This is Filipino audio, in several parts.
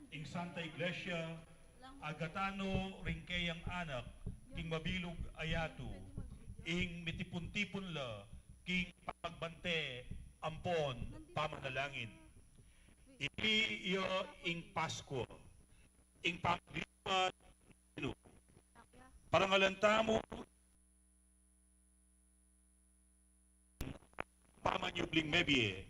ing Santa Iglesia, agatano ringkeyang anak, king mabilog ayatu, ing mitipon-tipon la, king pagbante, ampon, pamanalangin. Iti iyo ing Pasko, ing pamilipan, parangalantamo, pamanyubling mebie,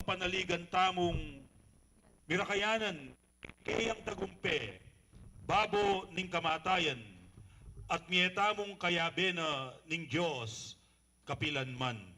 panaligan tamong mirakayanan, kayang tagumpe, babo ning kamatayan, at miyetamong kayabena ning Diyos, kapilanman.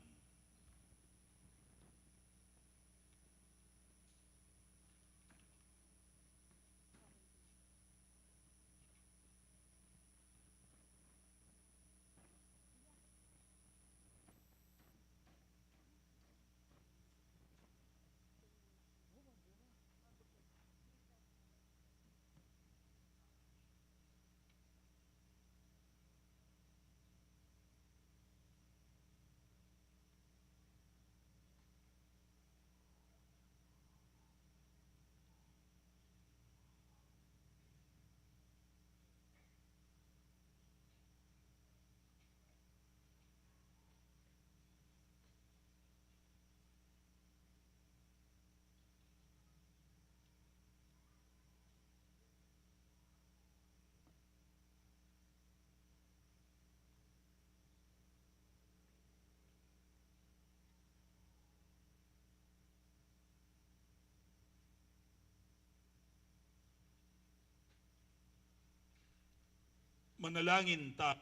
Manalangin ta.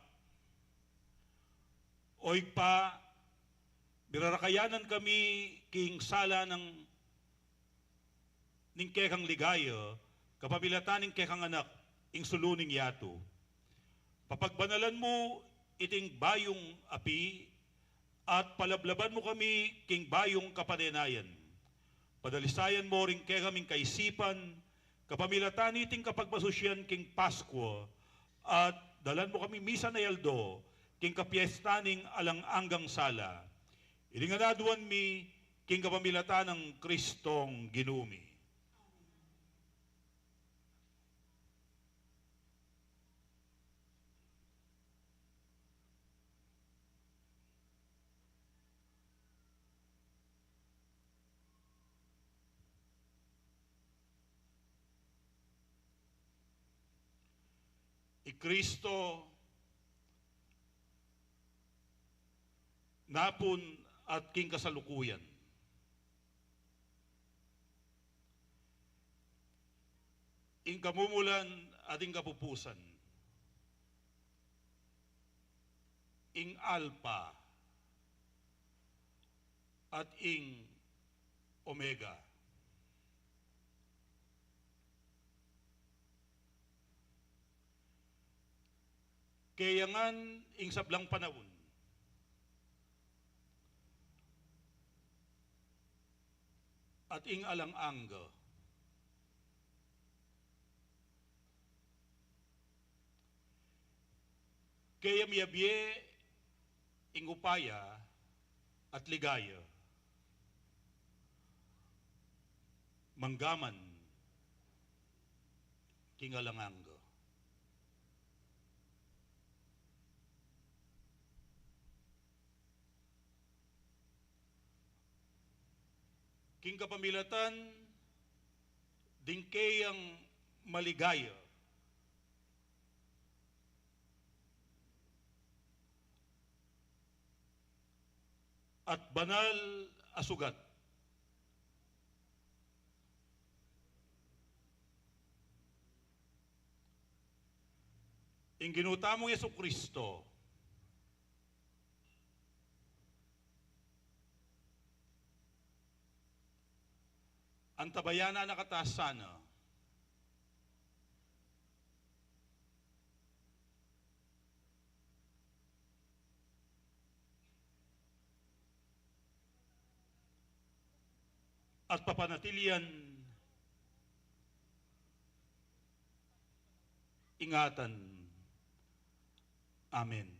Oig pa, birarakayanan kami king sala ng ning kekang ligaya, kapamilatan ning kekang anak, ing suluning yato. Papagbanalan mo iting bayong api, at palablaban mo kami king bayong kapanenayan. Padalisayan mo rin kaya kaming kaisipan, kapamilatan iting kapagpasusyan king Pasko, at dalan mo kami misa na yaldo, king kapiestaning alang-anggang sala. Ilinganaduan mi, king kapamilatan ng Kristong ginumi. Kristo napun at king kasalukuyan. Ing kamumulan at ing kapupusan. Ing Alpha at ing Omega. Kayangan ing sablang panahon, at ing alang-angga, kaya miyabye ing upaya at ligaya, manggaman king alang-angga. King kapamilatan, dingkeyang maligaya, at banal asugat. Ing ginutamong Jesucristo, ang tabayana nakatasana, at papanatilian ingatan. Amen.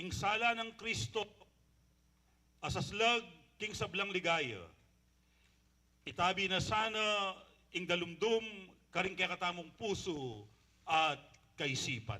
Ing sala ng Kristo, asaslag king sablang ligaya. Itabi na sana ing dalumdum karing kakatamong puso at kaisipan.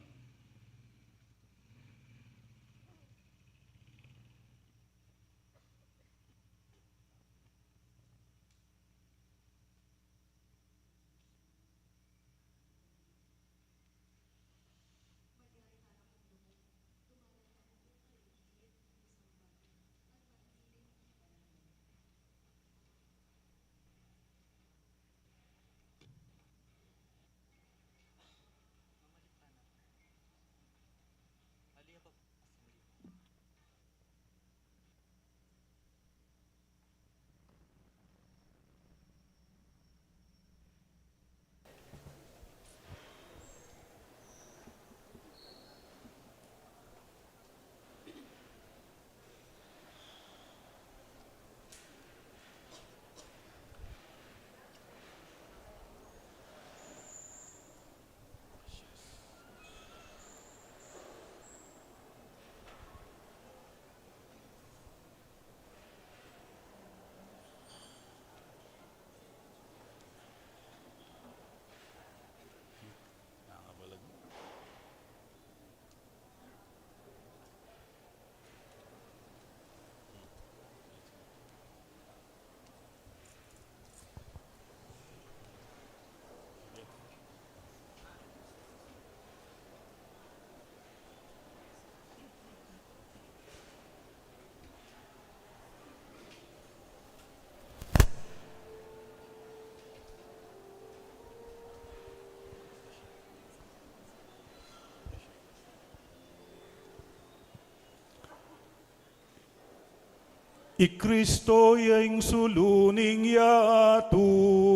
I Kristo'y suluning yato.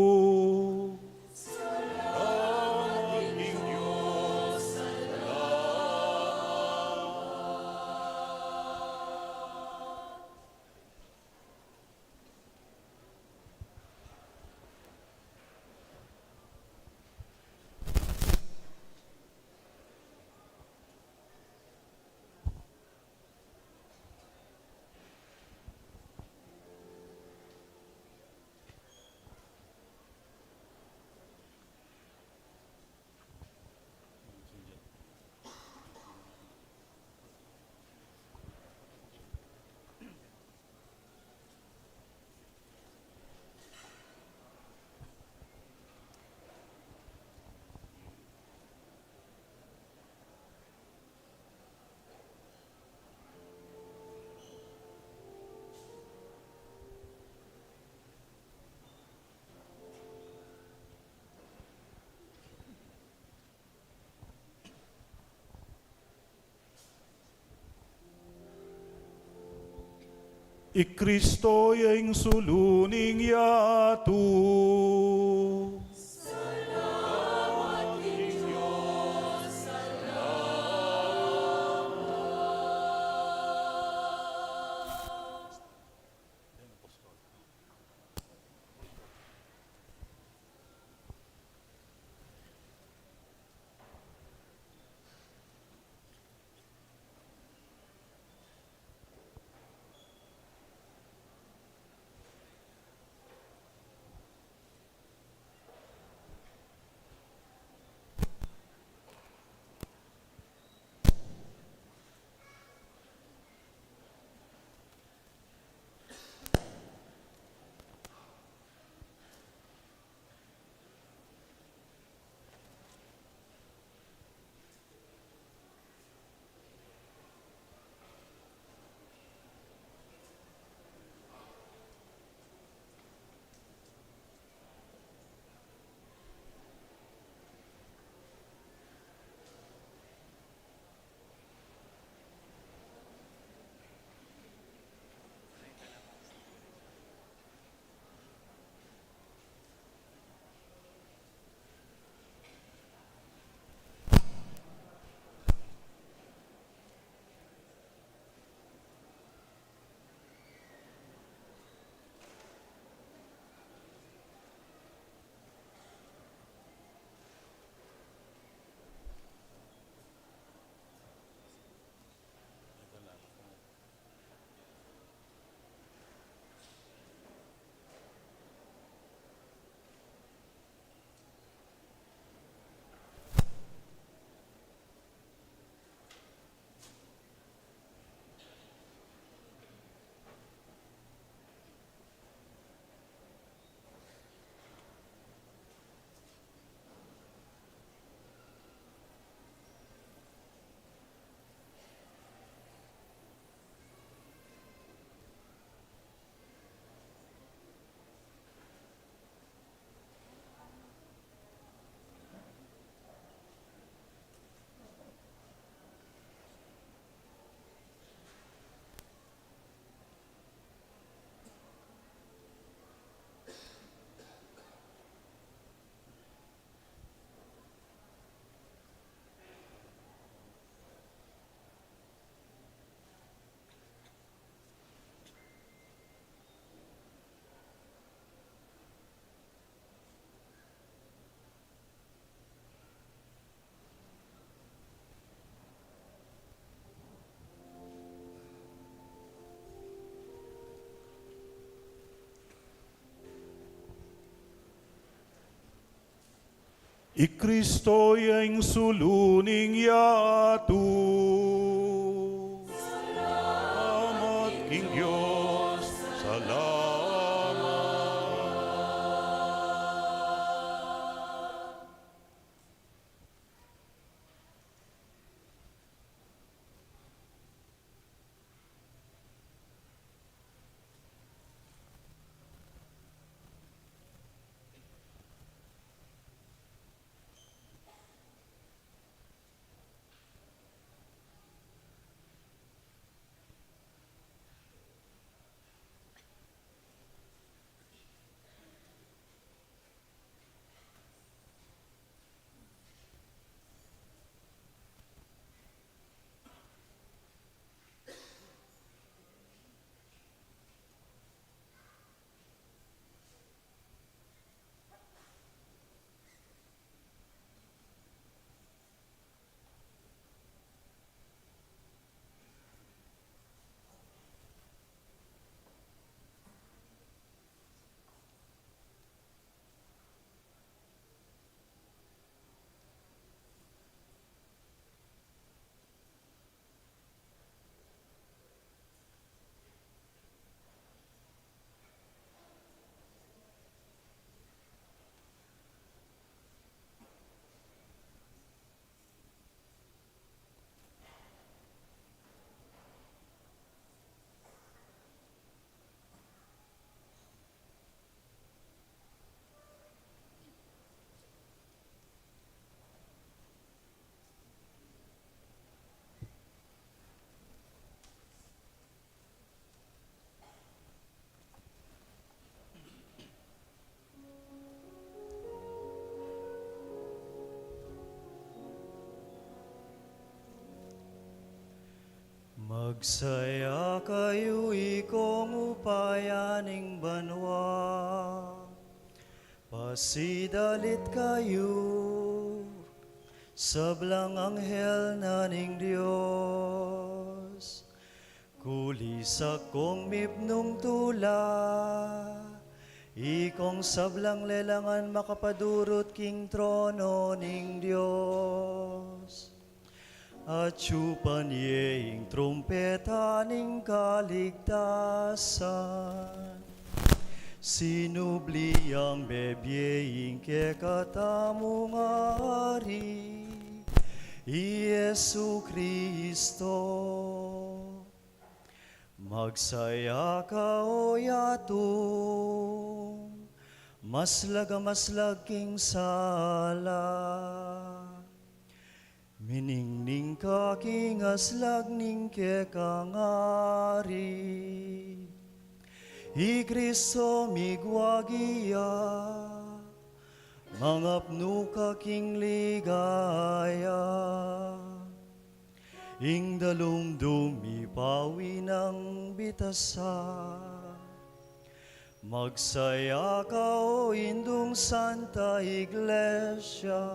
I Kristo'y suluning yato. I Kristo'y ang suluning yato. Salamat King Diyos, salamat. Magsaya kayo ikong upayaning banwa, pasidalit kayo, sablang anghel naning Diyos. Kulisak kong mipnong tula, ikong sablang lelangan makapadurot king trono ning Diyos. At syupan yeing trumpeta ning kaligtasan, sinubli ang bebyeing kekatamong ari, Yesu Kristo. Magsaya ka o yatong, maslag king sala. Miningning ka king aslag ning kekangari, I Kristo migwagiya, mangapno ka king ligaya. Ing dalumdumi pawi ng bitasa, magsaya ka o indong Santa Iglesia.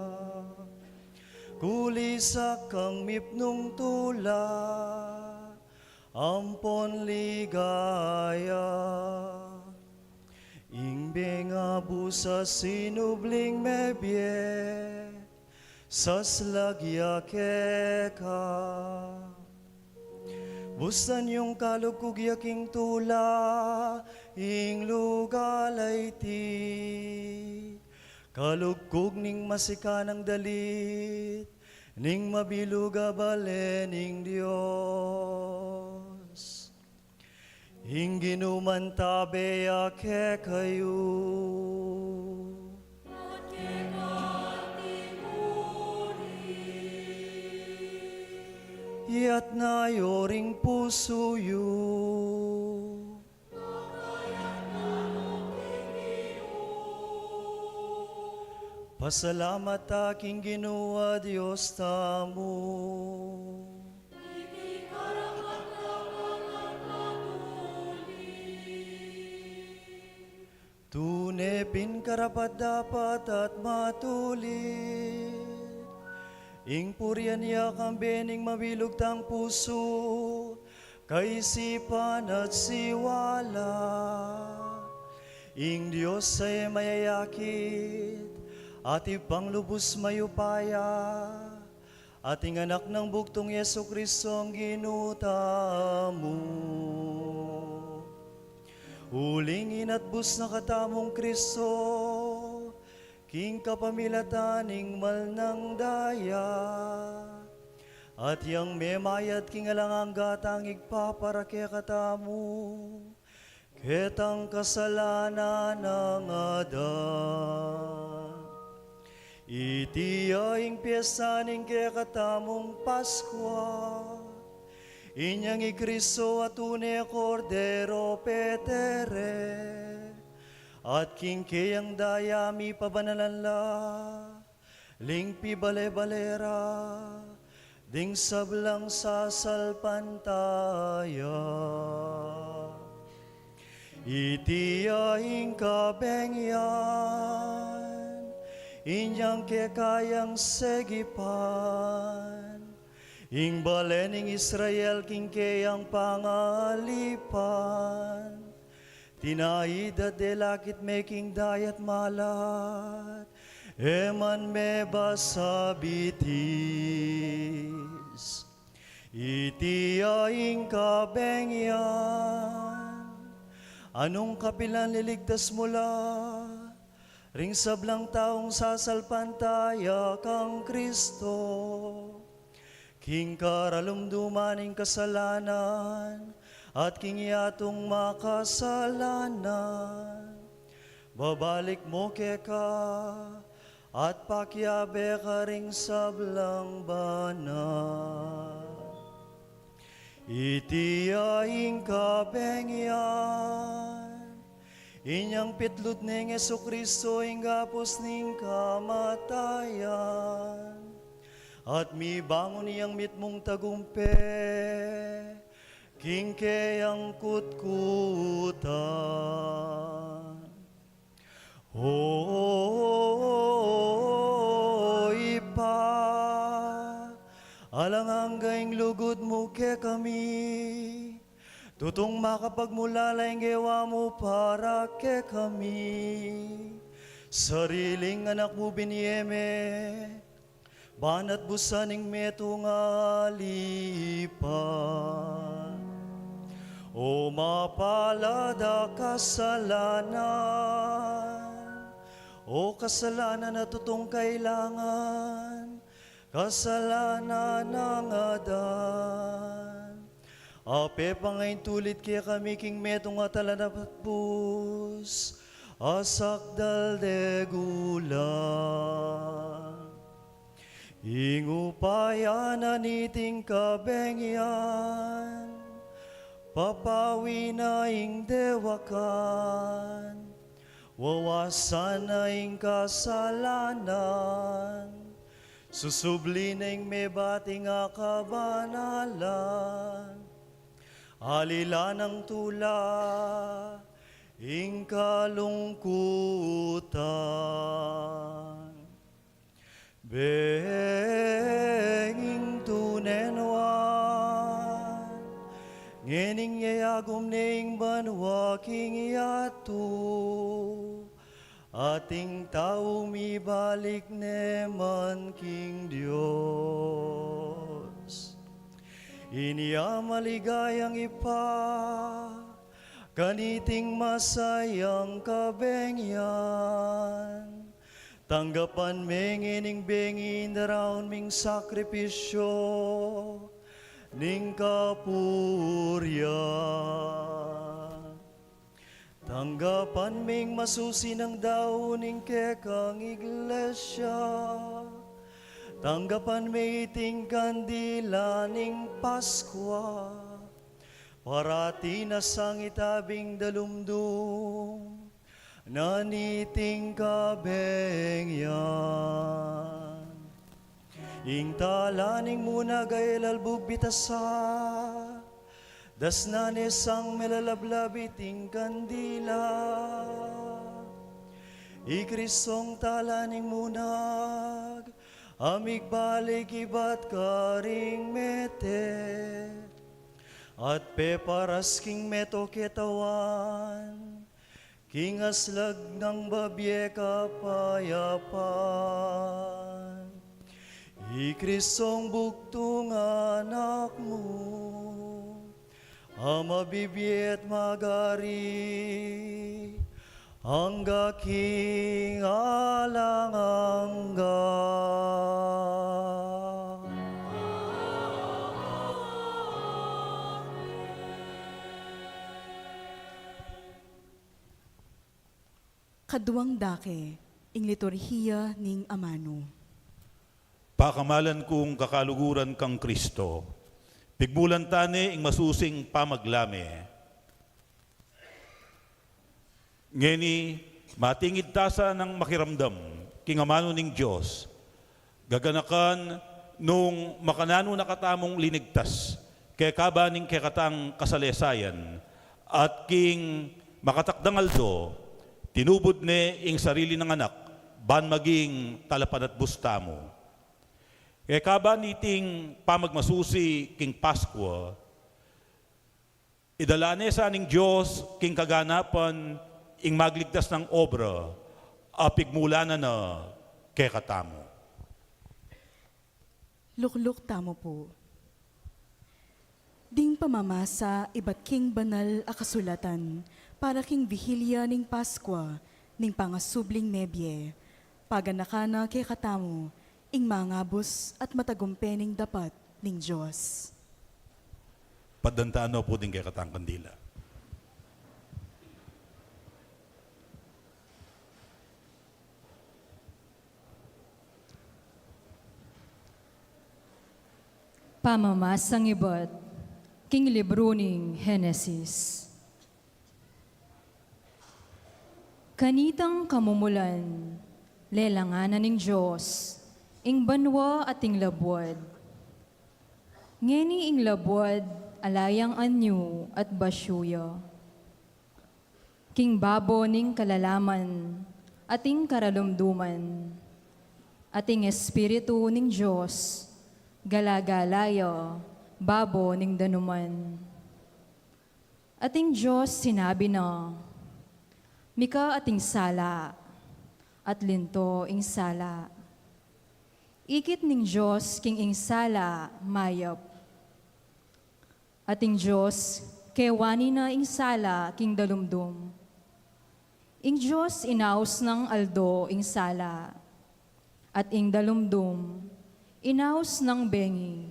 Kulisak kang mipnong tula, ampon ligaya. Ingbeng abu sa sinubling mebye, saslagya keka. Busan yung kalugkugyaking tula, ing lugalay ti. Kalugkog ning masikanang dalit, ning mabiluga balen ning Dios. Ing ginuman tabe ake kayo. Yat na yoring puso yu. Pasalamat aking Ginoo Dios tamo. Tunepin karapat dapat at matulit. Ing purian niya kang bening mabilog tang puso, kaisipan at siwala. Ing Diyos ay mayayakit, at ipang lubos mayupaya, ating anak ng buktong Yesu Kristo ang ginuta mo. Huling inatbus na katamong Kristo, king kapamilataning malnang daya, at yang memayat king alangang gatang igpaparake katamu, ketang kasalanan ng Adan. Iti aing piyesta ning katamong Paskwa, inyang ikristo at une kordero petere, at kingkeyang dayami pabanalanla, lingpi bale-balera, ding sablang sasalpantaya. Iti aing kabengyan, inyang kekayang segipan, ing balening Israel kingkeyang pangalipan, tinaida de lakit making dayat malat, eman me basabitis. Iti aing kabengyan, anong kapilan liligtas mula, ring sablang taong sasalpantaya kang Kristo, king karalumdumaning kasalanan, at king yatong makasalanan. Babalik mo keka, at pakyabe ka ring sablang banal. Iti aing kabengyan, inyang pitlod ning Yesu Kristo ingapos ning kamatayan, at mibangon niyang mitmong tagumpe, kingkeyang kutkutan. Ipa, alanganggayng lugod mo ke kami, tutong makapagmula lang gawa mo para ke kami. Sariling anak mo biniyeme, banat busaning metong alipan. O mapalada kasalanan, o kasalanan na tutong kailangan, kasalanan ng Adan. Ape pangain tulit kaya kami king metong atalanapatpus, asakdal de gulang. Ingupayanan iting kabengyan, papawi na ing dewakan, wawasan na ing kasalanan, susubli na ing may bating akabanalan, alila ng tula, ing kalungkutan. Benging tunenwan, ngening yayagom ning banwa king yatu, ating tao mibalik neman king Dios. Iniya maligayang ipa, kaniting masayang kabengyan, tanggapan mengining bengin daraon ming sakripisyo, ning kapurya. Tanggapan ming masusi ng daon ning kekang iglesia, tanggapan may iting kandila ning Paskwa, parati na sang itabing dalumdum, naniting kabengyan. Ing talaning muna gaylalbog bitasa, das nanesang melalablab iting kandila. Ikristong talaning munag, amig balik ibat karing mete, at peparas king meto ketawan, kingaslag ng babye kapayapan. Ikristong buktong anak mo, ama bibiyet magari, angga king alangangga. Kaduang dake, ing liturhiya ning amano. Pakamalan kong kakaluguran kang Kristo, pigmulan tani ing masusing pamaglame. Ngeni, matingid tasa ng makiramdam, kingamano ning Diyos, gaganakan nung makanano nakatamong linigtas, kaya kabaning kaya katang kasalesayan, at king makatakdangal do, tinubod ne ing sarili ng anak, ban maging talapan at busta mo. Kaya kaban iting pamagmasusi king Pasko, idalane sa aning Diyos king kaganapan ing magligtas ng obra, apigmulanan na kaya katamo. Lukluk tamo po. Ding pamamasa iba't king banal a kasulatan, para king bihilya ning Paskwa, ning pangasubling nebye, paganakana kay katamo, ing mangabos at matagumpening dapat ning Diyos. Padantaan po din kay katang kandila. Pamamasang iba't king libro ning Henesis. Kanitang kamumulan, lelanganan ning Diyos, ing banwa at ing labwad. Ngeni ing labwad, alayang anyo at basyuya. King babo ning kalalaman, ating karalumduman, ating espiritu ning Diyos, galagalaya, babo ning danuman. Ating Diyos sinabi na, mika ating sala, at linto ing sala. Ikit ning Diyos king ing sala, mayap. Ating Diyos, kewani na ing sala king dalumdum. Ing Diyos inaos ng aldo ing sala, at ing dalumdum, inaos ng bengi.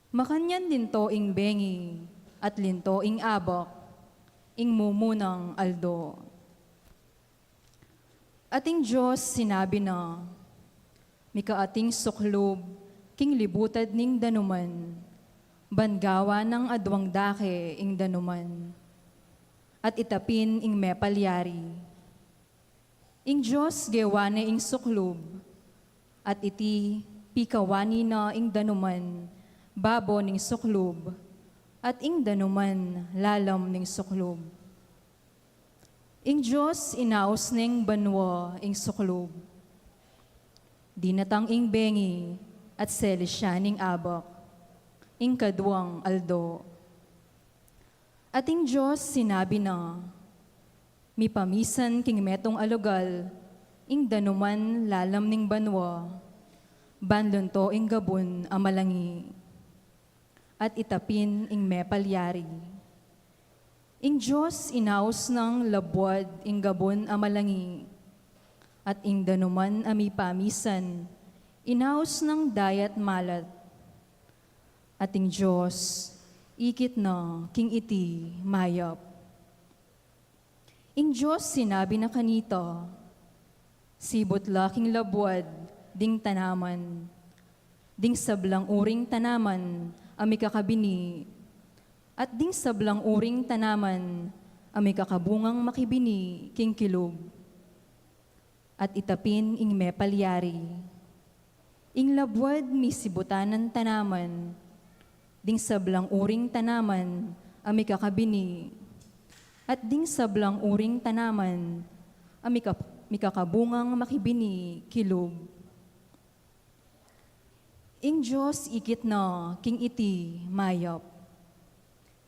Makanyan dinto ing bengi, at linto ing abak, ing mumunang aldo. Ating Diyos sinabi na, mika ating suklob, king libutad ning danuman, bangawa ng adwang dake ing danuman, at itapin ing mepalyari. Ing Diyos gewani ing suklob, at iti pikawani na ing danuman, babo ning suklob, at ing danuman lalam ning suklob. Ing Diyos inaos ning banwa ing suklob. Dinatang ing bengi at selisya ning abak, ing kadwang aldo. At ing Diyos sinabi na, mi pamisan king metong alugal, ing danuman lalam ning banwa, banlunto ing gabon amalangi, at itapin ing mepalyari. Ing Diyos inaos ng labwad ing gabon amalangi, at ing danuman ami pamisan, inaos ng dayat malat. At ing Diyos, ikit na king iti mayap. Ing Diyos sinabi na kanito, sibot laking labwad, ding tanaman, ding sablang uring tanaman, ami kakabini, at ding sablang uring tanaman, ami kakabungang makibini, king kilog. At itapin ing mepalyari. Ing labwad misibutan ng tanaman, ding sablang uring tanaman, ami kakabini, at ding sablang uring tanaman, ami kakabungang makibini, kilog. Ing Diyos ikit na, king iti, mayap.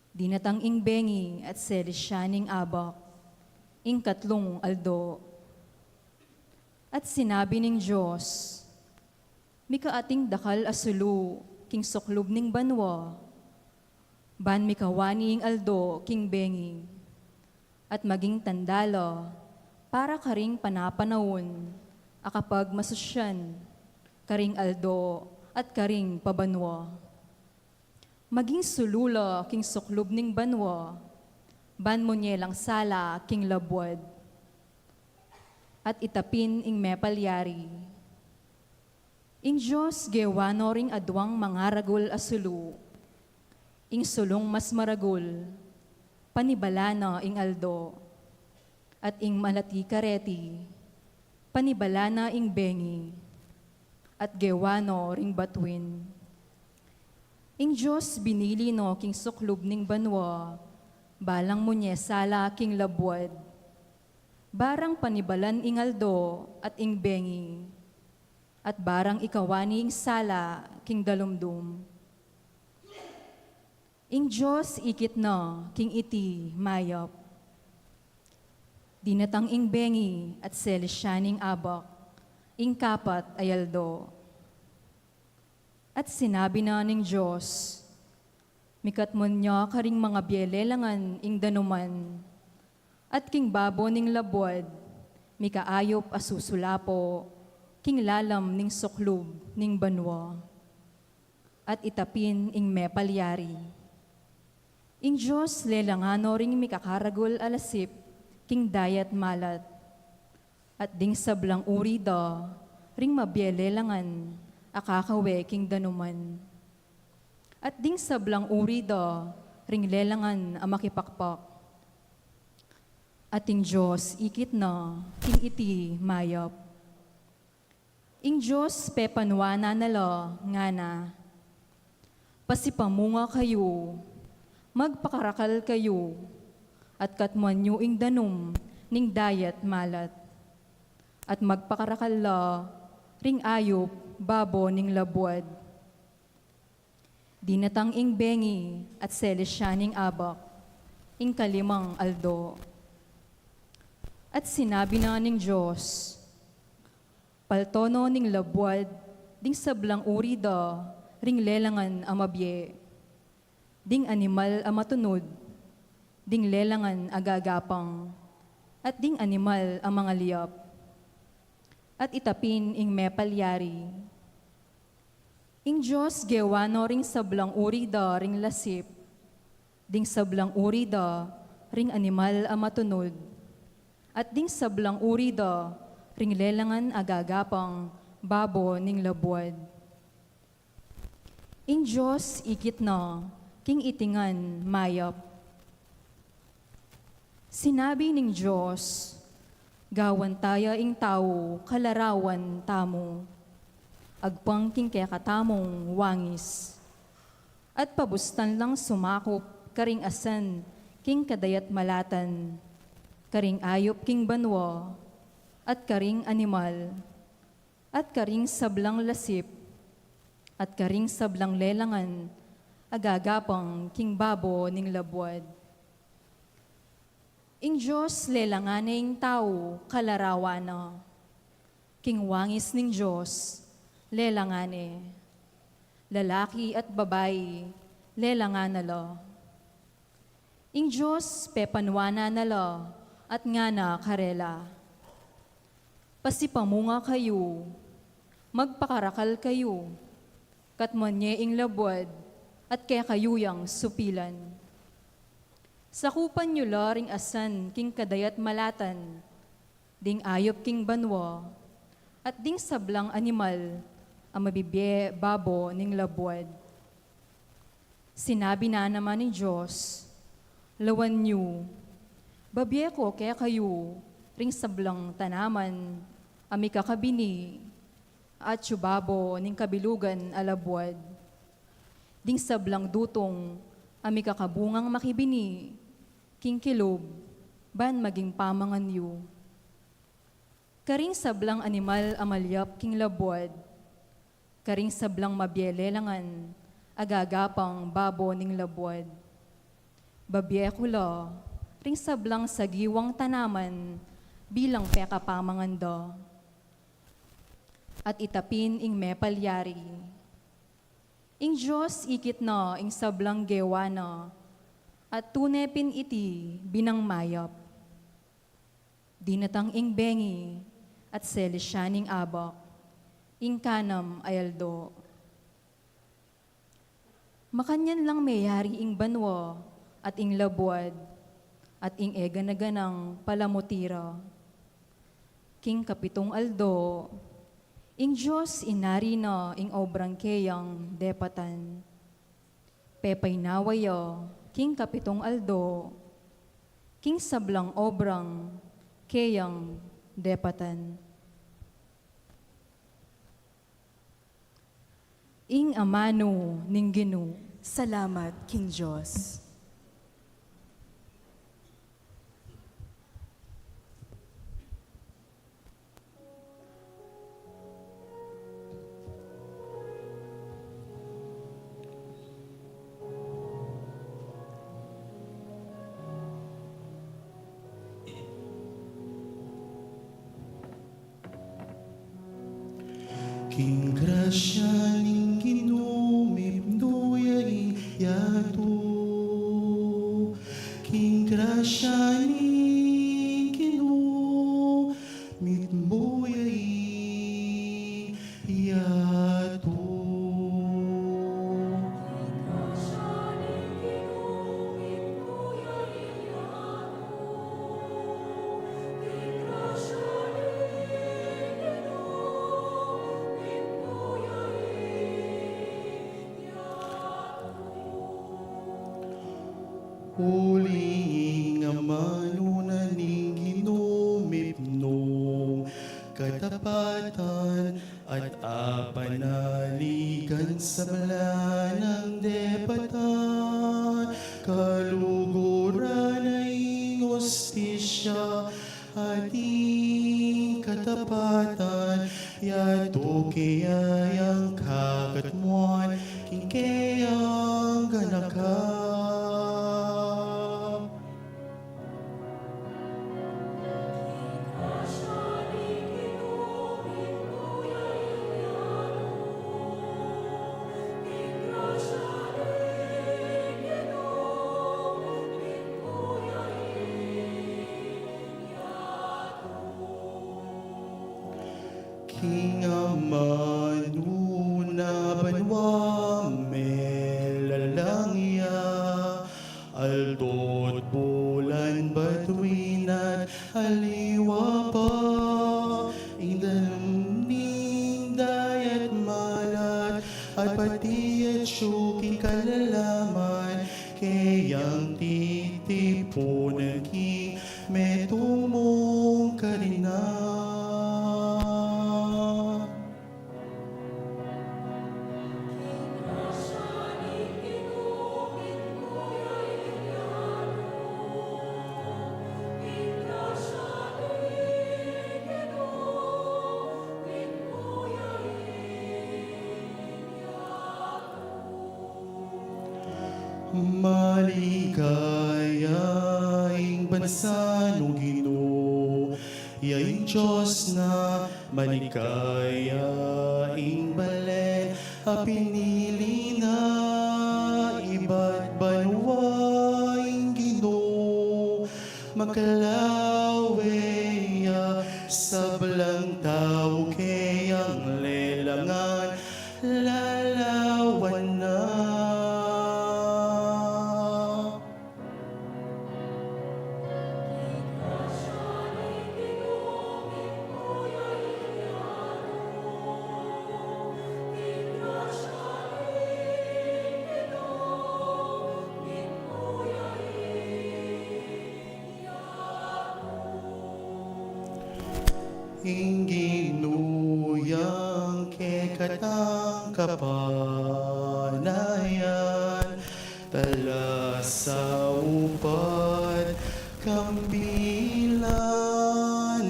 Dinatang ing bengi at selisya ning abak, Ing-katlong aldo. At sinabi ning Diyos, mikaating dakal asulu, king suklob ning banwa, ban mikawani ing aldo, king bengi, at maging tandala, para karing panapanawon, akapag masusyan, karing aldo, at karing pabanwa. Maging sulula, king suklob ning banwa, ban mo lang sala, king labwad, at itapin ing mepalyari. Ing Diyos gewano ring adwang mga ragul asulu, ing sulong mas maragul, panibala na ing aldo, at ing malati kareti, panibala na ing bengi, at gewano ring batwin. Ing Diyos binili no king suklob ning banwa, balang mo sala king labwad, barang panibalan ing aldo at ing bengi, at barang ikawani ing sala king dalumdum. Ing Diyos ikit na king iti mayap, dinatang ing bengi at selesyaning abak, ing kapat ay aldo. At sinabi na ning Diyos, mikatmon niya karing mga bielelangan ing danuman, at king babo ning labwad, mikaayop asusulapo, king lalam ning suklob ning banwa, at itapin ing mepalyari. Ing Diyos lelangano ring mikakaragol alasip, king dayat malat, at ding sablang uri da, ring mabielelangan, akakawe king danuman. At ding sablang uri da, ring lelangan amakipakpak. Ating Diyos ikit na, king iti mayap. Ing Diyos pepanwana nala, nga na, pasipamunga kayo, magpakarakal kayo, at katmuan nyo ing danum, ning dayat malat. At magpakarakal la, ring ayop, babo ning labwad. Dinatang ing bengi, at selesyaning abak, ing kalimang aldo. At sinabi na ning Diyos, paltono ning labwad, ding sablang uri da, ring lelangan amabye, ding animal amatunod, ding lelangan agagapang, at ding animal ang mga liyap, at itapin ing mepalyari. Ing Diyos gewano ring sablang uri da, ring lasip, ding sablang uri da, ring animal amatunod, at ding sablang uri da, ring lelangan agagapang, babo ning labwad. Ing Diyos ikit na, king itingan mayap. Sinabi ning Diyos, gawan tayo ing tao, kalarawan tamo, agpang king kaya katamong wangis, at pabustan lang sumakop, karing asan, king kadayat malatan, karing ayop king banwa, at karing animal, at karing sablang lasip, at karing sablang lelangan, agagapang king babo ning labwad. Ing Diyos lelangan ing tao, kalarawana, king wangis ning Diyos, lelangane, lalaki at babae, lelangan nala. Ing Diyos pepanwana nala, at nga na karela. Pasipamunga kayo, magpakarakal kayo, katmanye ing labwad, at kaya kayuyang supilan. Sakupan nyo laring asan king kadayat malatan, ding ayop king banwa, at ding sablang animal, ang mabibye babo ning labwad. Sinabi na naman ni Diyos, lawan nyo, babye ko kaya kayo, ring sablang tanaman, ami kakabini, at subabo ning kabilugan alabwad. Ding sablang dutong, ami kakabungang makibini, king kilob, ban maging pamangan yu. Karing sablang animal amalyap king labwad, karing sablang mabielelangan, agagapang babo ning labwad. Babye ko la, ring sablang sa giwang tanaman, bilang peka pamangando. At itapin ing mepalyari. Ing Diyos ikit na ing sablang gewa na, at tunepin iti binang mayap. Dinatang ing bengi, at selesyaning abak, ing kanam ayaldo. Makanyan lang mayari ing banwa, at ing labuad, at ing eganaganang palamutira. King kapitong aldo, ing Diyos inari na ing obrang keyang depatan. Pepay nawayo, king kapitong aldo, king sablang obrang keyang depatan. Ing amano ning Ginoo. Salamat, King Diyos. King grasya ning Ginoo mipnuyay yato. King grasya ning Ginoo mitnuyay yato. Huling amanunan ning ginumipno, katapatan at apanaligan sa malanang depatan, kaluguran ay hostisya ating katapatan, yato kayang kakatmuan, kingkayang ganakam. King amanuna banwa melalangya, aldot bulan batuin at aliwa pa, indaning dayat malat at pati at syuking kalalaman, kayang titipo naging metumong karina. Maligayaing bansa nung Ginoo, yaing Diyos na malikayaing balen, a pinili na iba't banwaing Ginoo, makalaweya sablang tao kayang lelangan, lalawan na. Inginuyang kekatang kapanayan, tala sa upat kampilan,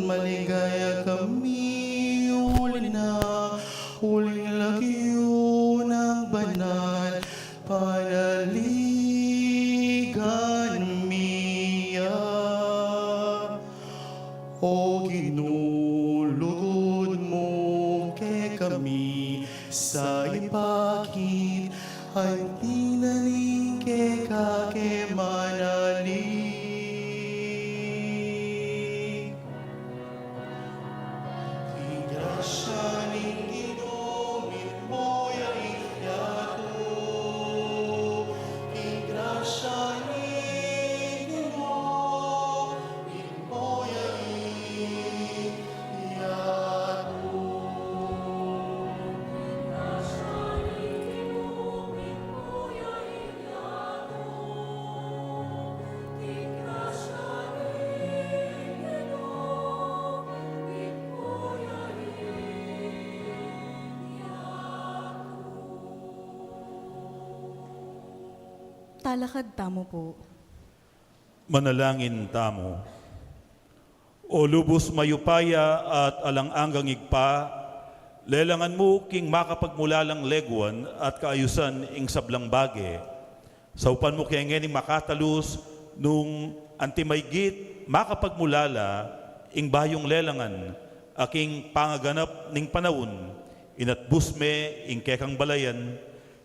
maligaya kami uling lagyo ng banal, panaligan miya. ke manalig. Igrasya ning ginumit mo ya iyato. Igrasya ning ginumit mo ya iyato. Talakad tamo po. Manalangin tamo. O lubos mayupaya at alang-anggang igpa, lelangan mo king makapagmulalang legwan at kaayusan ing sablang bage. Saupan mo kaya ngayon makatalus nung antimaygit makapagmulala ing bayong lelangan, aking pangaganap ning panahon, inatbusme ing kekang balayan,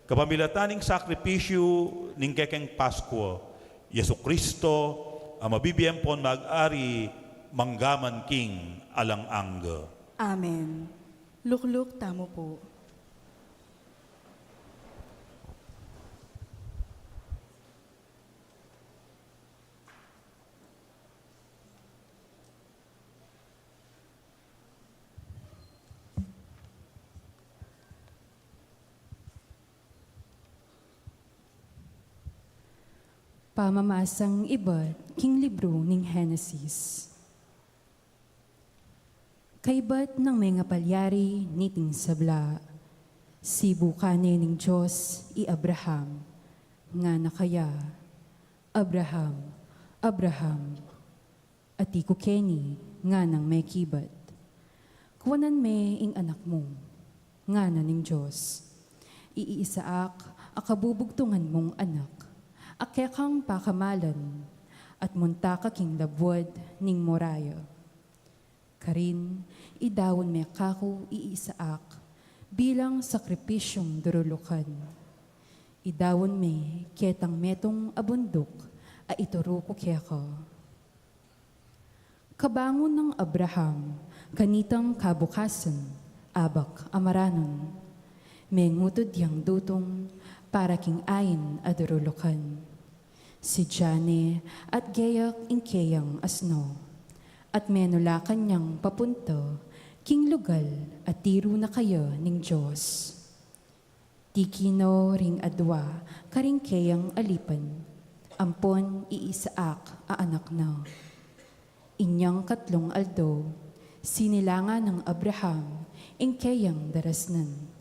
kapamilataning sakripisyo ning kekeng Pasko, Yesu Kristo, ang mabibiyempon mag-ari, manggaman king alang-angga. Amen. Lukluk tamo po. Pamamasang iba't king libro ning Henesis. Kaibat ng mga palyari niting sabla, sibu kane ning Diyos i Abraham, nga nakaya, Abraham, Abraham, at iku keni nga nang may kibat. Kuwanan me ing anak mo, nga na ning Diyos, iisaak akabubugtungan mong anak, akekang pakamalan, at munta kaking labwad ning Moraya. Karin, idawon me kako iisaak, bilang sakripisyong durulukan. Idawon me ketang metong abundok, a ituro ko keka. Kabangon ng Abraham, kanitang kabukasan, abak amaranon, mengutod yang dutong, para king ayin adurulukan. Si Jane at gayak ingkeyang asno, at menula kanyang papunto, king lugal at tiro na kayo ning Diyos. Tikino ring adwa, karing keyang alipan, ampon iisaak a anak na. Inyang katlong aldo, sinilangan ng Abraham, ingkeyang darasnan,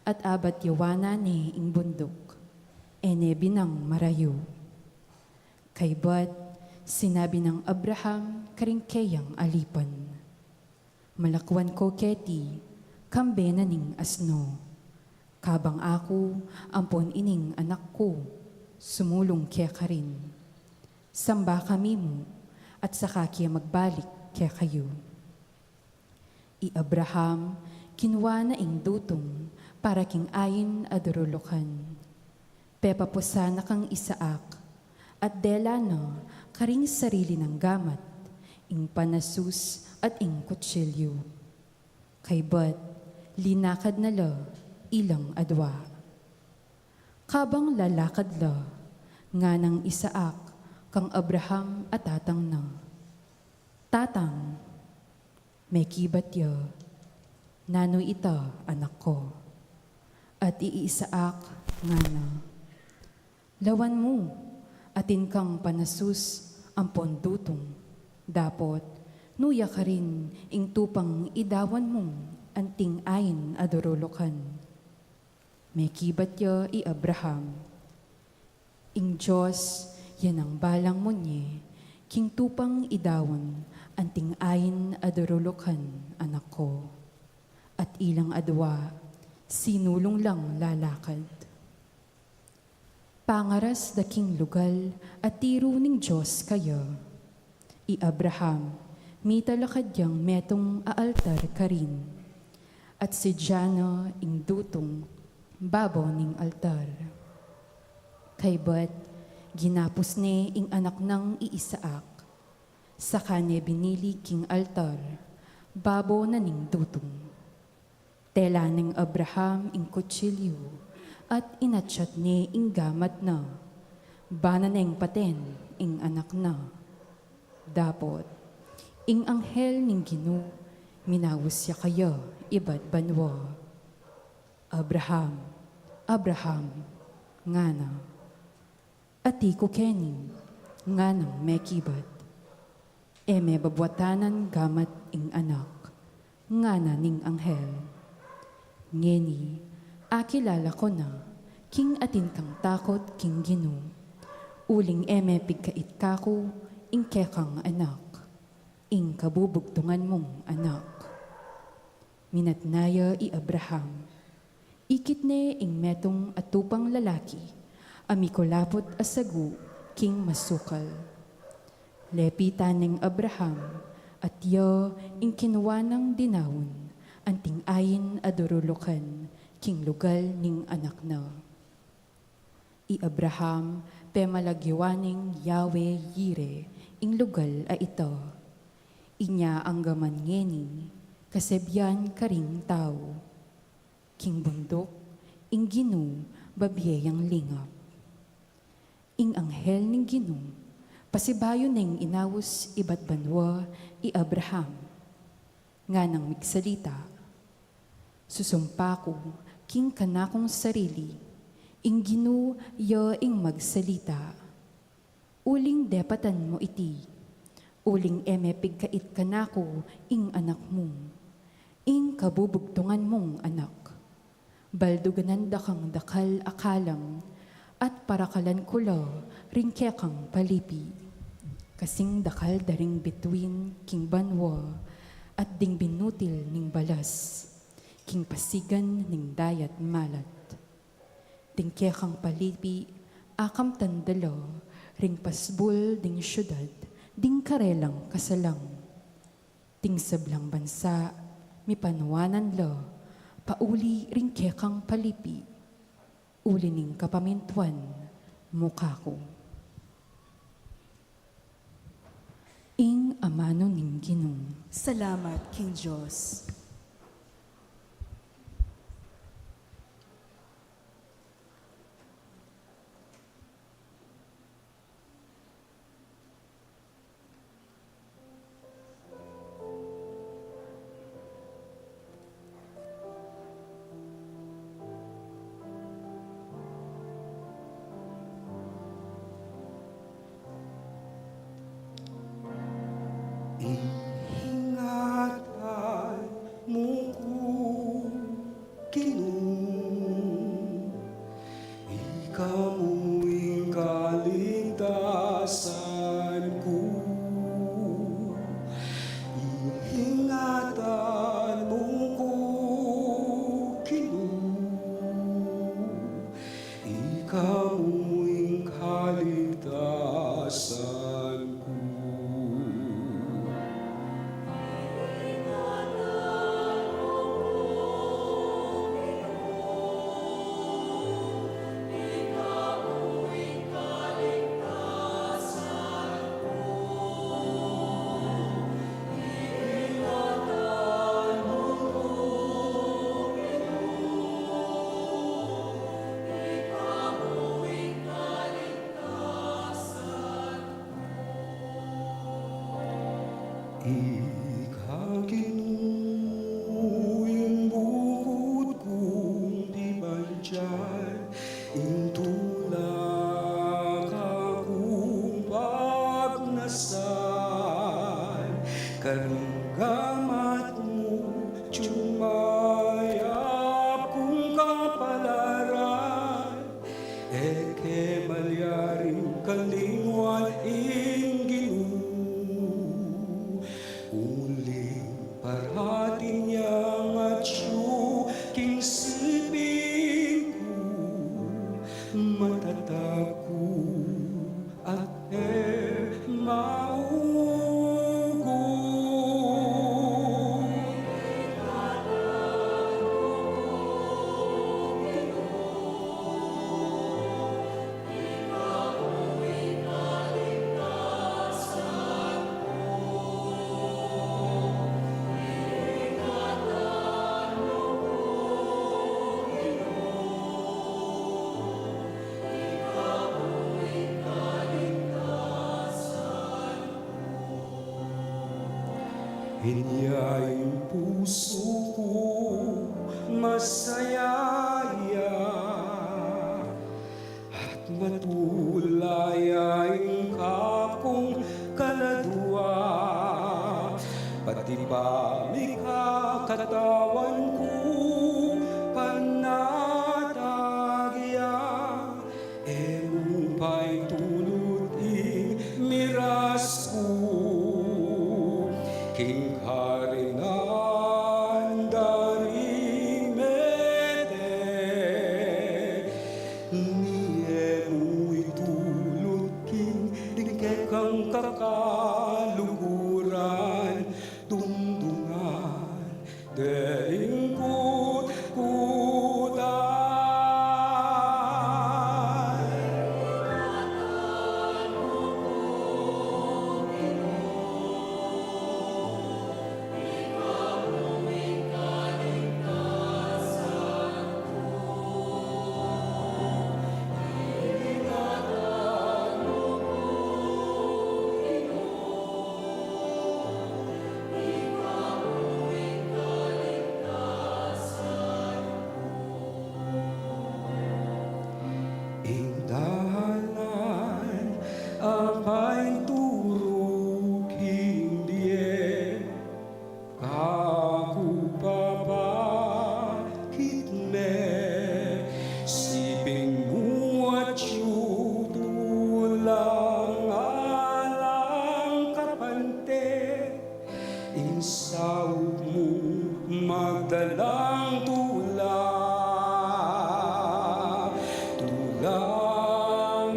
at abat yawana ni ing bundok, ene binang marayo. Kaybat, sinabi ng Abraham karingkeyang alipan, malakwan ko keti, kambe na ning asno, kabang ako, ampon ining anak ko, sumulong kaya ka rin. Samba kami mo, at saka kaya magbalik kaya kayo. I Abraham, kinwa na ing dutong, para king ayin adurulukan. Pepapusa na kang Isaak, at dela na karing sarili ng gamat, ing panasus at ing kutsilyo. Kaybat, linakad na la, ilang adwa. Kabang lalakad la, nga ng Isaak, kang Abraham at tatang na. Tatang, may kibat ya, nanoy ita anak ko. At iisaak nga na. Lawan mo, atin kang panasus ang pondutong. Dapot, nuya ka rin ing tupang idawan mong anting ayin adurulukan. May kibat ya i Abraham. Ing Diyos, yan ang balang mo niye, king tupang idawan anting ayin adurulukan anak ko. At ilang adwa, sinulong lang lalakad. Pangaras daking lugal at tiro ning Diyos kayo. I Abraham, mitalakad yang metong aaltar karin. At si Jana ing dutong babaw ning altar. Kaybat, ginapos ni ing anak ng iisaak. Sa kanya binili king altar, babo na ning dutong. Tela ng Abraham ing kutsilyo, at inatsyat ni ing gamat na. Bana neng paten ing anak na. Dapot, ing anghel ning Gino, minawos siya kayo, ibad banwa. Abraham, Abraham, ngana. Ati ko kening, nganang mekibat. Eme babwatanan gamat ing anak, ngana ning anghel. Ngeni, akilala ko na, king atin kang takot king Gino. Uling eme pigkait kako, ing kekang anak, ing kabubugtungan mong anak. Minatnaya i Abraham, ikit ne ing metong atupang lalaki, amikolapot asagu, king masukal. Lepitan ng Abraham, at yo ing kinuha ng dinawon, anting ayin adurulukan, king lugal ning anak na. I Abraham, pemalagyawaning Yahweh Yire, ing lugal a ito. Inya ang gaman ngeni, kasebyan karing tao. King bundok, ing Gino, babiyayang lingap. Ing anghel ning Gino, pasibayo ning inawos iba't banwa i Abraham. Nga nang migsalita, susumpa ko, king kanakong sarili, ing Gino yo ing magsalita. Uling depatan mo iti, uling eme pigkait kanako ing anak mo, ing kabubugtungan mong anak. Balduganan da kang dakal akalam, at parakalan kula ringke kang palipi. Kasing dakal daring between king banwa, at ding binutil ning balas, king pasigan ning dayat malat. Ding kekang palipi, akam tandalo, ring pasbul ding syudad, ding karelang kasalang. Ding sablang bansa, mipanwanan lo, pauli ring kekang palipi, uli ning kapamintuan, mukha ko. Ing amano ning Ginong. Salamat, King Diyos. Ingatan mo ko, Ginoo, ikaw mo'y kaligtasan ko. Ingatan mo ko, Ginoo, ikaw mo'y kaligtasan ko. Ikaginuing bukod kong di bandyan, ing tulak akong pagnasan, karunggamat mo, tsumayap kong kapalaran, eke malyaring kalingwan ing Ginoo. Uling parhatin niyang at king sipin ko, matatag ko at maugo. Hinyay puso ko masayaya at matulay ang kapong kaladwa, pati pa katawan ko panatagya, empay tulot miras ko, king harinan daring mete, niye mo'y tulot king dingkekang kakaluguran, tundungan daing kut-kutan. Indahalan apay turok hindi kaku papakit me siping muat tulang alang kapante insaw mo magdalang tulang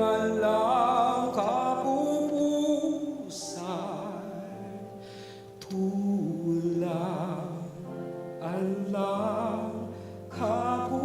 alang kapupusan, tulang alang kapupusan.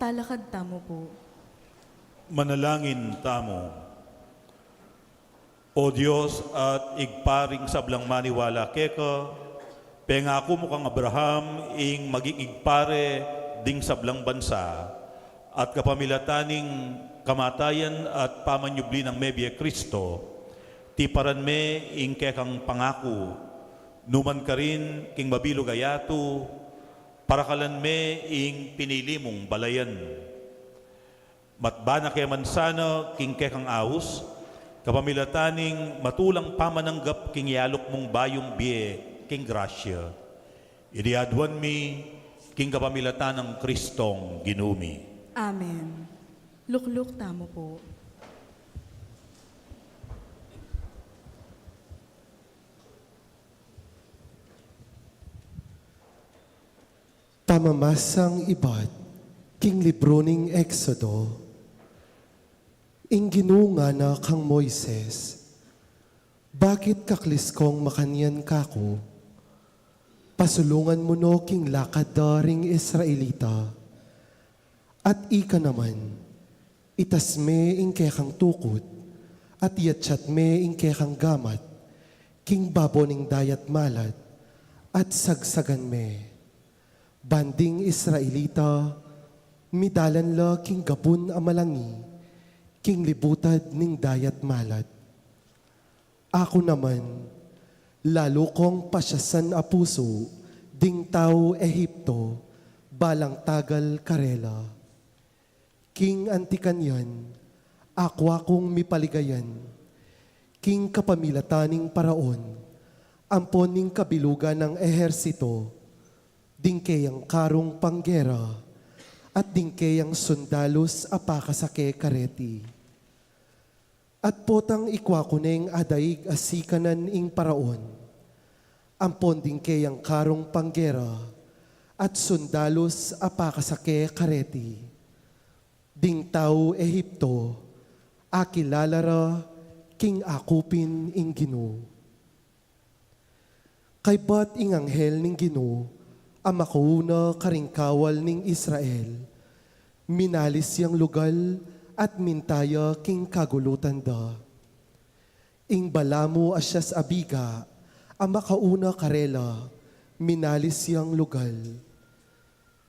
Talakad tamo po. Manalangin tamo. O Diyos at igparing sablang maniwala keka, pengako mo kang Abraham ing maging igpare ding sablang bansa at kapamilataning kamatayan at pamanyubli ng Mebye Kristo, tiparan me ing kekang pangako, numan ka rin king mabilog ayato, parakalan me ing pinili mong balayan. Matbana kay mansana king kekang aus, kapamilataning matulang pamananggap king yalok mong bayong biye king grasya. Iniadwan mi king kapamilatan ng Kristong ginumi. Amen. Lukluk tamo po. Pamamasang ibat, king libro ning Exodo, ing ginunga na kang Moises, bakit kakliskong makanyan kako, pasulungan mo no king lakad daring Israelita, at ika naman, itas me ing kekang tukot, at yatsyat me ing kekang gamat, king babo ning dayat malat, at sagsagan me. Banding Israelita, midalan la king gapun amalangi, king libutad ning dayat malat. Ako naman, lalo kong pasyasan a puso, ding tao Ehipto, balang tagal karela. King antikanyan, ako akong mipaligayan, king kapamilataning paraon, ampon ning kabilugan ng ehersito, dingkeyang karong panggera, at dingkeyang sundalos apakasake kareti. At potang ikwakuneng adaig asikanan ing paraon, ampon dingkeyang karong panggera, at sundalos apakasake kareti. Ding tao Ehipto, akilalara king akupin ing Ginoo. Kay bat ing anghel ning Ginoo, ang makauna karingkawal ning Israel, minalis yang lugal at mintaya king kagulutan da. Ing balamo asyas abiga, ang makauna karela, minalis yang lugal.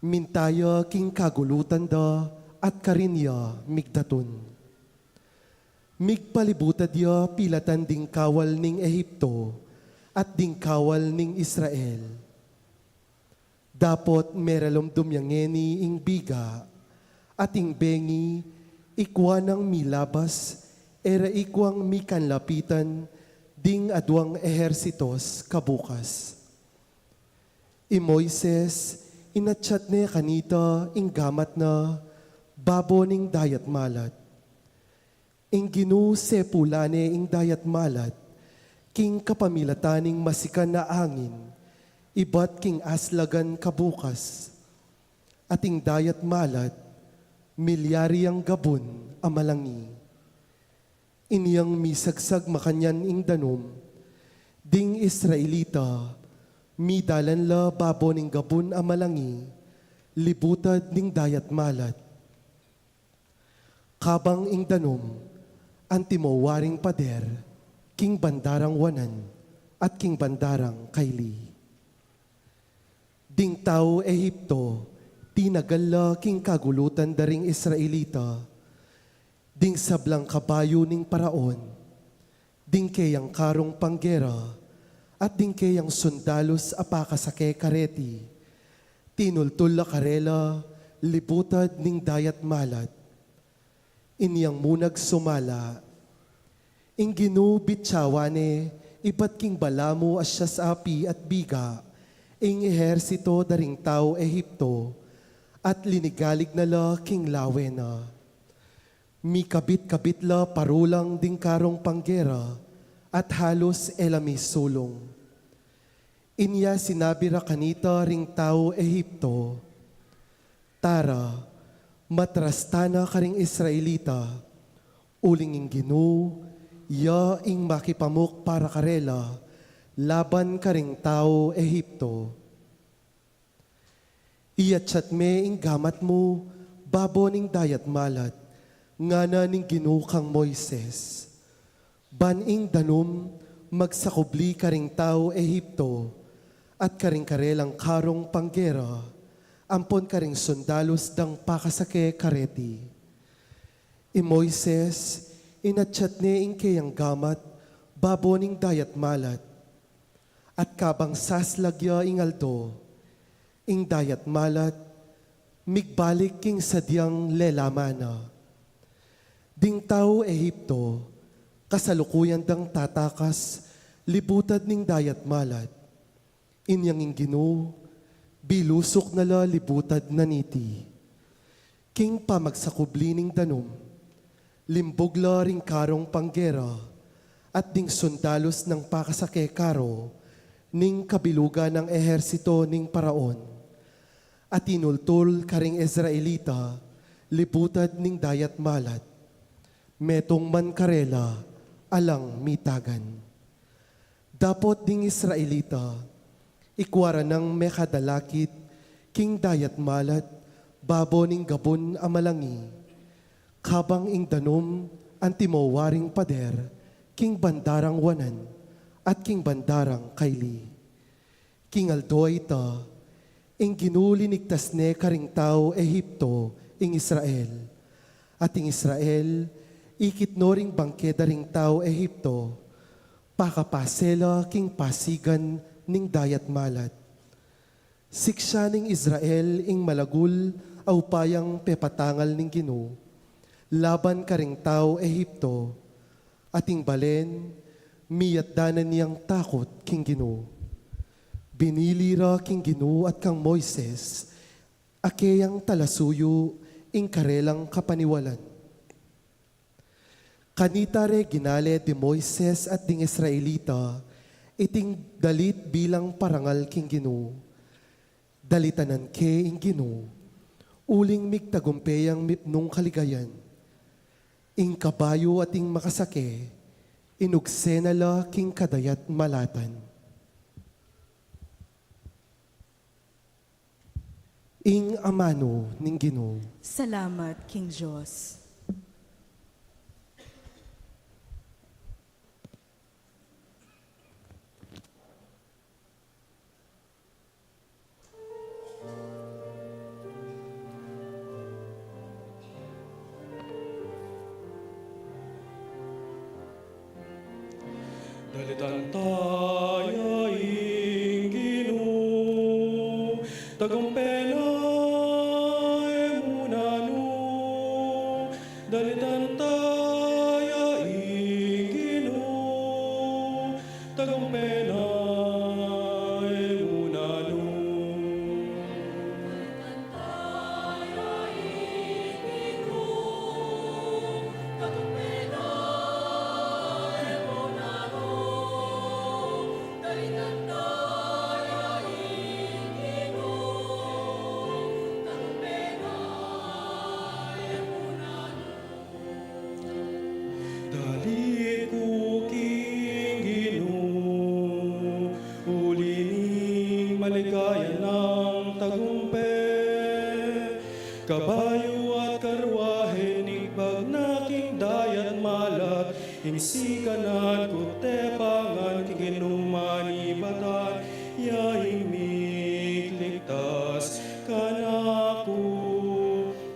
Mintaya king kagulutan da at karinya migdaton. Migpalibutad ya pilatan ding kawal ning Ehipto at ding kawal ning Israel. Dapot meralom dumyangeni ing biga at ing bengi ikwa ng milabas era ikwang mikanlapitan ding adwang ehersitos kabukas. I Moises inatsyat ne kanita ing gamat na babo ning dayat malat. Ing Ginoo sepulane ing dayat malat, king kapamilataning masikan na angin, ibat king aslagan kabukas. At ing dayat malat, milyari ang gabon amalangi. Inyang misagsag makanyan ing danom, ding Israelita, midalan la babo ning gabon amalangi, libutad ning dayat malat. Kabang ing danom, antimowaring pader, king bandarang wanan, at king bandarang kaili. Ding tao Ehipto, tinagala king kagulutan daring Israelita, ding sablang kabayo ning paraon, ding kayang karong panggera, at ding kayang sundalos apakasake kareti, tinultul la karela, libutad ning dayat malat. Inyang munag sumala, ing Ginoo bitsawane, ibat king balamo asya sa api at biga, ing ehersito daring tao Ehipto, at linigalig na la king lawena. Mi kabit-kabit la parulang ding karong panggera, at halos elami sulong. Inya sinabi ra kanita ring tao Ehipto, Tara, matrastana karing Israelita, uling ing Ginoo, ya ing makipamuk para karela, laban karing tao Ehipto. Iyatsyat me ing gamat mo, babo ning dayat malat, ngana ning Ginoo kang Moises. Ban ing danom, magsakubli karing tao Ehipto, at karing karelang karong panggera, ampon karing sundalos dang pakasake kareti. I Moises, inatsyat ne ing kayang gamat, babo ning dayat malat, at kabang saslagya ing aldo, ing dayat malat, migbalik king sadyang lelamana. Ding tao Ehipto, kasalukuyan dang tatakas, libutad ning dayat malat, inyang ing Ginoo, bilusok na la libutad na niti. King pamagsakubli ning danom, limbog la ring karong panggera, at ding sundalos ng pakasake karo, ning kabilugan ng ehersito ning paraon. At inultul karing Israelita, libutad ning dayat malat, metong man karela, alang mitagan. Dapot ding Israelita, ikwara ng mekadalakit, king dayat malat, babo ning gabon amalangi, kabang ing danom, antimowaring pader, king bandarang wanan, at king bandarang kaili. King aldoy ta, ing ginulinigtas ne karing tao Ehipto, ing Israel. At ing Israel, ikit no ring bangkeda ring tao Ehipto, pakapasela king pasigan ning dayat malat. Siksya ning Israel ing malagul aw payang pepatangal ning Ginoo, laban karing tao Ehipto, ating balen miyat danan niyang takot king Ginoo. Binilira king Ginoo at kang Moises, akeyang talasuyo ing karelang kapaniwalan. Kanita re ginale di Moises at ding Israelita, iting dalit bilang parangal king Ginoo. Dalitanan ke ing Ginoo, uling migtagumpeyang mipnong kaligayan. Ing kabayo at ing makasake, inugsenala king kadayat malatan. Ing amano ning Ginoo. Salamat, King Diyos. Dalitan tayo ing Ginoo, tagumpena emunano. Dalitan tayo ing Ginoo, tagumpena emunano. Dali ko king Ginoo, uli ni maligaya ng tagumpay. Kabayo at karwahe nigbag na king dayat malat, insikanan ko tepangan king Ginumani batan, yaing mikligtas kanako,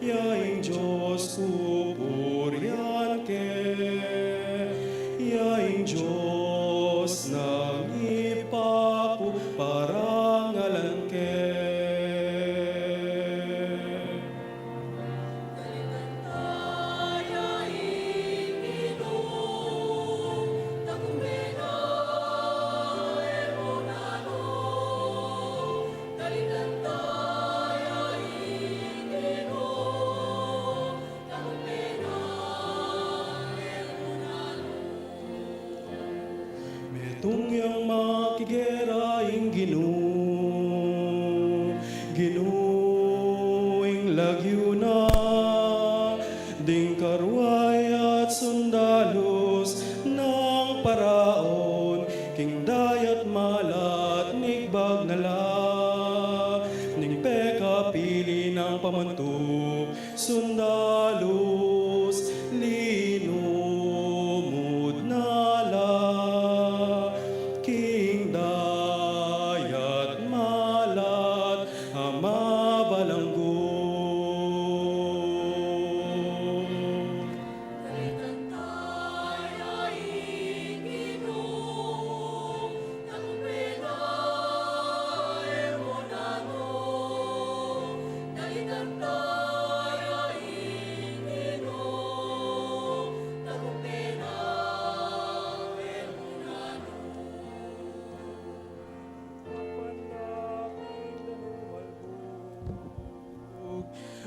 yaing Diyos ko purihan ke, yaing Diyos nang ipapo parangalan ke. Tungyang makigeraing Ginoo, Ginooing lagyo na, ding karway at sundalos ng paraon, king dayat malat nigbag nala, ning peka pili ng pamantup, sundalos linumod nala. King dayat malat ama balanggo.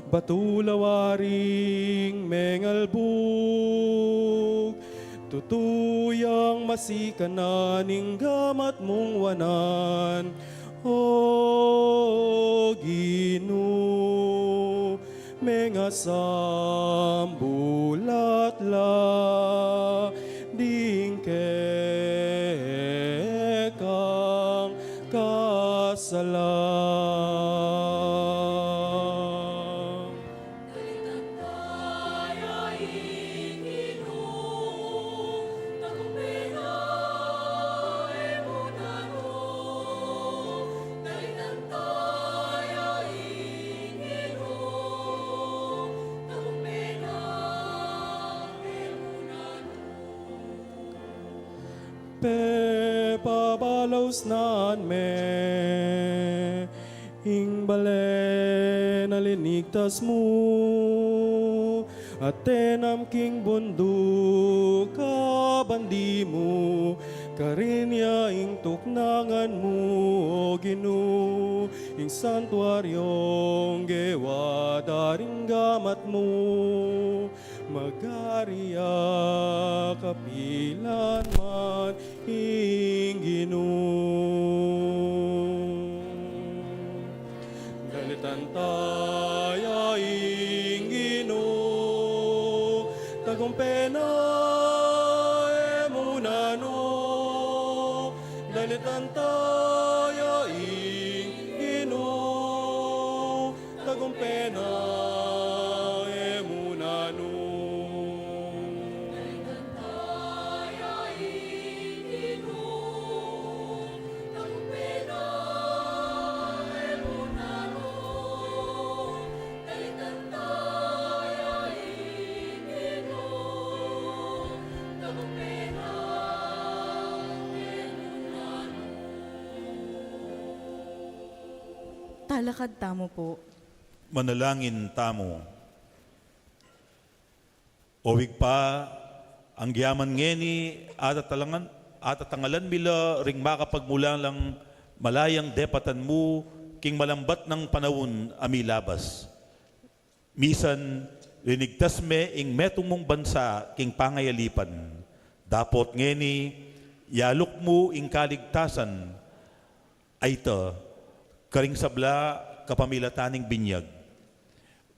Batulawaring mengalbog, tutuyang masikananing gamat mong wanan, O Ginoo, mengasambulat la, dingke kang kasalan. Pe pabalaws naan me, ing balen nalinigtas mo, at tenam king bundok kabandi mo, karinya ing tuknangan mo, o Ginoo, ing santuaryong gewa daring gamat mo, magariya kapilan man ing Ginoo. Dalitan tayo ing Ginoo, tagumpena emunano. Dalitan tayo ing Ginoo, tagumpena emunano. Talakad tamo po. Manalangin tamo. Owig pa ang giyaman ngeni at atangalan mila ring makapagmula lang malayang depatan mo king malambat ng panahon amilabas. Misan linigtas me ing metong mong bansa king pangayalipan. Dapot ngeni yalok mo ing kaligtasan ay ta karing sabla kapamilataning binyag.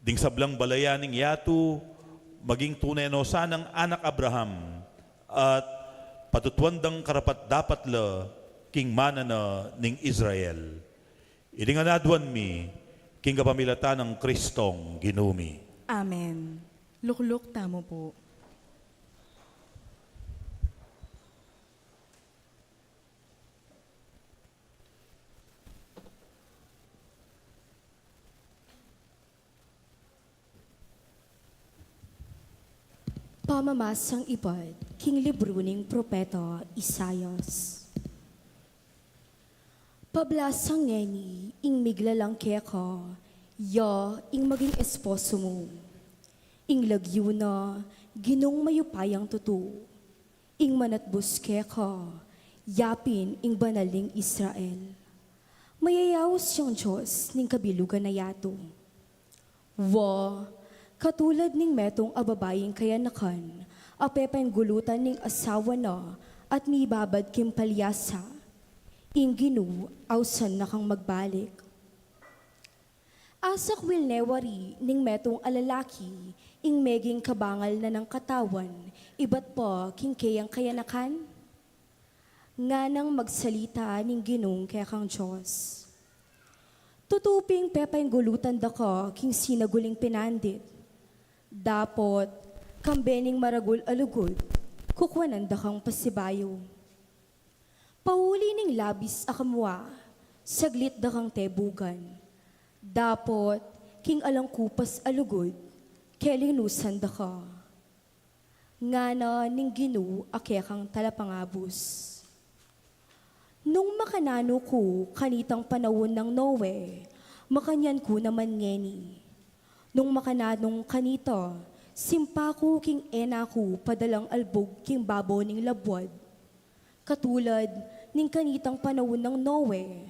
Ding sablang balayaning yatu, maging tunay no sanang anak Abraham, at patutwandang karapat dapat la king manana ning Israel. Idinganadwan mi, king kapamilatan ng Kristong ginumi. Amen. Lukluk tamo po. Pamamasang ibad, king libro ning propeta Isayas. Pablasang ngeni, ing miglalang keka, ya ing maging esposo mo. Ing lagyo na, ginong mayupayang tutu. Ing manatbus keka, yapin ing banaling Israel. Mayayaw siyang Diyos ning kabilugan na yato. Katulad ning metong ababaying kayanakan, apepeng gulutan ning asawa na at mibabad kim palyasa, ing Ginoo awsan na kang magbalik. Asak wilnewari ning metong alalaki, ing meging kabangal na ng katawan, iba't pa king kayang kayanakan? Nga nang magsalita ning Ginoong kaya kang Diyos. Tutuping pepeng gulutan da ka, king sinaguling pinandit. Dapot, kambening maragul alugod, kukwanan da kang pasibayo. Pauli ning labis akamwa, saglit da kang tebugan. Dapot, king alang kupas alugod, kelinusan da ka. Ngana ning Ginoo akekang talapangabos. Nung makanano ko kanitang panahon ng Noe, makanyan ko naman ngeni. Nung makananong kanito, simpa ko king ena ko padalang albog king babo ning labwad. Katulad ning kanitang panahon ng Noe,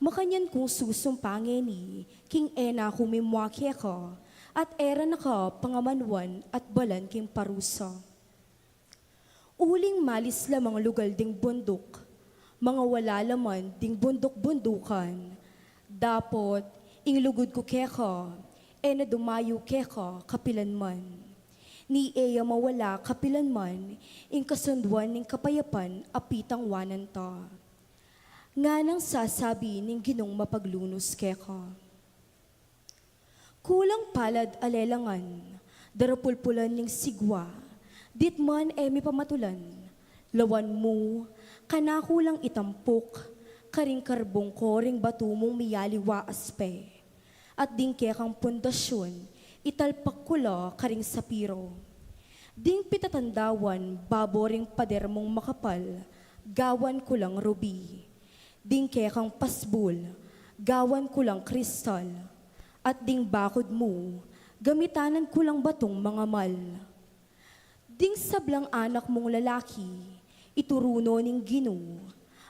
makanyan kong susumpangeni king ena ko mimwake ko, at era na ka pangamanwan at balan king parusa. Uling malis lamang lugal ding bundok, mga wala laman ding bundok-bundukan. Dapot, inglugod ko keka, na dumayo keka kapilan man. Ni eya mawala kapilan man, ing kasunduan ning kapayapan apitang wanan ta. Nga nang sasabi ning Ginong mapaglunos keka. Kulang palad alelangan, darapulpulan ning sigwa, ditman mi pamatulan, lawan mo, kanakulang itampok, karing karbong koring batu mong miyaliwa aspe. At dingke kang pundasyon, italpak kula karing sapiro. Ding pitatandawan, baboring pader mong makapal, gawan kulang ruby. Dingke kang pasbul, gawan kulang kristal. At ding bakod mo, gamitanan ko lang batong mga mal. Ding sablang anak mong lalaki, ituruno ning Ginoo,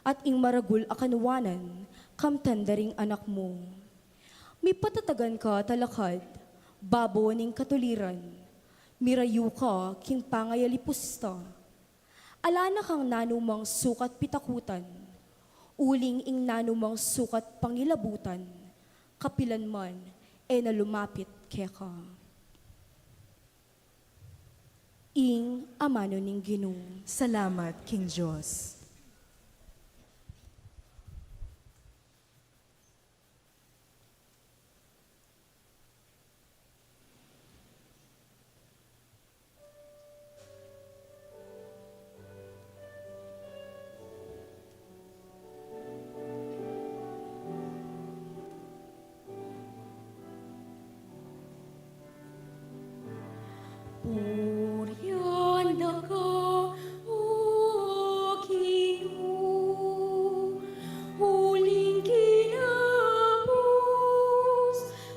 at ing maragul akanuwanan, kamtandaring anak mo. Mi patatagan ka talakad, babo ning katuliran, mirayu ka king pangayalipusta. Alana kang nanumang sukat pitakutan, uling ing nanumang sukat pangilabutan, kapilan man, na lumapit keka. Ing amano ning Ginoo. Salamat, King Diyos. Purianda ka, O Ginoo, huling kinapos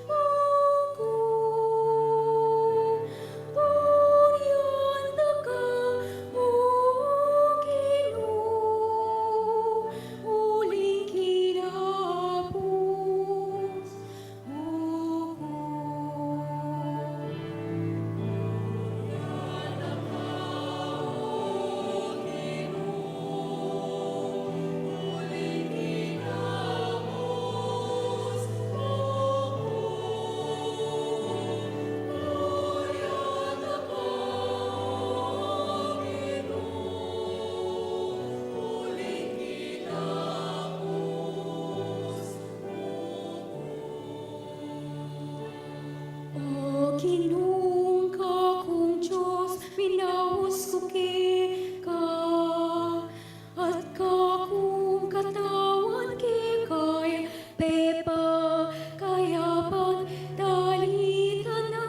ako. Purianda ka, O Ginoo, huling kinapos ako. O Ginoong ka kong Diyos, minahos ko ka, at ka kong katawan kay Pepa, kaya pagdalitan na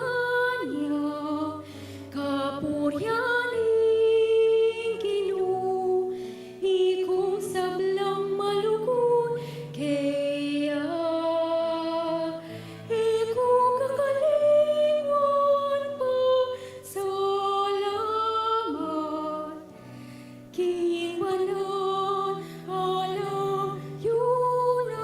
niya, kapuryaning Ginoo, ikong sablang malugod, kaya ikaw kakalingon pa, salamat. King Manon, alam yun na.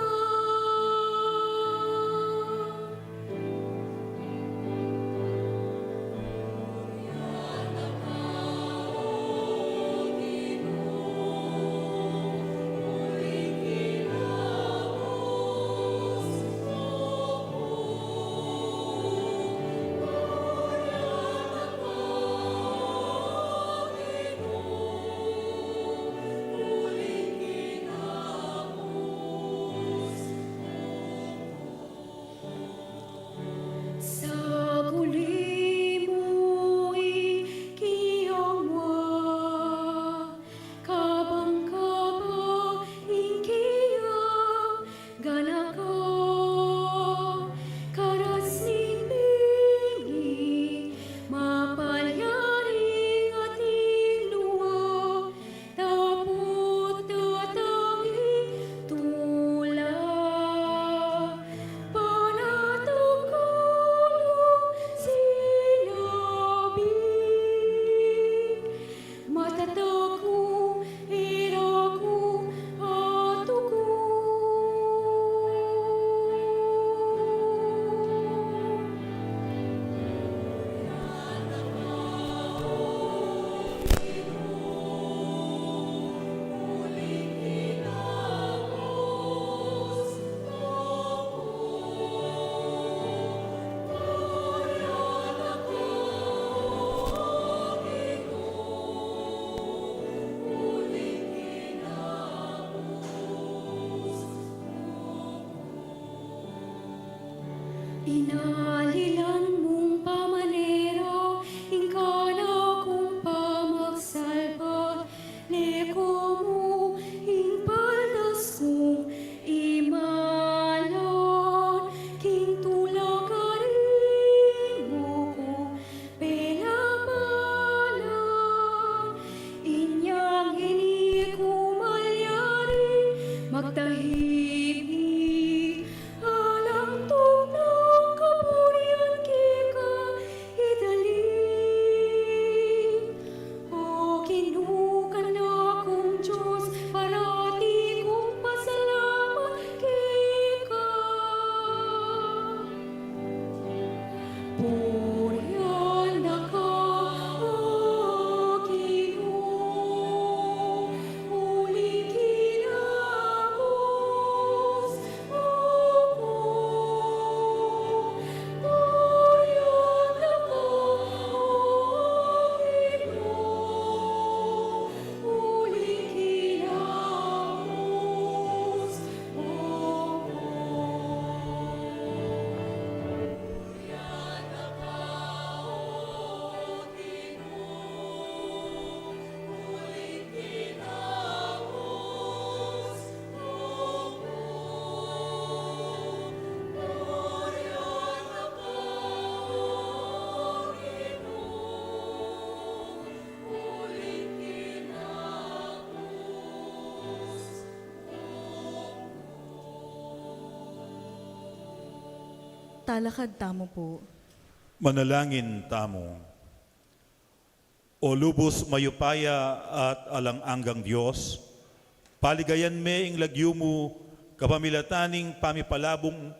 Sa guli mo'y kiyangwa, kabang-kabang ingkiyang ganaka, karas ning bingi, mapalyaring ating luwa, tapot tatanging tula. Panatungkulong sinabi, matatago, irago, at ugo. Inalilan mong pamanero, ingkana kong pamagsalbat, leko mo, ingpaldas kong imalan, king tulakarin mo ko, pelapalan, inyang hindi ko malyari, magtahimik, alam to ng kapul. talakad tamo po. Manalangin tamo. O lubos mayupaya at alang-anggang Diyos, paligayan me ing lagyo mo kapamilataning pamipalabong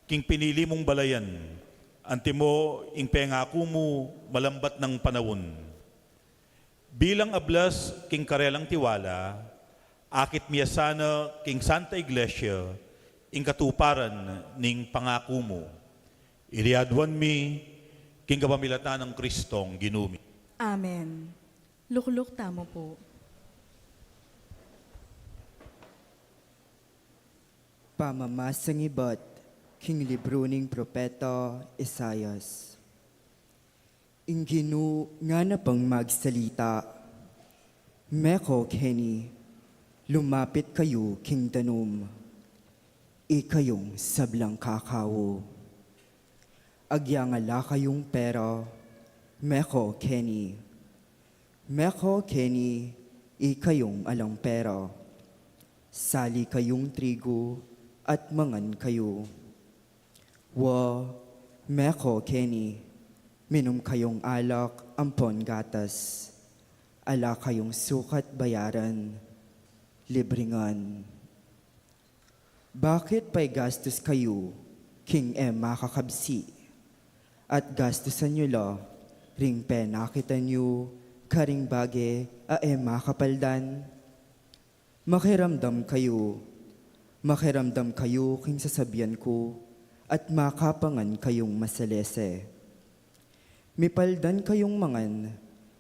king pinili mong balayan. Antimo ing pengako mo malambat ng panahon. Bilang ablas king karelang tiwala, akit miyasana king Santa Iglesia, ing katuparan ning pangako mo. Iriadwan mi king kapamilatan ng Kristong ginumi. Amen. Lukluk tamo po. Pamamasang iba't king libro ning propeta Isayas. Inginu nga na pang magsalita, Meko Kenny, lumapit kayo king tanum, ikayong sablang kakao. Agyangala kayong pera, Meko Kenny. Meko Kenny, ikayong alang pera. Sali kayong trigo at mangan kayo. Wa, Meko Kenny, minom kayong alak ampon gatas. Ala kayong sukat bayaran, libringan. Bakit pa'y gastos kayo, king makakabsi? At gastusan nyo la, ring penakita nyo, karing bage makapaldan. Makiramdam kayo king sasabihan ko, at makapangan kayong masalese. Mipaldan kayong mangan,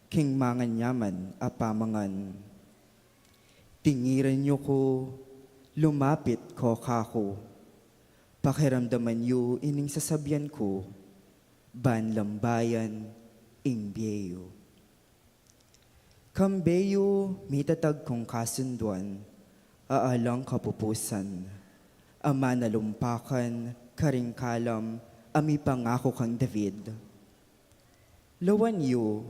king mangan yaman apamangan. Tingiran nyo ko, lumapit ko kako. Pakiramdaman nyo ining sasabihan ko, banlambayan ing biyeyo. Kambeyo mitatag kong kasunduan, aalang kapupusan. Ama na lumpakan, karing kalam, ami pangako kang David. Lawan yu,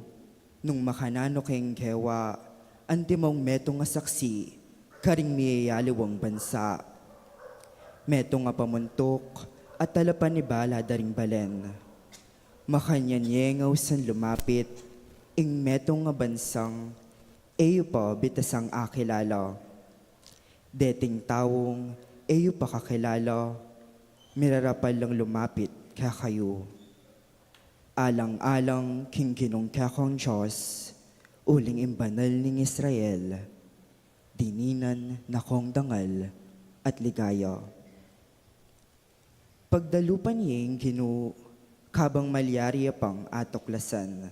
nung makanano keng kewa, antimong metong nga saksi, karing miyayaliwang bansa. Metong nga pamuntok, at talapan ni bala daring balen. Makanyanyengaw san lumapit, ing metong nga bansang, eyo pa bitasang akilala. Deting tawong, eyo pa kakilala, mirarapal lang lumapit kaya kayo. Alang-alang king ginong kakong Diyos, uling imbanal ning Israel, dininan na kong dangal at ligaya. Pagdalupan niyeng ginu, kabang malyari pang atoklasan,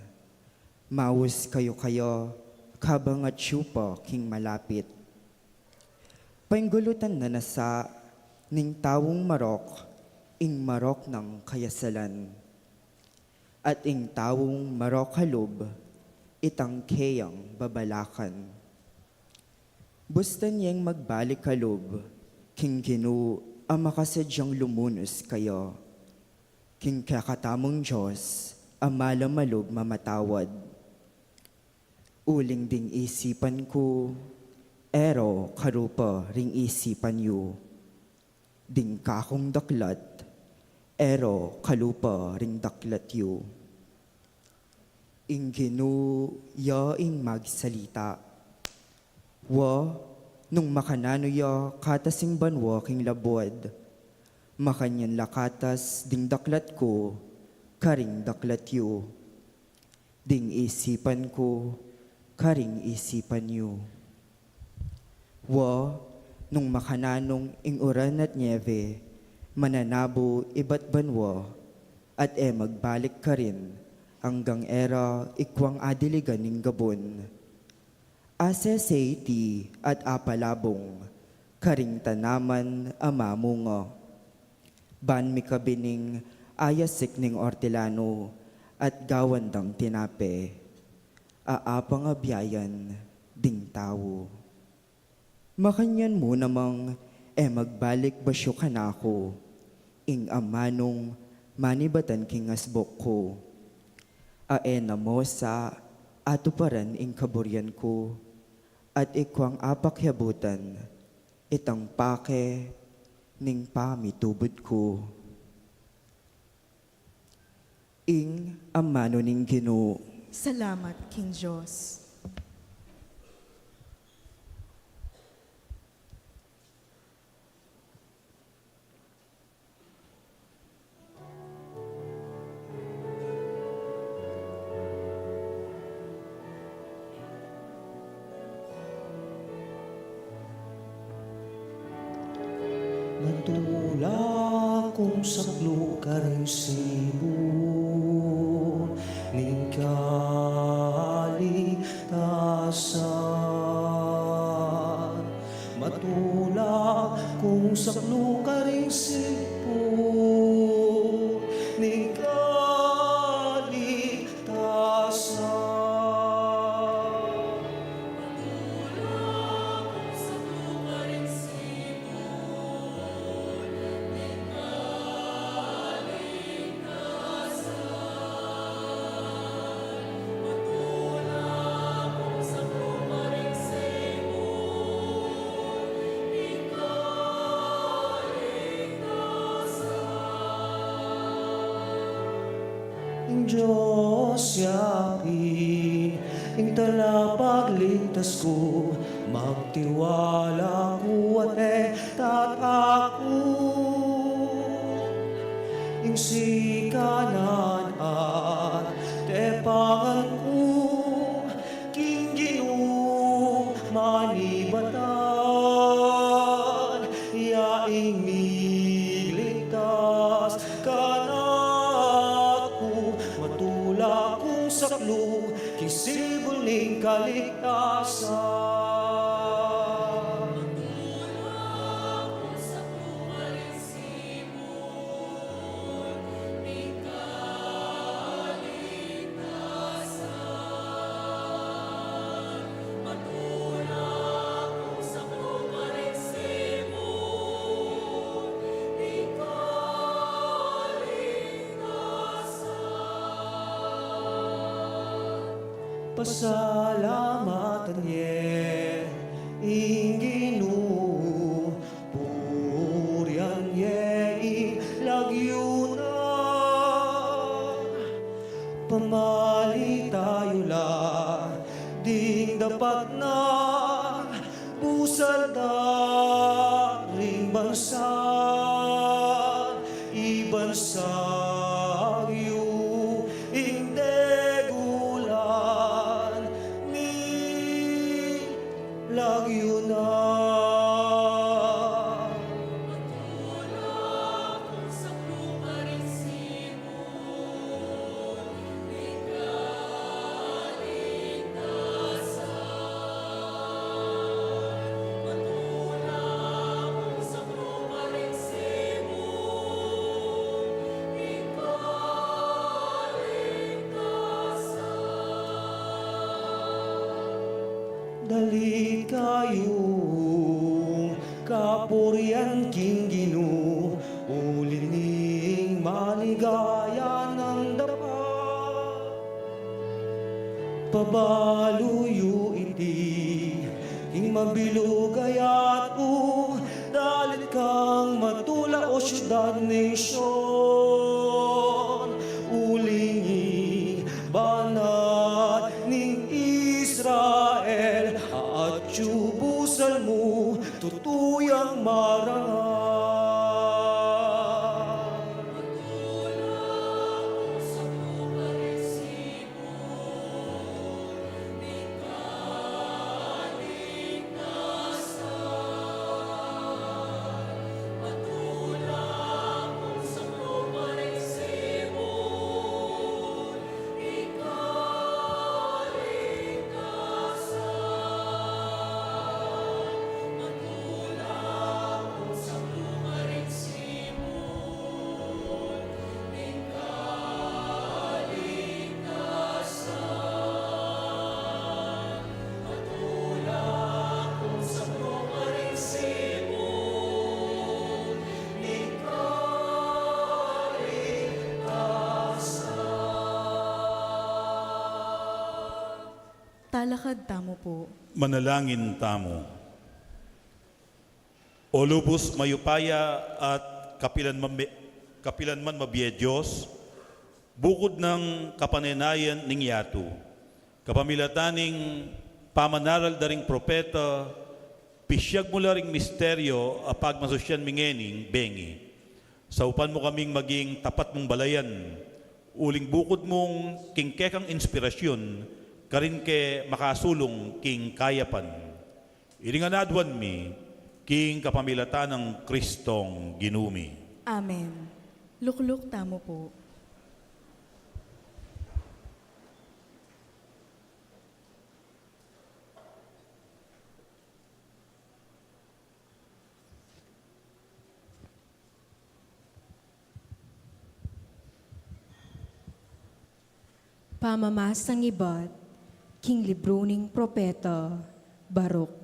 mawus kayo kabang at syupa king malapit. Painggulutan na nasa, ning tawong marok, ing marok ng kayasalan. At ing tawong marok halub, itang keyang babalakan. Bustan niyang magbalik halub, king ginu ang makasadyang lumunos kayo. King kakatamong Diyos, ang malamalog mamatawad. Uling ding isipan ko, ero karupa ring isipan yu. Ding kakong daklat, ero kalupa ring daklat yu. Ing ginu yaing magsalita. Wa, nung makanano ya katasing banwa king labwad. Makanyan lakatas ding daklat ko, karing daklat yu. Ding isipan ko, karing isipan yu. Wa, nung makananong ing uran at nieve, mananabo iba't banwa, at magbalik ka rin, hanggang era ikwang adiligan ning gabon. Ase seiti at apalabong, karing tanaman amamunga. Ban mi kabining ayasik ning ortilano, at gawandang tinape, aapang abyayan ding tao. Makanyan mo namang magbalik basyo ka na ako, ing amanong manibatan king asbok ko. Na mo sa atuparan ing kaburyan ko, at ikwang apakyabutan, itang pake ning pamitubod ko. ing amano ning Ginoo. Salamat, King Diyos. Matula kung saklo ka rin sibol ning kaligtasan. Matula kung saklo ka rin sibol ning kaligtasan. Ang Diyos yapi, ing talapagligtas ko, magtiwala ko at tatako. Ing sikanan at tepangan ko, king Ginoo manibatan, yaing migligtas kanako, matula kong saklo, king sibol ning kaligtasan. Pasalamatan ye, ing Ginoo, purihan ye, ilagyuna. Pamali tayo la, ding dapat na, pusal da ring bansa, ibansag yu, ing degulan, ni lagyo na. Dali kayong kapurian king Ginoo, ulining maligaya ng dapa. Pabaluyo iti, ing mabilugayat o, dalit kang matula o syudad nation. Ulingi banat ning Israel, at yubusal mo, tutuyang marangal. Talakad tamo po. Manalangin tamo. O lubos mayupaya at kapilanman mabiye Diyos, bukod ng kapananayan ning yato, kapamilataning pamanaral daring propeta, pisyag mula ring misteryo apag masusyan mingening bengi. Saupan mo kaming maging tapat mong balayan, uling bukod mong kingkekang inspirasyon, karin ke makasulong king kayapan. Iringanadwan mi, king kapamilatan ng Kristong ginumi. Amen. Lukluk tamo po. Pamamasang iba't king libro ning propeta Baruk.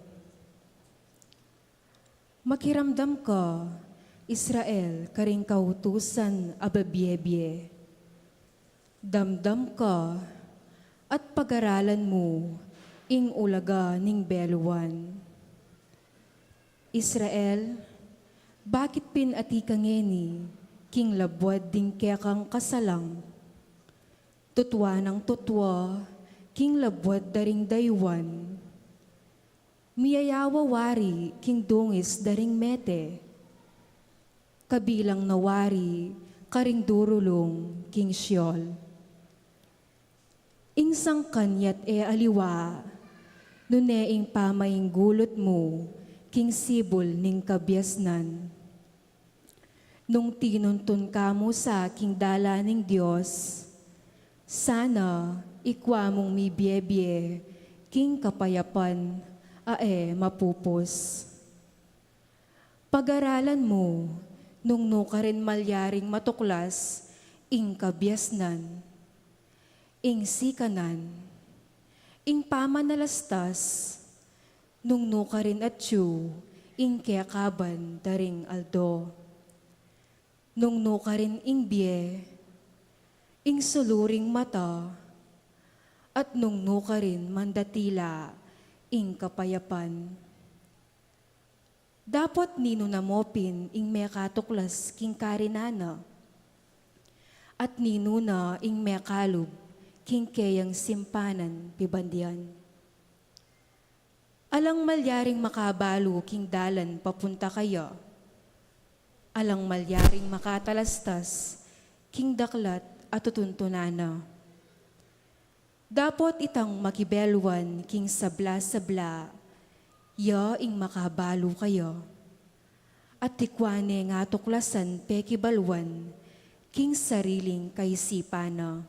Makiramdam ka, Israel, karing kautusan ababyebye. Damdam ka at pag-aralan mo ing ulaga ning beluan. Israel, bakit pinati ka ngeni king labwad ding kekang kasalang? Tutwa ng tutwa, king labwad daring daywan. Miyayawa wari, king dungis daring mete. Kabilang nawari, karing durulong, king Siol. Ingsang kanyat e aliwa, nuneing pamaying gulot mo, king sibol ning kabyasnan. Nung tinuntun ka mo sa king dala ning Diyos, sana ikwa mong mibyebye, king kapayapan, ae mapupos. Pag-aralan mo, nung nuka rin malyaring matuklas, ing kabyasnan, ing sikanan, ing pamanalastas, nung nuka rin atyu, ing kekaban daring aldo. Nung nuka rin ing biye, ing suluring mata, at nung nuka rin mandatila, ing kapayapan. Dapat nino namopin ing mekatuklas king karinana, at nino na ing mekalub king kayang simpanan pibandian. Alang malyaring makabalo king dalan papunta kaya, alang malyaring makatalastas king daklat at tutuntunana. Dapat itang makibelwan king sabla-sabla, ya ing makabalo kayo. At tikwane nga tuklasan pekibalwan, king sariling kaisipana.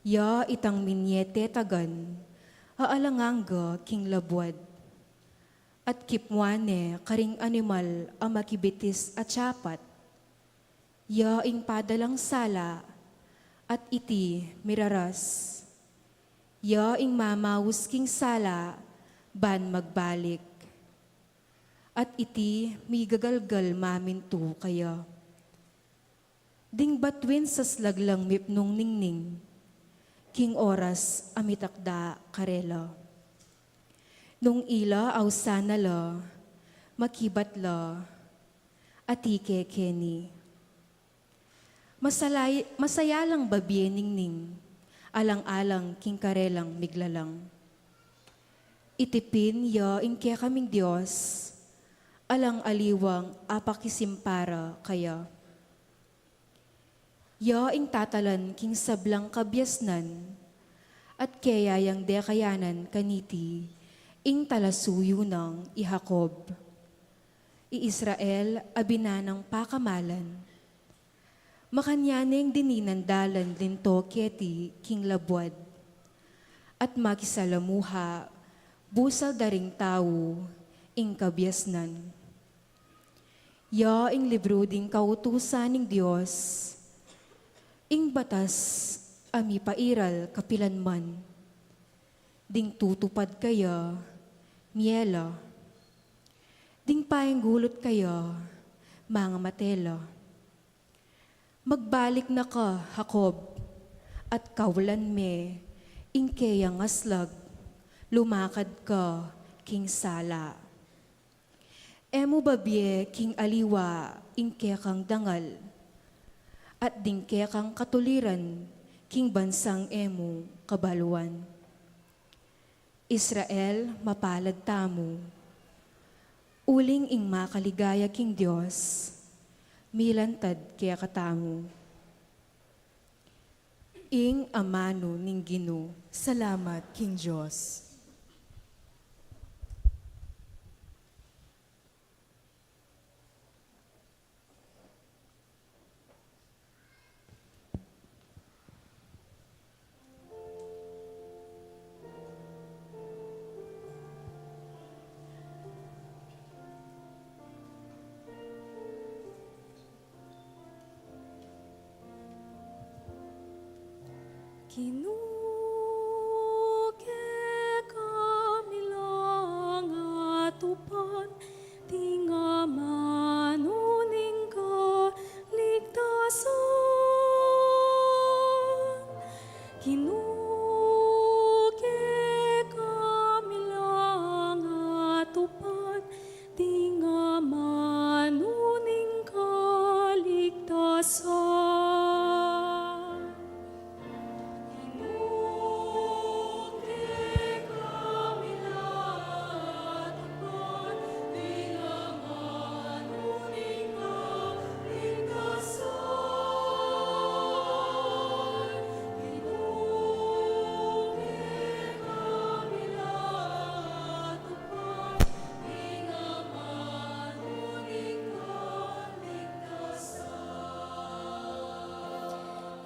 Ya itang minyete tagan, aalanganga king labwad. At kipwane karing animal ang makibitis at sapat. Ya ing padalang sala, at iti miraras. Ya ing mamawus king sala, ban magbalik. At iti may gagalgal maminto kaya. Ding batwin sa slaglang mipnong ningning, king oras amitakda karela. Nung ila aw sana la, makibat la, atike keni. Masaya lang babye ningning, alang-alang king karelang miglalang. Itipin ya ingke kaming Diyos, alang aliwang apakisimpara kaya. Ya ing tatalan king sablang kabyasnan, at kaya yang dekayanan kaniti, ing talasuyo ng ihakob. I-Israel abinanang pakamalan, makanyaneng dininandalan linto keti king labwad, at makisalamuha, busal daring tao, ing kabyasnan. Ya ing libro ding kautusan ning Diyos, ing batas ami pairal kapilanman, ding tutupad kaya, miela, ding painggulot kaya, mga matela. Magbalik na ka, Jacob, at kawalan me, ingkeyang aslag, lumakad ka, king sala. Emo babye, king aliwa, ingke kang dangal, at dingke kang katuliran, king bansang emo kabaluan. Israel, mapalad tamo, uling ing makaligaya king Diyos, milantad kaya katamo. Ing amano ning Ginoo, Salamat, King Diyos. Kinuke kami lang atupan, tingaman uning kaligtasan. Kinuke kami lang atupan, tingaman uning kaligtasan.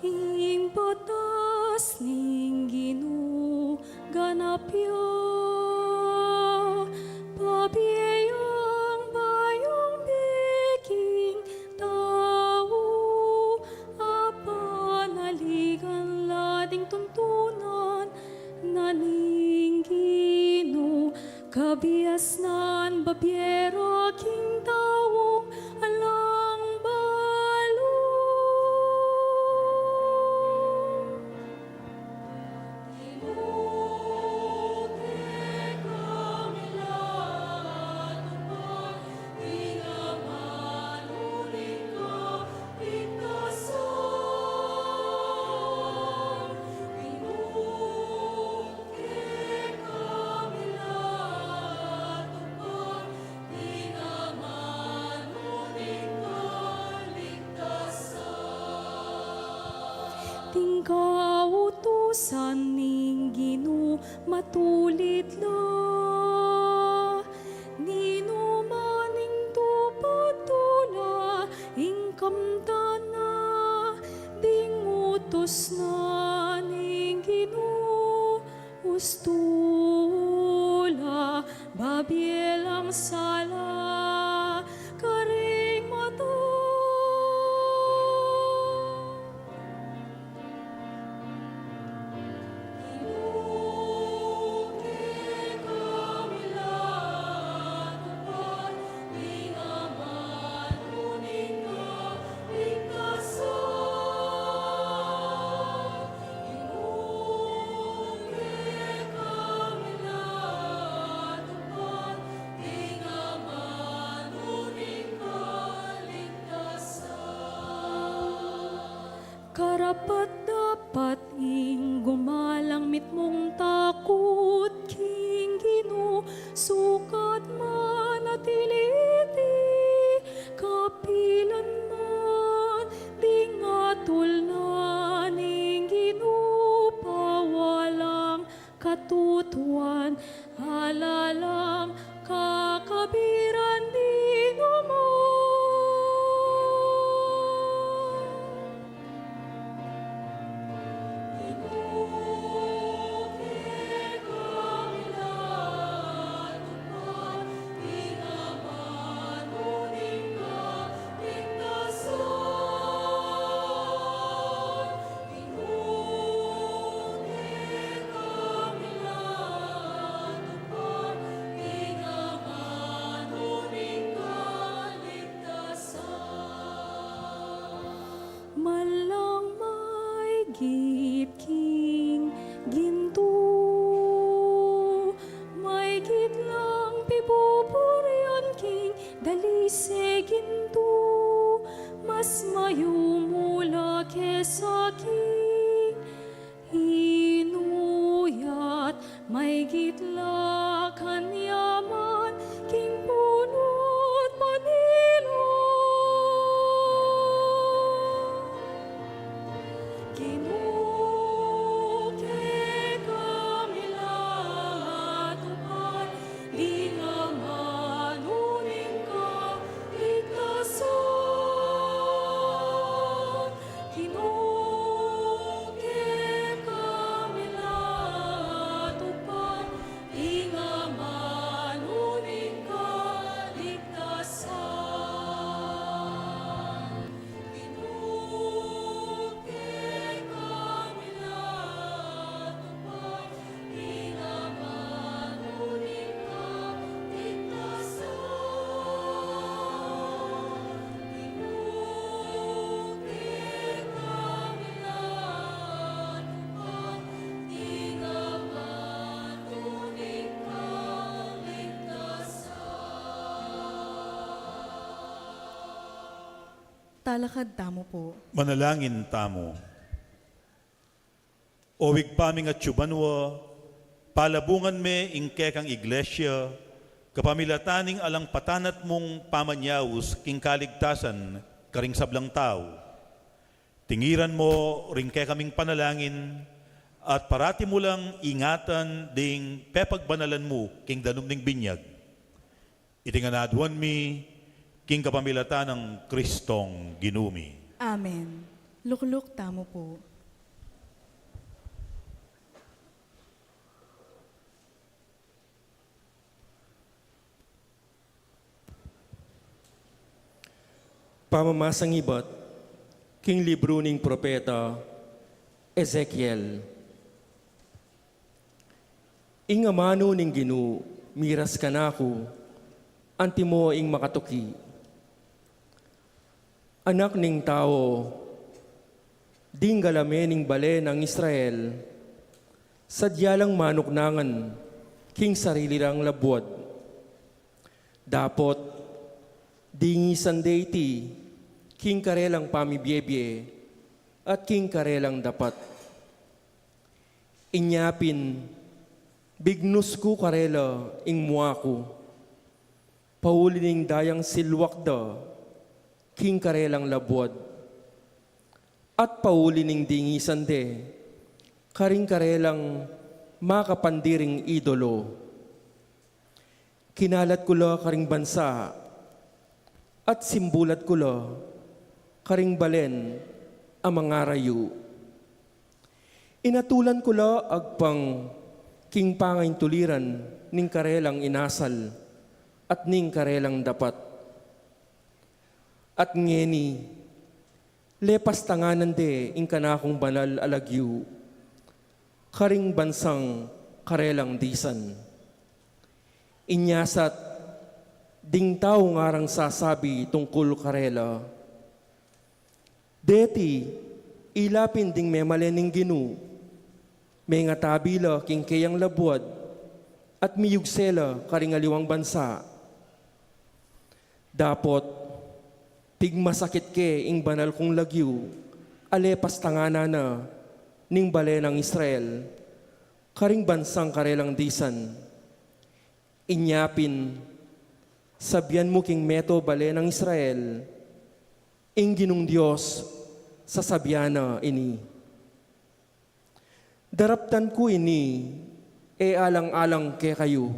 Ing batas ning Ginoo ganapya, pabiyayang bayong biking tao, apanaligan lading tuntunan naning Ginoo, kabiasnan babyera king tao alang balo. Tingkautusan ning Ginoo matulit la, nino maning tupad tula ing kamtana, ding utos na ning Ginoo ustula, babielang sala karing mata. Karapat dapat ing gumalang mitmong takot king Ginoo, sukat manatiliti kapilan man ding atol na ning Ginoo, pawalang katutuan halalang kakabiran din mo. itla kanyaman king punot panilo. Kinuke kami latupan, di naman uning ka ligtasan. Kinuke kami latupan, di naman uning ka ligtasan. Kinuke kami latupan, di naman uning ka ligtasan. Kinuke kami latupan, di naman uning ka ligtasan. Talakad tamo po. Manalangin tamo. Owig paming at tsubanwa, palabungan me ingke kang iglesia, kapamilataning alang patanat mong pamanyaus king kaligtasan karing sablang tao. Tingiran mo ringke kaming panalangin, at parati mo lang ingatan ding pepagbanalan mo king danom ning binyag. Itinganaduan mi king kapamilatan ng Kristong ginumi. Amen. Lukluk tamo po. Pamamasang ibat, king libro ning propeta Ezekiel. Ing amano ning Ginu, miras kanako, anti mo ing makatuki. Anak ning tao, ding galame ning bale ng Israel, sadya lang manuknangan, king sarili rang labwad. Dapot, dingisan deiti, king karelang pamibiyebye, at king karelang dapat. Inyapin, bignus ko karela ing muako, paulining dayang silwakda, king karelang labwad, at paulining dingisan de, karing karelang makapandiring idolo. Kinalat ko la karing bansa, at simbulat ko la karing balen ang mga rayo. Inatulan ko la agpang king pangain tuliran ning karelang inasal at ning karelang dapat. At ngeni, lepas tanganan de ing kanakong banal alagyu, karing bansang karelang disan. Inyasat, ding tao ngarang sasabi tungkol karela, deti, ilapin ding memalening Ginu, may nga tabila king kayang labwad, at miyugsela karing aliwang bansa. Dapot, pigmasakit ke ing banal kong lagyu, alepas tangana na, ning bale ng Israel, karing bansang karelang disan. Inyapin, sabyan mo king meto bale ng Israel, ing Ginong Diyos sa sabyana ini. Daraptan ko ini, e alang-alang ke kayo.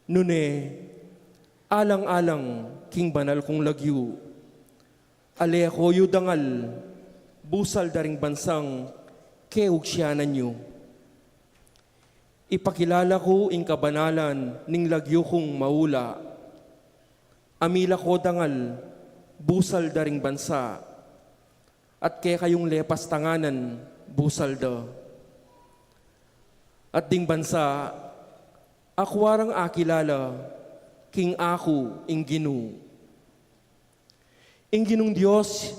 Nune, alang-alang king banal kong lagyu. Ale koyo dangal, busal daring bansang ke ugsyanan nyo. Ipakilala ko ing kabanalan ning lagyu kong maula. Amila ko dangal, busal daring bansa, at kaya kayong lepas tanganan, busal da. At ding bansa, akwarang akilala, king ako ing Ginu. Ing Ginong Diyos,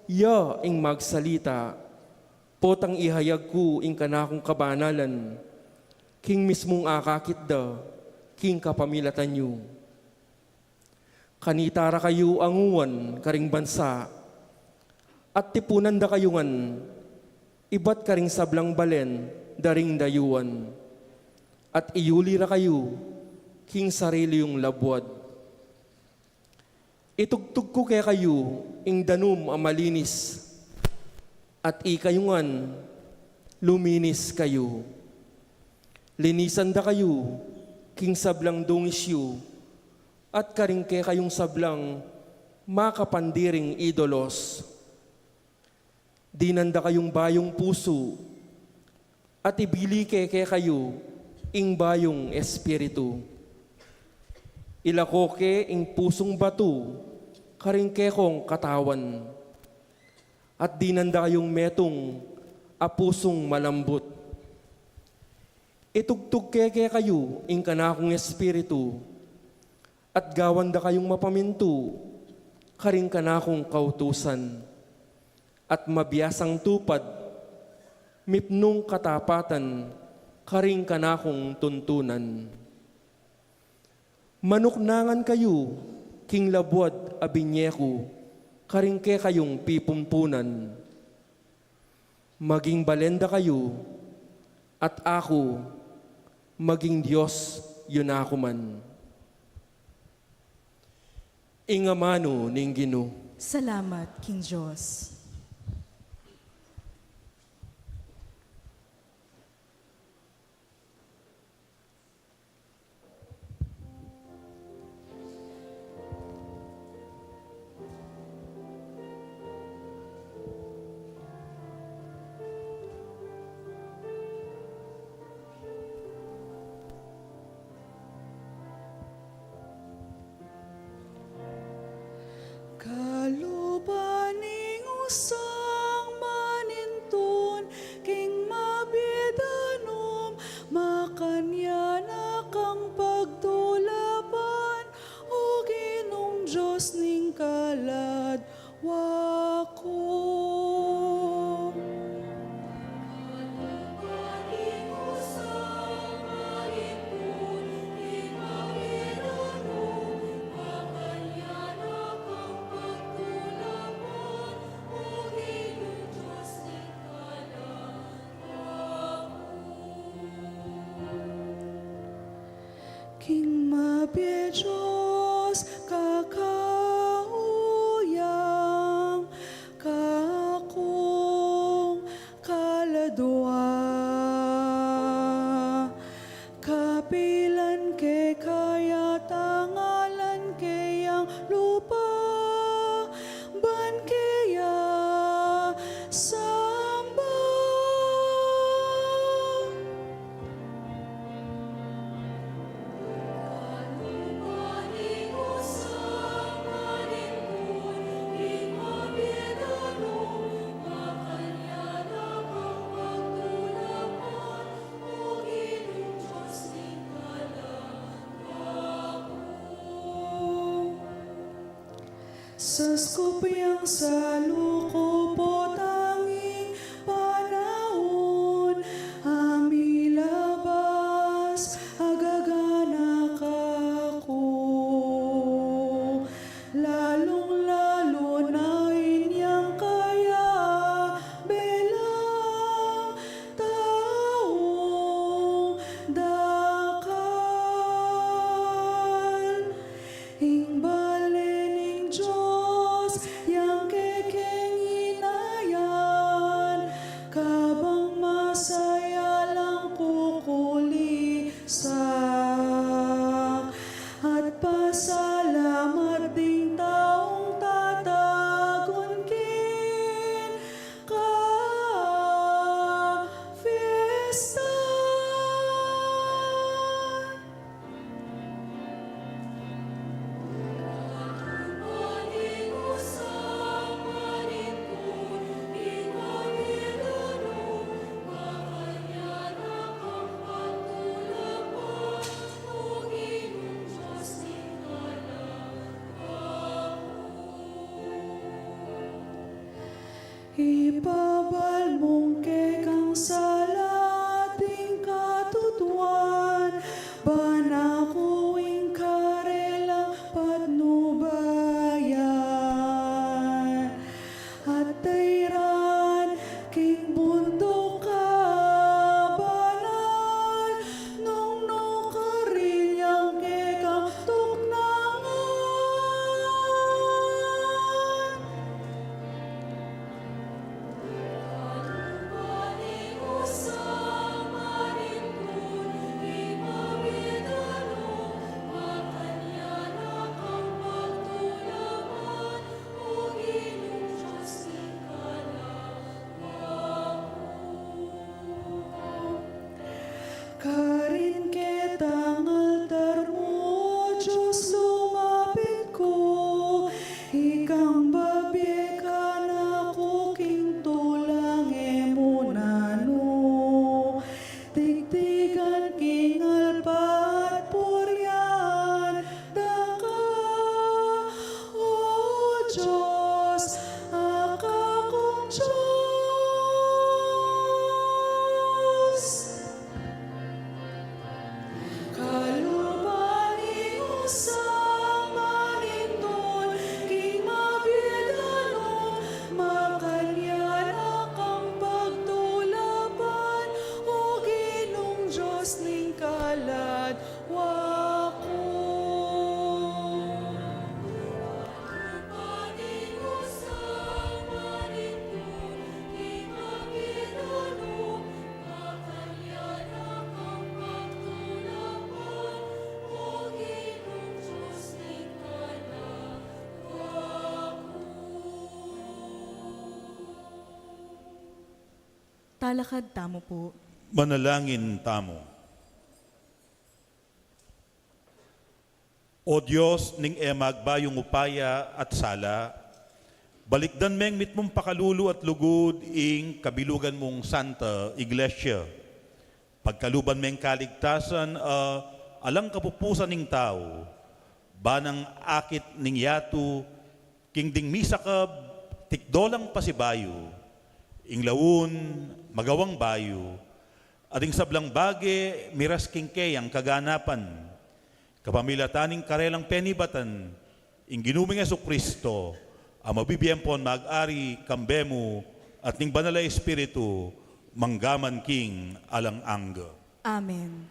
ya ing magsalita, potang ihayag ko ing kanakong kabanalan, king mismong akakit da, king kapamilatan nyo. Kanitara kayo anguwan karing bansa, at tipunan da kayungan, ibat karing sablang balen, daring dayuan. at iulira kayo, king sarili yung labwad. Itugtog ko kaya kayo, ing danum amalinis, at ikayungan, luminis kayo. Linisan da kayo, king sablang dungisyo, at karingke kayong sablang makapandiring idolos. Dinanda kayong bayong puso, at ibilike kayo, ing bayong espiritu. Ilakoke ing pusong bato, karingke kong katawan, at dinanda kayong metong apusong malambot. Itugtog kayo, ing kanakong espiritu, at gawanda kayong mapaminto, karing kanakong kautusan, at mabiyasang tupad, mipnong katapatan, karing kanakong tuntunan. Manuknangan kayo, king labwad abinyeko, karingke kayong pipumpunan. Maging balenda kayo, at ako, maging Diyos yun ako man. Ingamano ning Ginoo. Salamat, King Diyos. Kalubaning usang manintun, king mabidanom, makanya kang pagtulapan, o Ginong Diyos ning kalad, wako. King mabye Diyos, kakauyang, kakong kaladwa. Kapilan ke kaya tangalan kayang lupa, ban kaya samba. Sa skupyang saluko po tanging panahon, amilabas agaganak ako. Lalong-lalo na inyang kaya belang taong dakal. Ing balening Diyos, yang kekenginayan, kabang masaya lang kukulisak. At pasalamat ding taong tatagon kin ka fiesta. Ibabal mong kekang salating katutuan, banakuing karelang patnubayan. At tayran king bundok ka banal, nung palad wako. Talakad tamo po. Manalangin tamo. O Diyos, ning emag bayong upaya at sala, balikdan meng mit mong pakalulu at lugod ing kabilugan mong Santa Iglesia. Pagkaluban meng kaligtasan, alang kapupusan ning tao, banang akit ning yatu, king ding misakab, tikdolang pasibayo, ing lawun, magawang bayo, ating sablang bage, miras kingke ang kaganapan, kapamilataning karelang penibatan, ing ginuming Jesucristo, ang mabibiyempon mag-ari, kambemu, at ning banala Espiritu, manggaman king alang angga. Amen.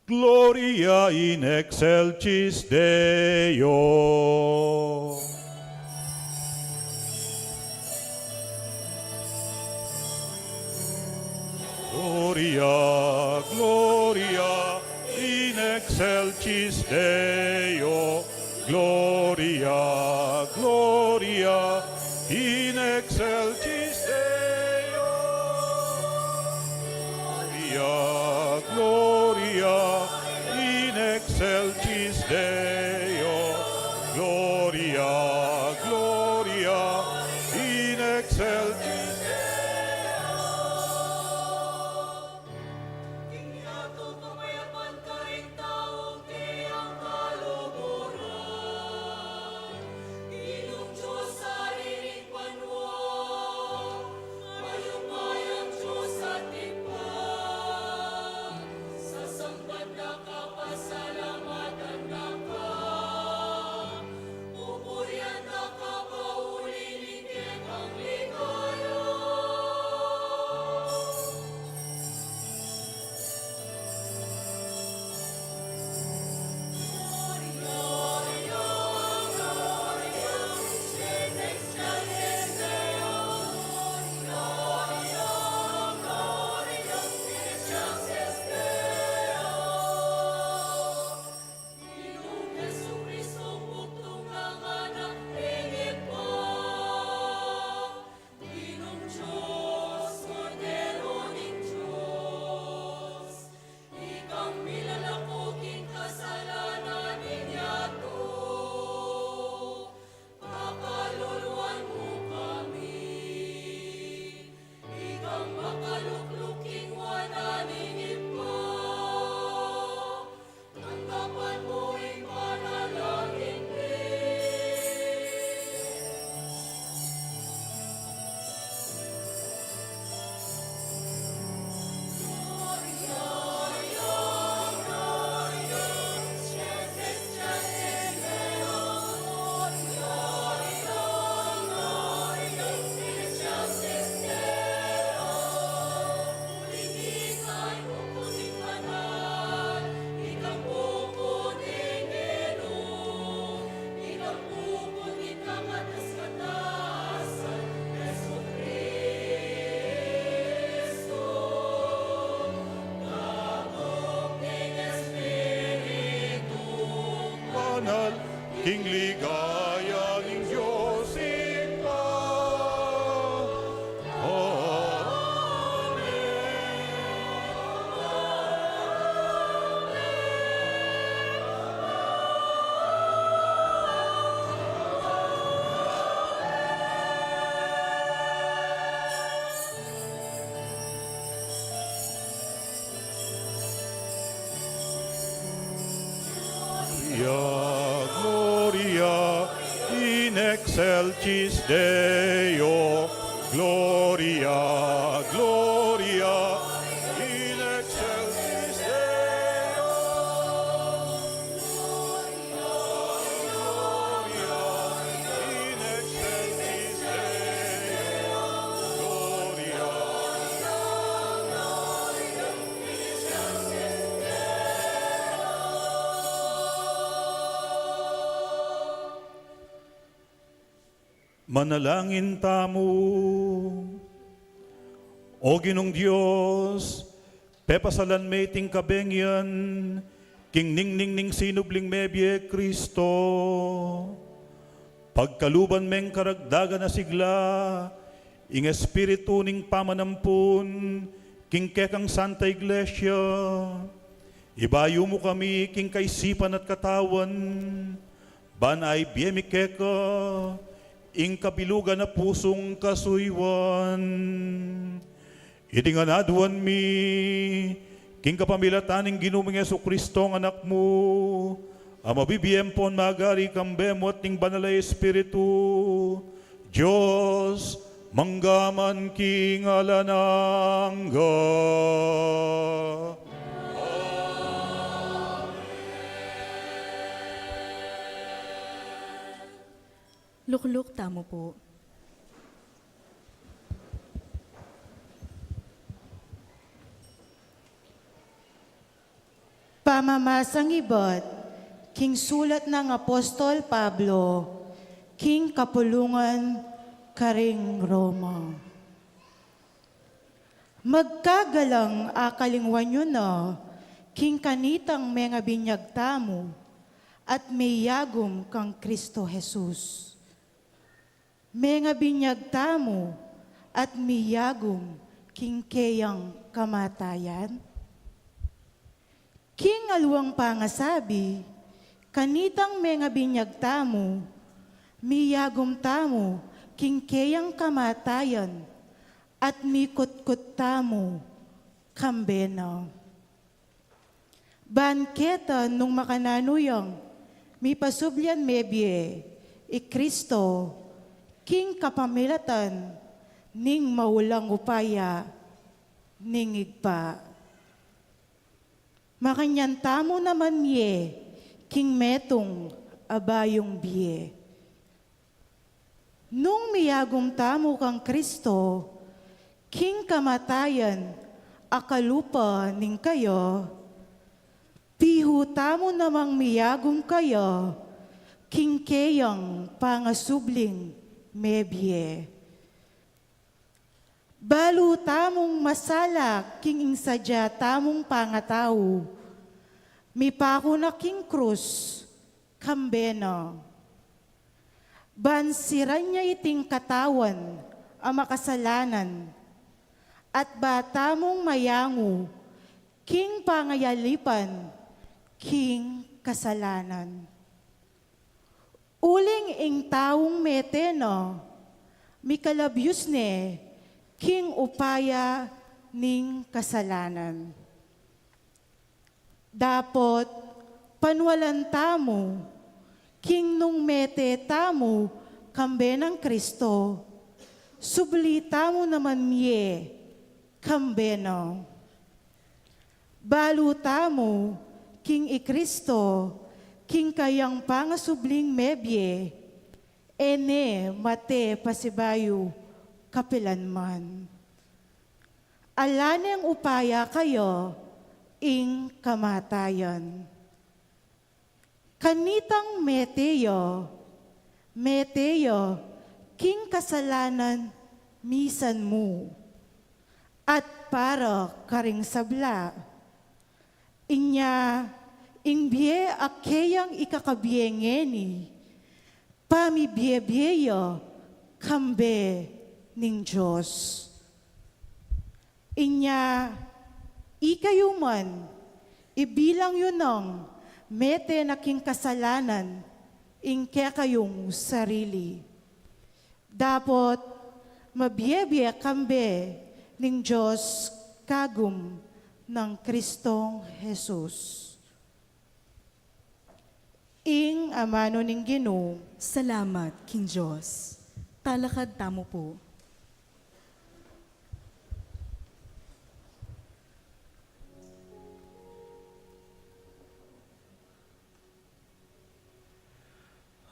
Gloria in excelsis Deo. Gloria, Gloria in excelsis Deo. Gloria, Gloria in excelsis Deo. Gloria, Gloria in excelsis Deo. Gloria, Gloria in excelsis banal, king ligaya ng Diyos Ina. Gloria in excelsis Deo. Gloria, Gloria in excelsis Deo. Gloria in excelsis Deo. Gloria. Manalangin tamo. O Ginong Diyos, pepasalan may ting kabengyan, king ning sinubling mebye Kristo. Pagkaluban meng karagdagan na sigla, ing espiritu ning pamanampun, king kekang Santa Iglesia, ibayo mo kami king kaisipan at katawan, banay biyemi keka, ing kabilugan na pusong kasuywan. Itinganaduan mi, king kapamilataning ginuming Yesu Kristo ang anak mo, ang mabibiyempon magari kambemo at ning banalay espiritu, Diyos, manggaman king alanangga. Lukluk tamo po. Pamamasang ibot, king sulat ng Apostol Pablo, king kapulungan, karing Roma. Magkagalang akalingwan nyo na, king kanitang mga binyag tamo, at may yagom kang Kristo Jesus. Mga binyag tamo, at may yagom king keyang kamatayan. King alwang pangasabi, kanitang mga binyag tamo, miyagom tamo, king keyang kamatayan, at mikutkut tamo, kambena. Banketa nung makananuyang, mi pasublyan mebye, Kristo, king kapamilatan, ning maulang upaya, ning igpa. Makanyan tamo naman ye, king metong abayong biye. Nung miyagom tamo kang Kristo, king kamatayan, akalupa ning kayo, pihu tamo namang miyagom kayo, king keyang pangasubling mebye. Balu tamong masalak, king insadya tamong pangatao, mipako na king krus, kambena. Bansiran niya iting katawan, ang makasalanan, at bata mong mayangu, king pangayalipan, king kasalanan. Uling ing taong meteno, mikalabyus ne, king upaya ning kasalanan. Dapot panwalan tamo, king nung mete tamo, kambe ng Kristo, subli tamo naman miye, kambe no. Balu tamo, king Kristo, king kayang pangasubling mebye, ene mate pasibayo, kapilanman. Alaneng upaya kayo, ing kamatayan. Kanitang Meteo, king kasalanan, misan mo, at para karing sabla. Inya, ingbiye akeyang ikakabiyengeni, pamibiyebyeyo, kambe, ning Diyos. Inya, ikayuman, ibilang yun ng mete na king kasalanan, ingke kayong sarili. Dapat, mabiyebye kambe ning Diyos kagum ng Kristong Jesus. Ing amano ning Ginoo, Salamat, King Diyos. Talakad tamo po.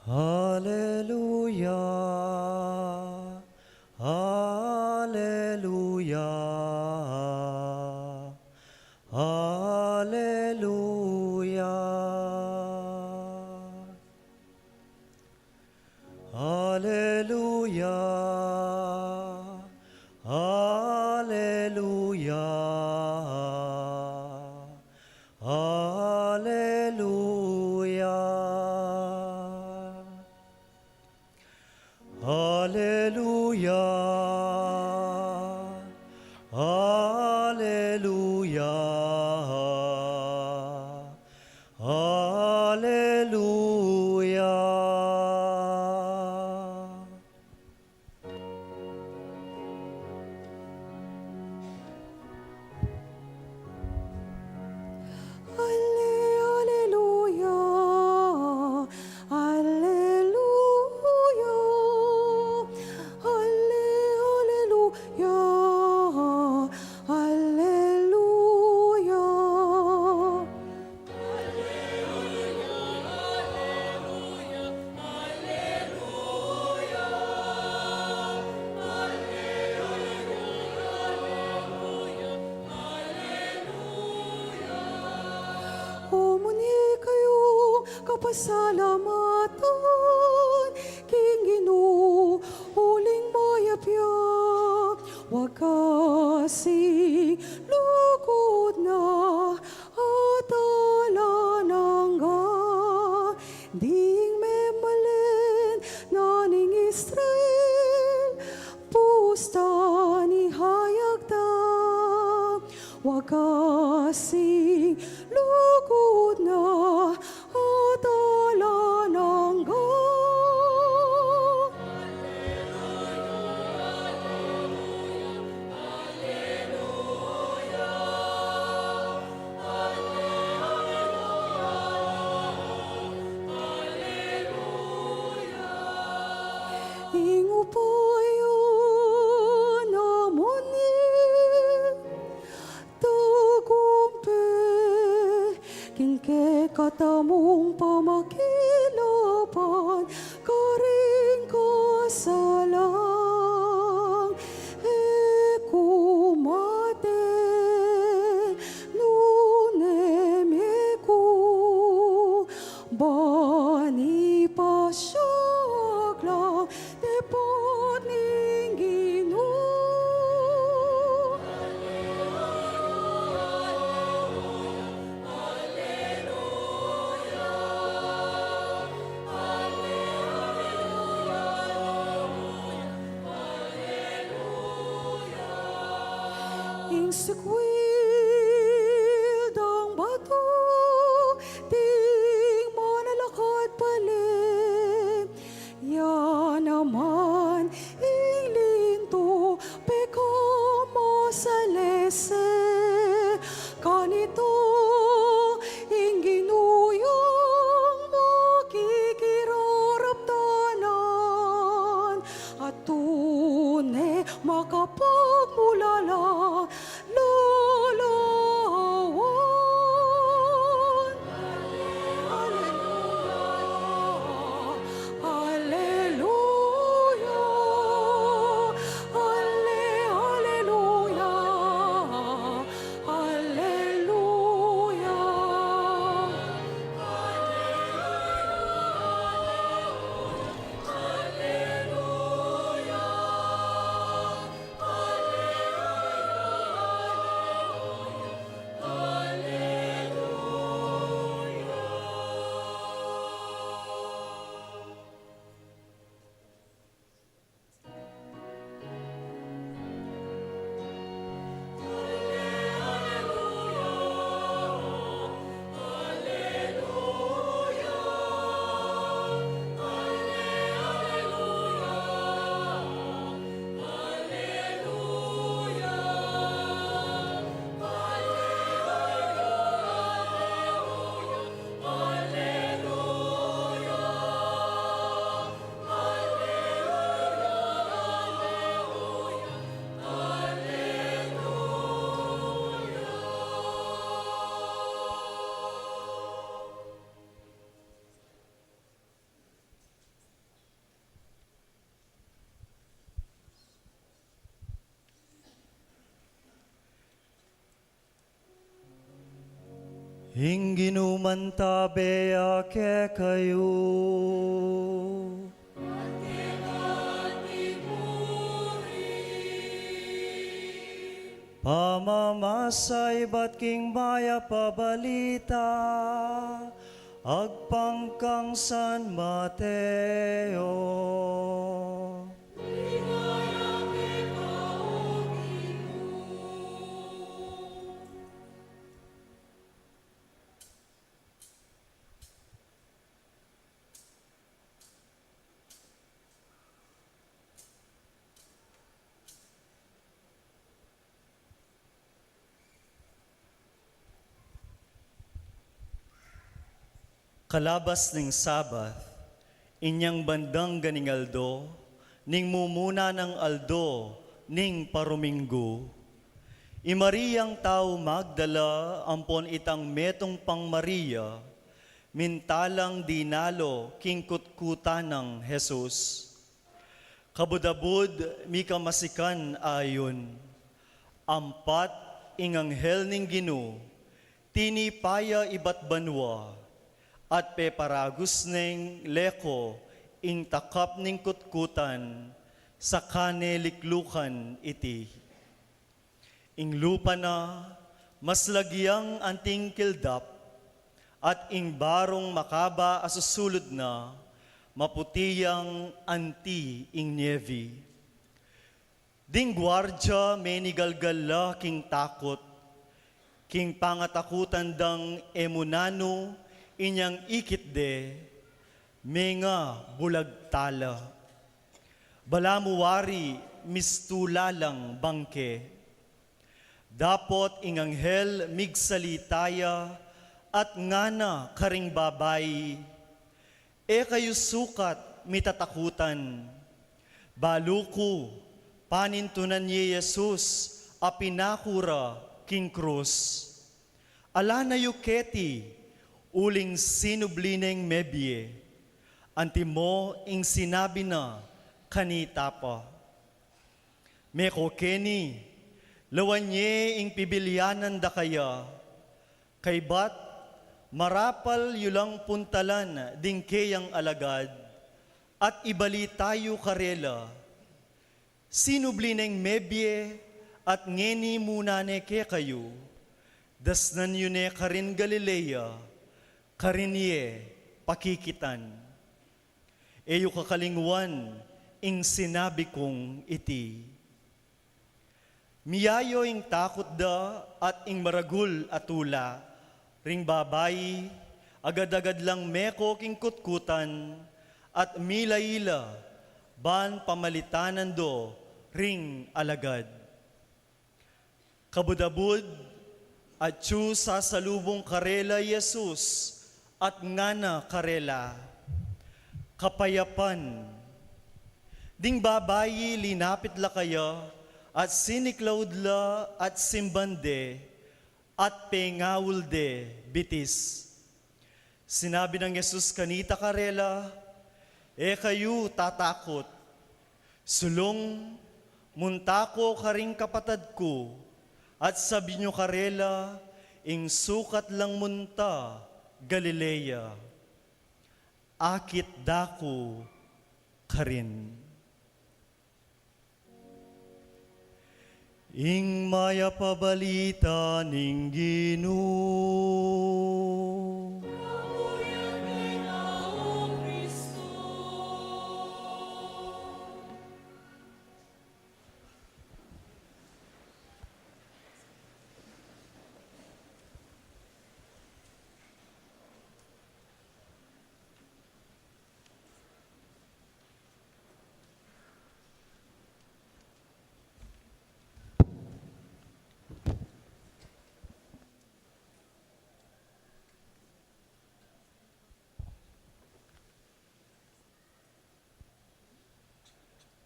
Hallelujah, Hallelujah, Hallelujah, Hallelujah. Hallelujah. Hallelujah. Hallelujah. Hallelujah. Hallelujah. Hallelujah. Hallelujah. Hallelujah. Hallelujah. Hallelujah. Umuni kayo kapasalamatan, King Ginoo, huling mayapyak, wakasing lugod na at alanangga, ding memalen naning Israel, pusta ni hayagda, wakasing lugod na at alanangga. Ingupayan namonin tagumpe, kingke katamong pamakilapan, karing kasalang, kumate, nunemeku, bani pasyaglang, tepot ning Ginoo. Ing sekwil dang bato, ting manalakad palim, yan naman ing linto, pekamo sa lese, kanito ing ginuyong makikiraraptanan, at tunay makapagmulala, lalawan. Hallelujah. Hallelujah. Hallelujah. Hallelujah. Ingginuman tabe ake kayo. Pamamasay ba't king maya pabalita, agpangkang San Mateo. Kalabas ning Sabat, inyang bandang ganing aldo, ning mumuna ng aldo, ning paruminggo. I Mariang tao Magdala, ampon itang metong pang Maria, mintalang dinalo kingkutkuta ng Jesus. Kabudabud, mi kamasikan ayon, ampat inganghel ning Ginoo, tinipaya ibat banwa, at peparagus ning leko ing takap ning kutkutan sa kaneliklukan iti. Ing lupa na mas lagiang anting kildap at ing barong makaba asusulod na maputiyang anti ing nievi. Ding gwardya menigalgala king takot, king pangatakutan dang emunano inyang ikit de, menga bulagtala. Balamuwari mistulalang bangke. Dapot inganghel migsalitaya at ngana karing babay. E kayo sukat mitatakutan. Baluko panintunan ni Jesus a pinakura king krus. Ala na yuketi, uling sinublineng mebye, antimo ing sinabi na kanita pa. Meko keni, lawanye ing pibilyanan da kaya, kay bat marapal yulang puntalan ding kayang alagad, at ibali tayo karela. Sinublineng mebye at ngeni muna ne ke kayo, dasnan yun ne karin Galilea, karinye pakikitan. Eyo kakalingwan, ing sinabi kong iti. Miyayo ing takot da at ing maragul atula, ring babayi, agad-agad lang meko king kutkutan, at milaila, ban pamalitanan do, ring alagad. Kabudabud, at siyo sasalubong karela Jesus, at ngana karela, kapayapan. Ding babayi linapit la kaya, at siniklawd la at simbande, at pengawul de bitis. Sinabi ng Jesus kanita karela, e kayo tatakot, sulong muntako karing kapatad ko, at sabi nyo karela, ing sukat lang munta, Galilea, akit dako karin. Ing maya pabalita ning Ginoo.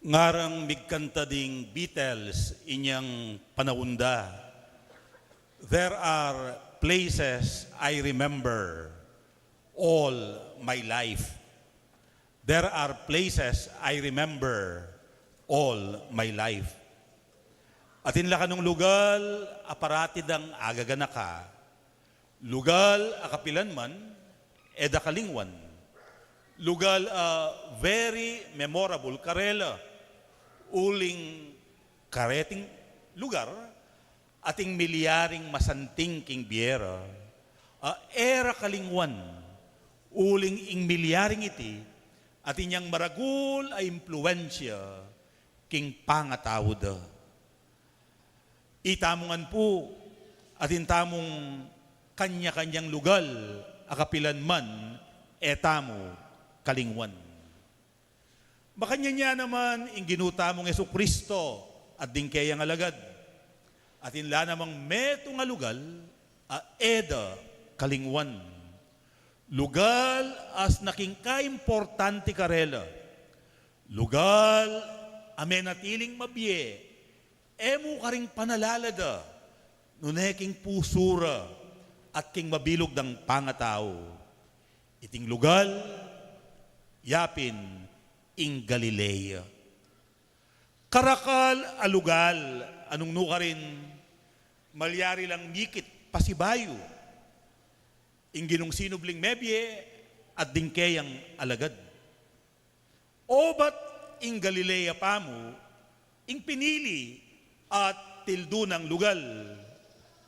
Ngarang migkanta ding Beatles inyang panawunda. There are places I remember all my life. There are places I remember all my life. Atin la kanong lugal, aparatid ang agaganaka. Lugal, akapilan man, eda kalingwan. Lugal, very memorable karela. Uling kareting lugar, ating milyaring masanting king biera, era kalingwan, uling ing milyaring iti, at inyang maragul ay impluensya, king pangatawod. Itamongan po, at intamong kanya-kanyang lugal, akapilan man, etamo, kalingwan. Makanya niya naman, ing ginutamong Yesu Kristo, at dingkayang alagad, at inla namang meto nga lugal, eda kalingwan. Lugal as naking kaimportante karela. Lugal amenatiling mabye, emo ka ring panalalada, nuneking pusura, at king mabilog ng pangatao. Iting lugal, yapin, ing Galilea. Karakal alugal, anong nuka rin, malyari lang mikit pasibayo, ing ginong sinubling mebye at dingkeyang alagad. O ba't ing Galilea pa mo, ing pinili at tildo ng lugal,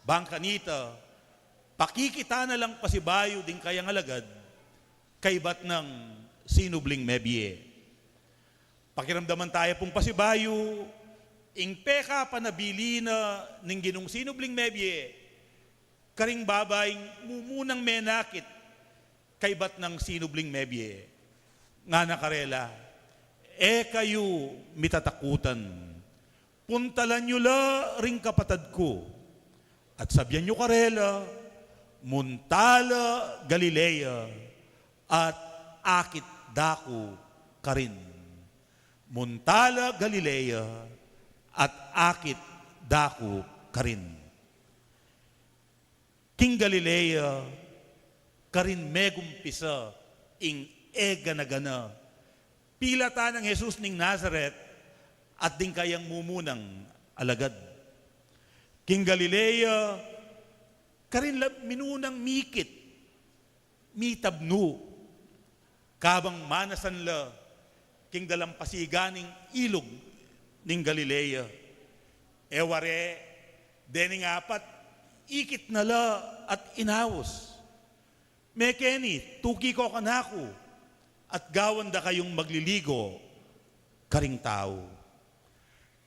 bangkanita, pakikita na lang pasibayo ding kayang alagad, kay ba't ng sinubling mebye. Pakiramdaman tayo pong pasibayo, ing peka panabili na ning ginong sinubling mebye, karing babaeng mumunang menakit, kay ba't ng sinubling mebye. Nga nakarela, kayo mitatakutan, puntalan nyo la ring kapatad ko, at sabyan nyo karela, muntala Galilea, at akit dako karin. Muntala Galilea, at akit dako karin. King Galilea, karin megumpisa, ing eganagana, pilata ng Jesus ning Nazareth, at ding kayang mumunang alagad. King Galilea, karin minunang mikit, mitabnu, kabang manasan la, king dalampasiganing ilog ning Galilea. Eware, dening apat, ikit na la at inawos. Mekeni, tuki ko kanako, at gawan da kayong magliligo, karing tao.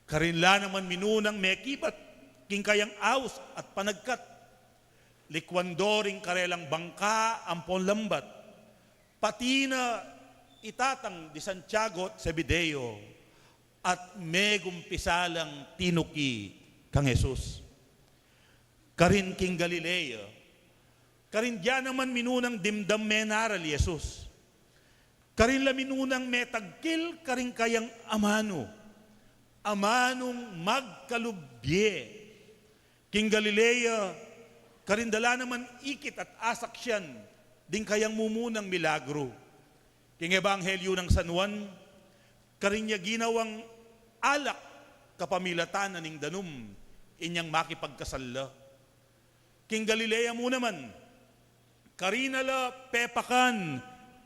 Karinla naman minunang mekibat, king kayang awos at panagkat. Likwandoring karelang bangka, ampon lambat. Pati na itatang di Santiago at Zebedeo, at megumpisalang tinuki kang Jesus. Karin king Galilea, karin diyan naman minunang dimdam menaral Jesus. Karin la minunang metagkil, karin kayang amano, amanong magkalubye. King Galilea, karin dala naman ikit at asak siyan, ding kayang mumunang milagro. King Ebanghelyo ng San Juan, karinya ginawang alak kapamilatan ning danum, inyang makipagkasalla. King Galilea mo naman, karinala pepakan,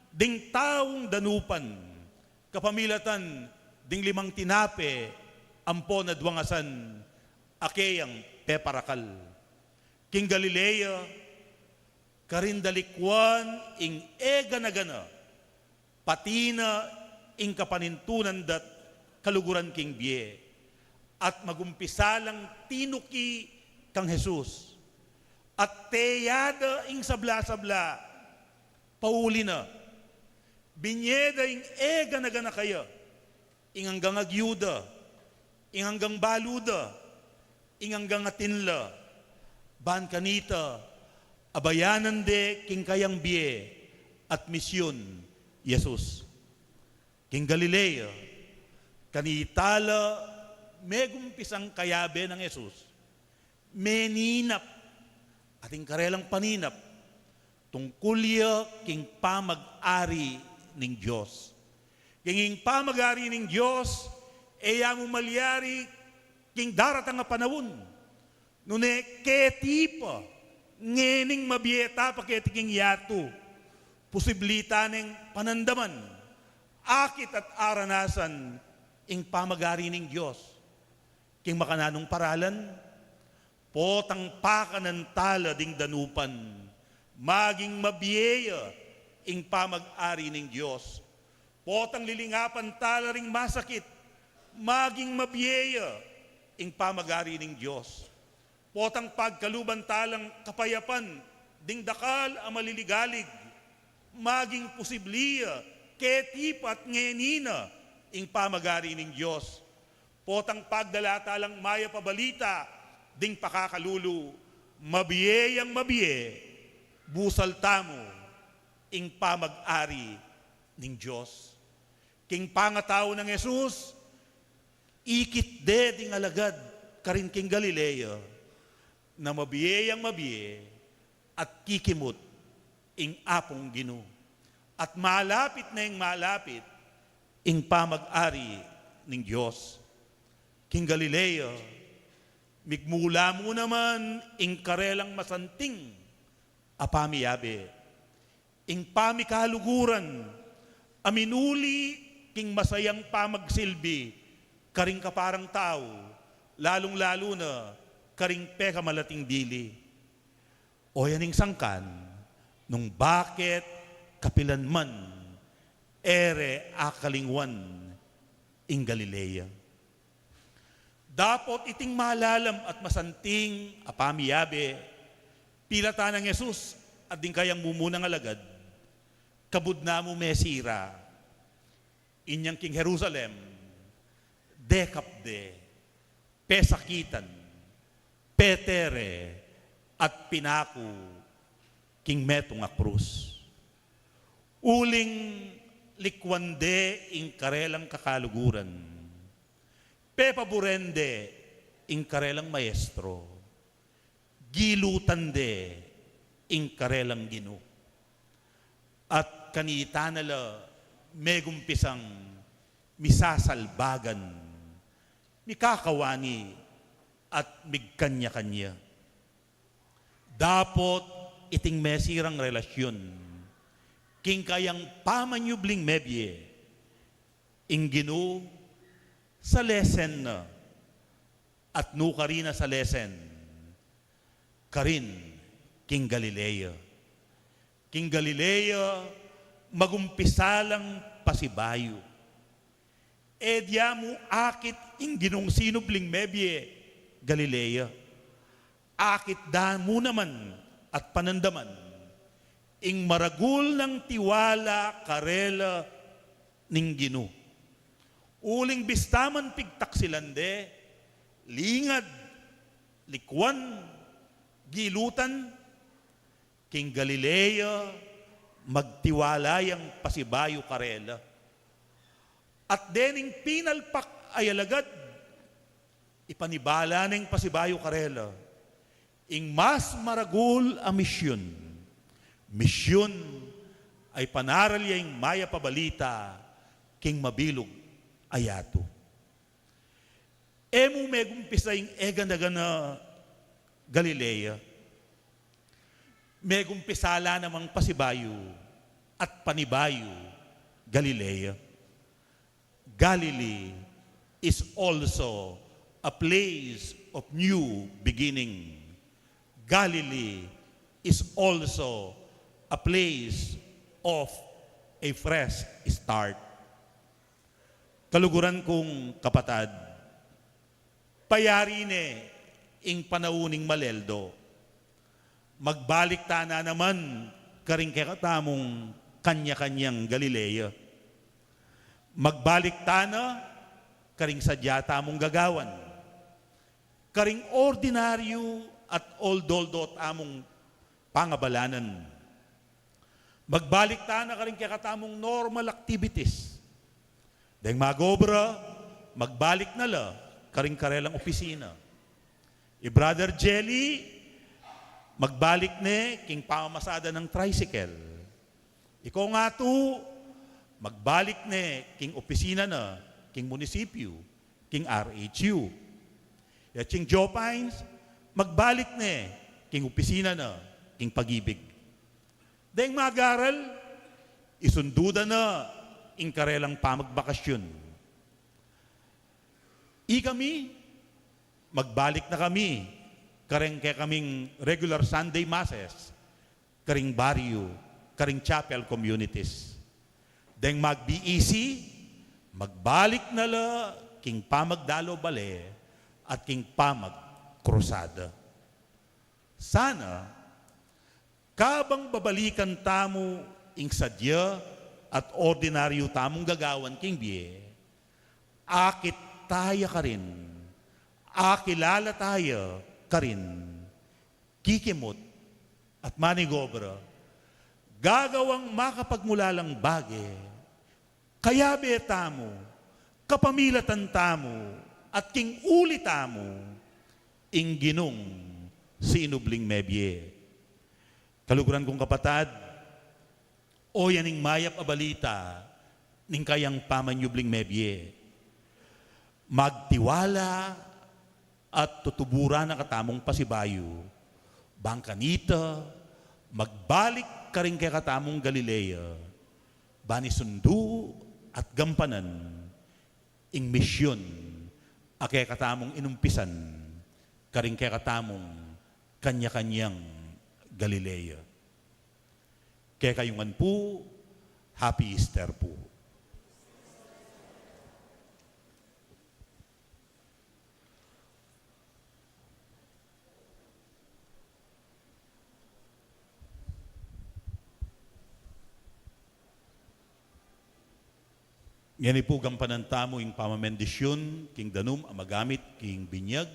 ding taong danupan, kapamilatan, ding limang tinape, ampo na duwangasan, akeyang peparakal. King Galilea, karindalikwan, ing eganagana, pati na ing kapanintunan dat kaluguran king biye, at magumpisalang tinuki kang Jesus, at teyada ing sabla-sabla, pauli na, binyeda ing eganagana kaya, ing hanggang agyuda, ing hanggang baluda, ing hanggang atinla, ban kanita, abayanan de king kayang biye, at misyon, Jesus. King Galilea, kanitala, megumpisang kayabe ng Jesus, meninap, ating karelang paninap, tungkulya king pamag-ari ning Diyos. King pamag-ari ning Diyos, mo malyari king daratang nga panawon, nune ketipa, ngening mabieta pa king yato, posibilita ng panandaman, akit at aranasan, ing pamagari ng Diyos. King makananong paralan, potang pakanan tala ding danupan, maging mabiyeya ing pamag-ari ng Diyos. Potang lilingapan tala ring masakit, maging mabiyeya ing pamag-ari ng Diyos. Potang pagkaluban talang kapayapan, ding dakal ang maliligalig, maging posibliya, ketipat ngenina, ing pamag-ari ng Diyos. Potang pagdala talang maya pabalita, ding pakakalulu, mabiyeyang mabiye, busal tamo, ing pamag-ari ng Diyos. King pangatao ng Jesus, ikit de ding alagad, karin king Galilea, na mabiyeyang mabiye, at kikimot, ing apong Gino. At malapit na ing malapit, ing pamag-ari ng Diyos. King Galilea, migmula mo naman ing karelang masanting, apamiyabe. Ing pamikaluguran, aminuli king masayang pamagsilbi, karing kaparang tao, lalong-lalo na karing peka malating dili. O yaning sangkan, nung bakit kapilan man, ere akalingwan, ing Galilea. Dapat iting malalam at masanting apamiyabe, pilata ng Jesus at din kayang mumunang alagad, kabud na mo mesira, inyang king Jerusalem, dekapde, pesakitan, petere, at pinaku, king metong a krus. Uling likwande ing karelang kakaluguran, pepaburende ing karelang maestro, gilutande ing karelang Gino. At kanita nala megumpisang misasalbagan, mikakawani at migkanya-kanya. Dapot iting mesirang relasyon, king kayang pamanyubling mebye, ing Gino sa lesen na, at nukarina sa lesen, karin king Galilea. King Galilea, magumpisalang pasibayo. Edya mo akit ing Ginong sinubling mebye, Galilea. Akit da mo naman at panandaman, ing maragul ng tiwala karela ning Gino. Uling bistaman pigtaksilande, lingad, likwan, gilutan, king Galilea, magtiwalayang pasibayo karela. At dening pinalpak ay alagad, ipanibala ng pasibayo karela, ing mas maragul a misyon. Misyon ay panaralya ing maya pabalita, king mabilog ayato. Emu megumpisa ing eganda-gana Galilea, megumpisala namang pasibayo at panibayo Galilea. Galilee is also a place of new beginning. Galilee is also a place of a fresh start. Kaluguran kong kapatad, payari ne ing panauning maleldo, magbalik ta na naman karing kakatamong kanya-kanyang Galilea. Magbalik ta na karing sadya tamong gagawan, karing ordinaryo at old-old among pangabalanan. Magbalik ta na karing kakatamong normal activities. Dahil magobra, magbalik na la karing karelang opisina. Brother Jelly, magbalik ne king pamamasada ng tricycle. Ikaw nga to, magbalik ne king opisina na, king munisipyo, king RHU. At king Joe Pines, magbalik ne king opisina na, king pag-ibig. Dahil magaral, isunduda na ing karelang pamagbakasyon. Kami, magbalik na kami kareng kaya kaming regular Sunday masses, karing barrio, karing chapel communities. Deng mag-BEC, magbalik na la, king pamagdalo bale, at king pamagkrusada. Sana, kabang babalikan tamo ing sadya at ordinaryo tamong gagawan king biye, akit taya ka rin, akilala tayo ka rin, kikimot at manigobra, gagawang makapagmulalang bagay, kaya betamo, kapamilatan tamo, at king uli tamo, ing ginong si inubling mebye. Kaluguran kong kapatad, o yaning mayap a balita, ning kayang pamanyubling mebye. Magtiwala at tutuburan na katamong pasibayo. Bangkanita, magbalik ka rin kay katamong Galilea. Bani sundu at gampanan, ing misyon, a kay katamong inumpisan, ka rin kay katamong kanya-kanyang Galilea. Kaya kayungan po, Happy Easter po. Yan po gampanan tamo yung pamamendisyon, king danum, amagamit, king binyag,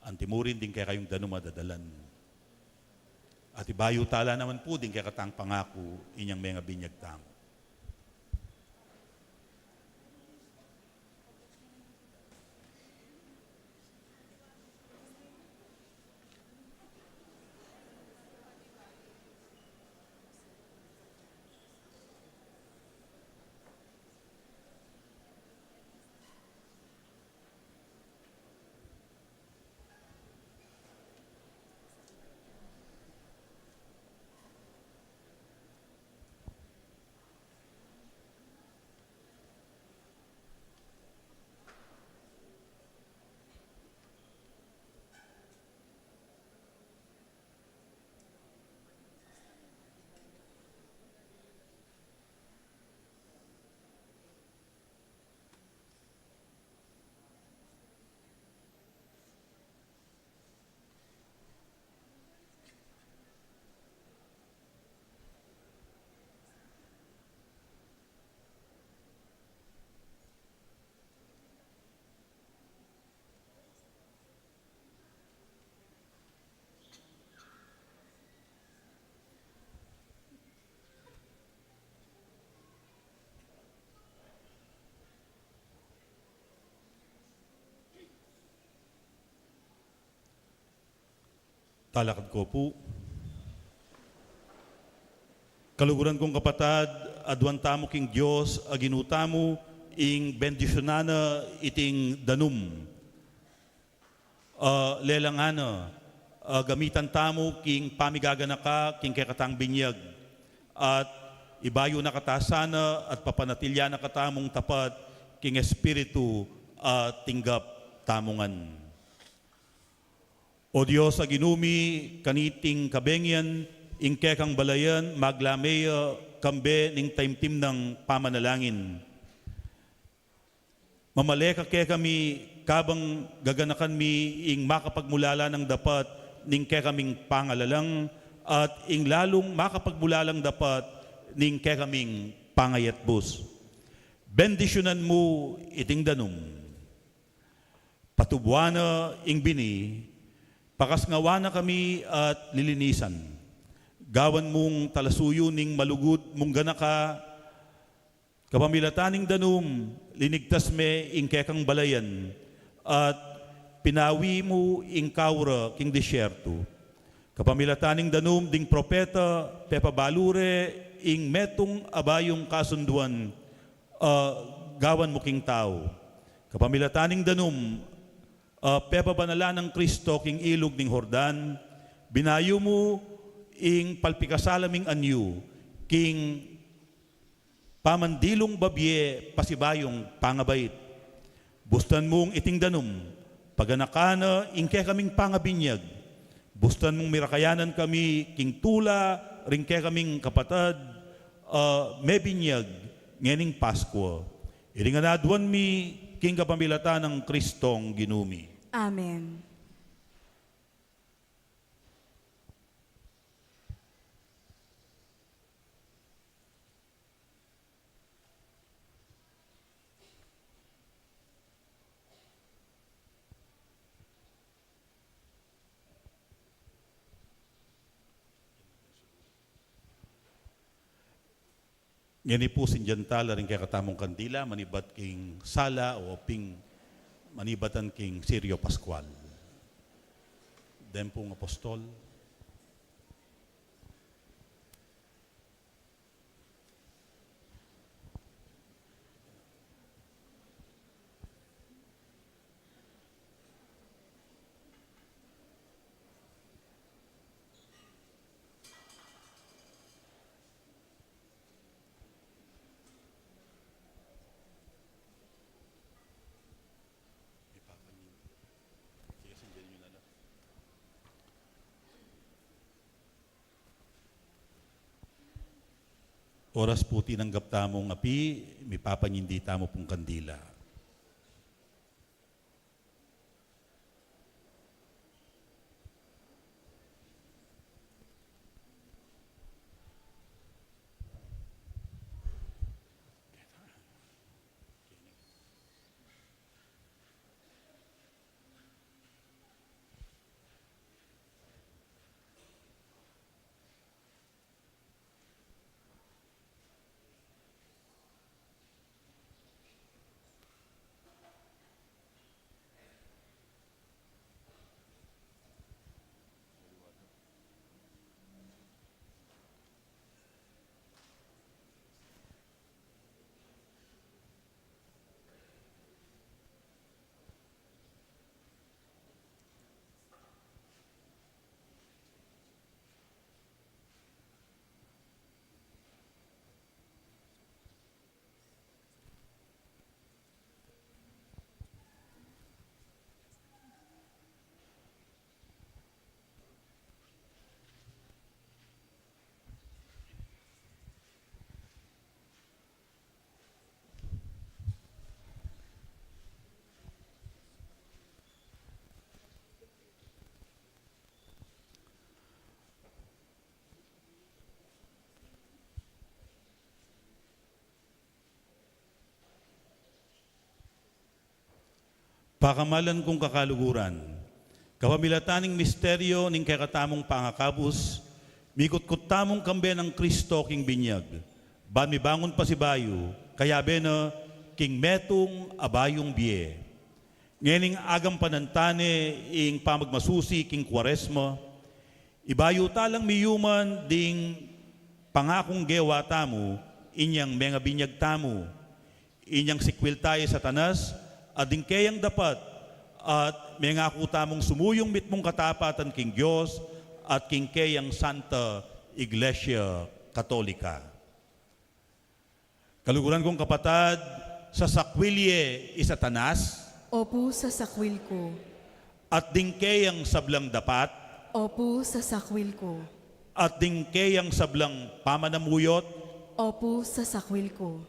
antimurin din kaya kayong danum madadalan. At ibayo tala naman po din kaya katang pangako, inyang mga binyag tamo. Talakad ko po. Kaluguran kong kapatad, adwan tamo king Diyos, aginutamo, ing bendisyonana iting danum. Lelangana, gamitan tamo king pamigaganaka, king kekatang binyag. At ibayo na katasana at papanatilya na katamong tapat, king espiritu at tinggap tamongan. O Diyos aginumi, kaniting kabengyan, ingke kang balayan, maglameya, kambe, ning taimtim ng pamanalangin. Mamaleka ke kami, kabang gaganakan mi, ing makapagmulala ng dapat, ning ke kaming pangalalang, at ing lalong makapagmulalang dapat, ning ke kaming pangayatbus. Bendisyonan mo iting danum. Patubuana ing bini, pakasngawa na kami at lilinisan. Gawan mong talasuyo ning malugod mong ganaka, kapamilataning danum, linigtas me ing kekang balayan, at pinawi mo ing kaura king disyerto. Kapamilataning danum ding propeta, pepabalure, ing metong abayong kasunduan, gawan mo king tao. Kapamilataning danum, pepabanala ng Kristo king ilog ning Hordan, binayo mo ing palpikasalaming anyo, king pamandilong babye pasibayong pangabait. Bustan mong iting danum, paganakana ing ke kaming pangabinyag, Bustan mong mirakayanan kami, king tula, ring kaya kaming kapatad, mebinyag, ngening Pasko. Iringanadwan mi, king kapamilata ng Kristong ginumi. Amen. Ngani po sinjantala rin kaya katamong kandila, manibat king sala o ping manibatan king Sirio Pascual. Dempong apostol. Oras po tinanggap tamong api, may papanyindi tamo pong kandila. Pakamalan kong kakaluguran, kapamilataning misteryo ning kakatamong pangakabus, mikot-kot tamong kambe ng Kristo king binyag, ban mibangon pa si bayo, kaya bena king metong abayong biye. Ngening agam panantane ing pamagmasusi king Kwaresma, ibayo talang miyuman ding pangakong gewa tamo, inyang mga binyag tamo, inyang sikwil tayo sa tanas, ading kayang dapat at may ngako tamong sumuyong mitmong katapatan king Diyos at king kayang Santa Iglesia Katolika. Kaluguran kong kapatad, sa sakwilye isatanas, Opo sa sakwil ko. at ding kayang sablang dapat, Opo sa sakwil ko. at ding kayang sablang pamanamuyot, Opo sa sakwil ko.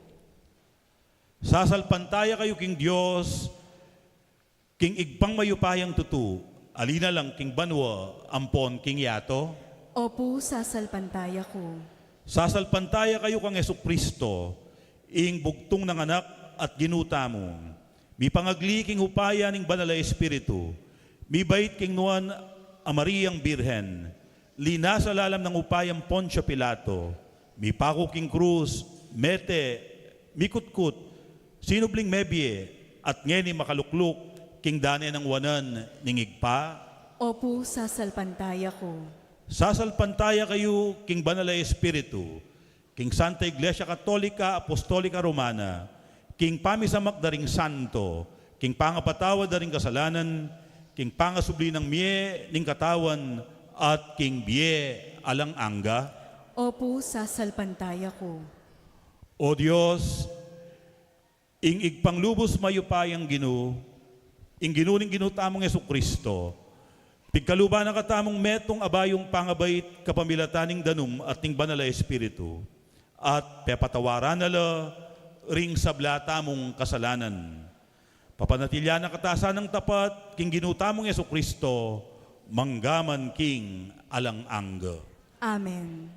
sasalpantaya kayo king Diyos, king igpang mayupayang tutu, alina lang king banwa, ampon king yato, Opo sasalpantaya ko. sasalpantaya kayo kang Esukristo, ing bugtong ng anak at ginuta mo, mi pangagli king upaya ning banal na Espiritu, mi bait king nuan a Mariang Birhen, lina sa lalam ng upayang Poncio Pilato, mi pako king krus, mete, mikutkut, sinubling mebye, at ngeni makalukluk, king dane ng wanan, ningigpa, Opo sasalpantaya ko. sasalpantaya kayo, king banal na Espiritu, king Santa Iglesia Katolika, Apostolika Romana, king pamisamak daring santo, king pangapatawad daring kasalanan, king pangasubli ng mie, ning katawan, at king biye, alang angga. Opo sasalpantaya ko. O Diyos, ing igpanglubos mayupayang ing ginuning ginutamong Esukristo, Pigkaluba ng katamong metong abayong pangabait kapamilataning danum at ning banala espiritu, at pepatawaran nala ring sablata mong kasalanan. Papanatilya na katasan ng tapat, king ginutamong Yesu Kristo, manggaman king alang-angga. Amen.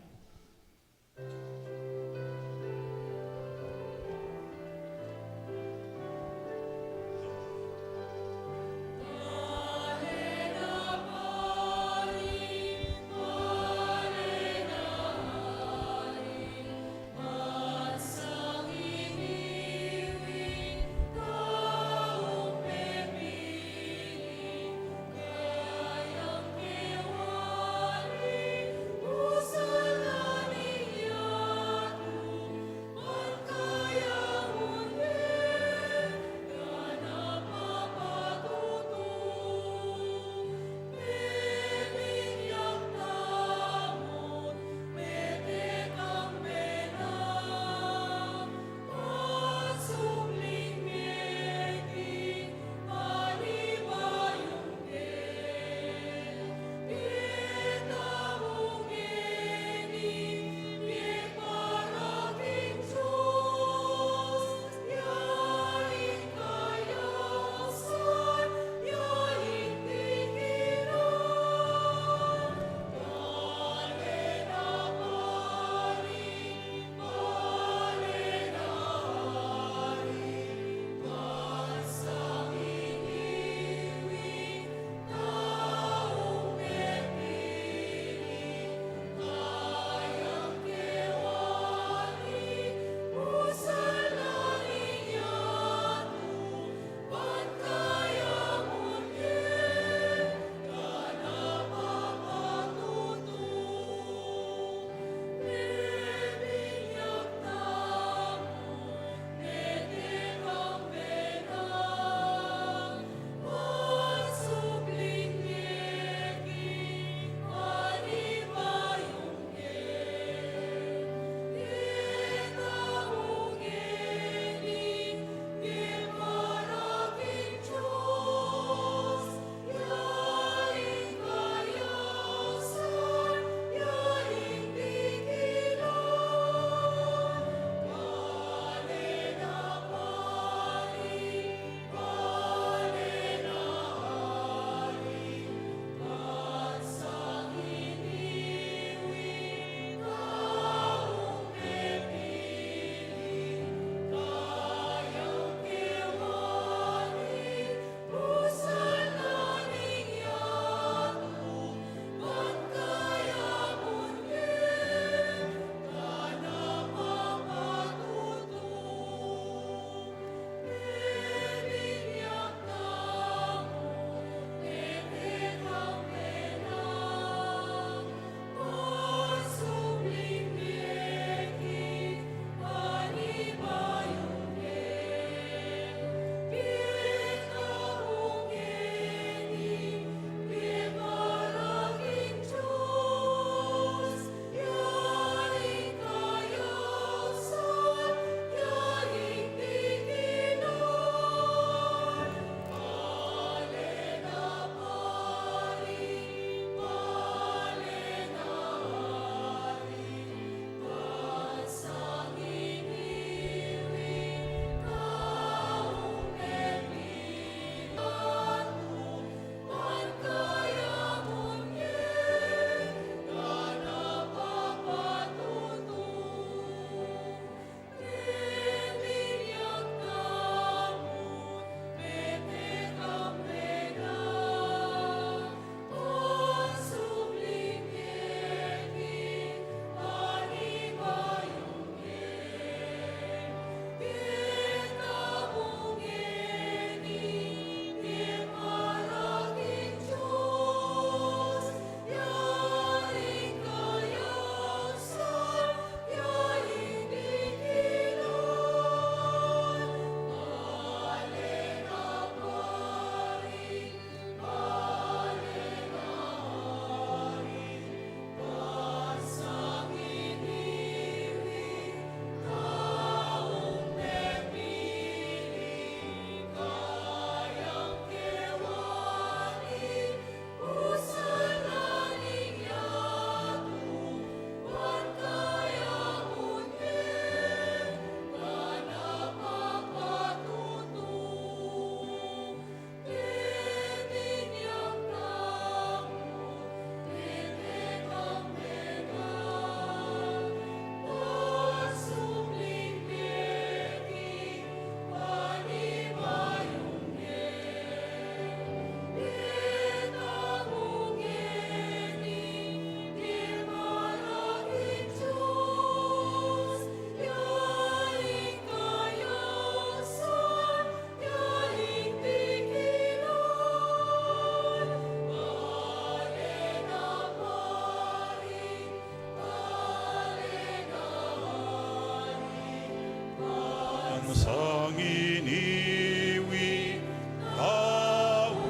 Sanginiwi taong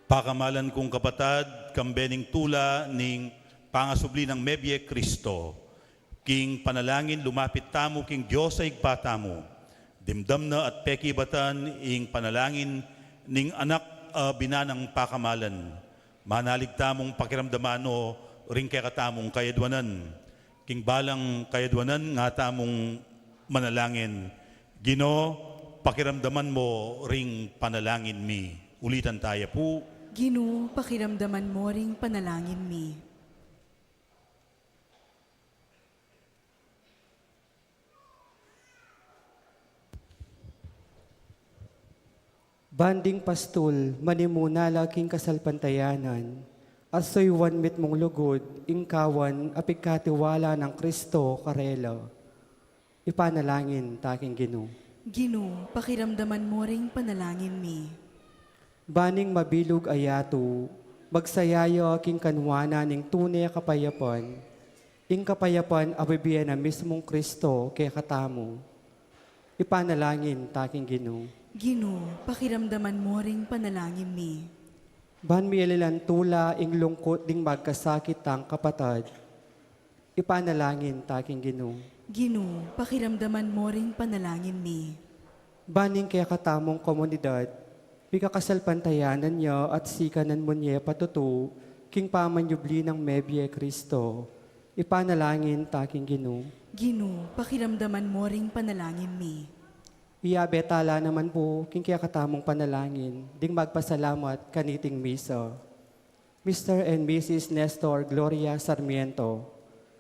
pakamalan kong kapatad, kambening tula ning pangasubli ng Mebye Kristo. King panalangin lumapit tamo king Diyos ay igpatamo. Dimdam na at pekibatan ing panalangin ning anak binanang pakamalan. Manalig tamong pakiramdaman o ring kay katamong kayadwanan. King balang kayadwanan nga tamong manalangin. Gino, pakiramdaman mo ring panalangin mi. Ulitan tayo po. Ginoo, pakiramdaman mo ring panalangin mi. Banding pastol, manimuna laking kasalpantayanan, asoy wanmit mong lugod, ingkawan, apikatiwala ng Kristo karelo. Ipanalangin taking Ginoo. Ginoo, pakiramdaman mo ring panalangin mi. Baning mabilog ayato, magsayayo aking kanwana ning tunay kapayapan, ing kapayapan abibiyan na mismong Kristo kay katamo. Ipanalangin taking Ginoo. Ginoo, pakiramdaman mo ring panalangin mi. Ban mielilan tula ing lungkot ding magkasakit ang kapatad. Ipanalangin taking Ginoo. Ginoo, pakiramdaman mo ring panalangin mi. Baning kaya katamong komunidad, pikakasalpantayanan niya at sikanan mo niya patutu, king pamanyubli ng Mebye Kristo. Ipanalangin taking Ginoo. Ginoo, pakiramdaman mo ring panalangin mi. Iyabetala naman po, king kaya katamong panalangin, ding magpasalamat kaniting misa. Mr. and Mrs. Nestor Gloria Sarmiento,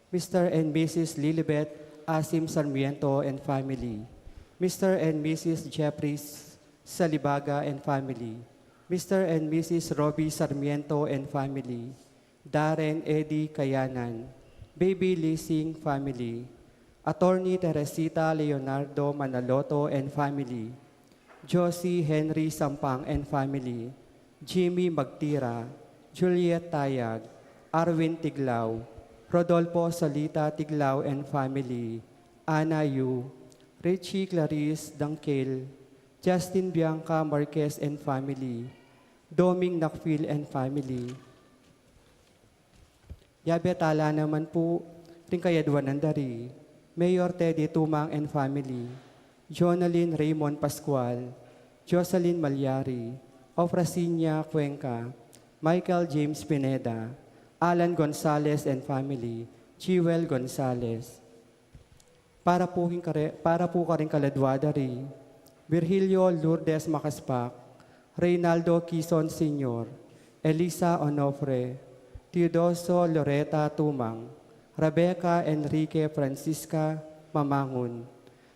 Mr. and Mrs. Lilibet Asim Sarmiento and family, Mr. and Mrs. Jeffrey Salibaga and family, Mr. and Mrs. Robbie Sarmiento and family, Darren Eddie Kayanan, Baby Leasing family, Attorney Teresita Leonardo Manaloto and family, Josie Henry Sampang and family, Jimmy Magtira, Juliet Tayag, Arwin Tiglao, Rodolfo Salita Tiglao and family, Ana Yu, Richie Clarice Dangkel, Justin Bianca Marquez and family, Doming Nakfil and family. Yabetala naman po, ring kayadwan ng dari, Mayor Teddy Tumang and family, Jonalyn Raymond Pascual, Jocelyn Malyari, Ofrasinia Cuenca, Michael James Pineda, Alan Gonzalez and family, Jewel Gonzalez. Para po ka rin kaladwadari, Virgilio Lourdes Macaspac, Reynaldo Quezon Sr., Elisa Onofre, Teodoso Loreta Tumang, Rebecca Enrique Francisca Mamangun,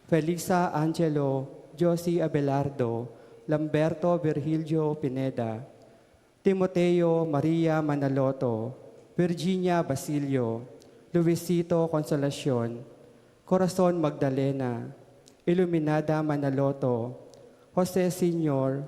Felisa Angelo Josie Abelardo, Lamberto Virgilio Pineda, Timoteo Maria Manaloto, Virginia Basilio, Luisito Consolacion, Corazon Magdalena, Iluminada Manaloto, Jose Sr.,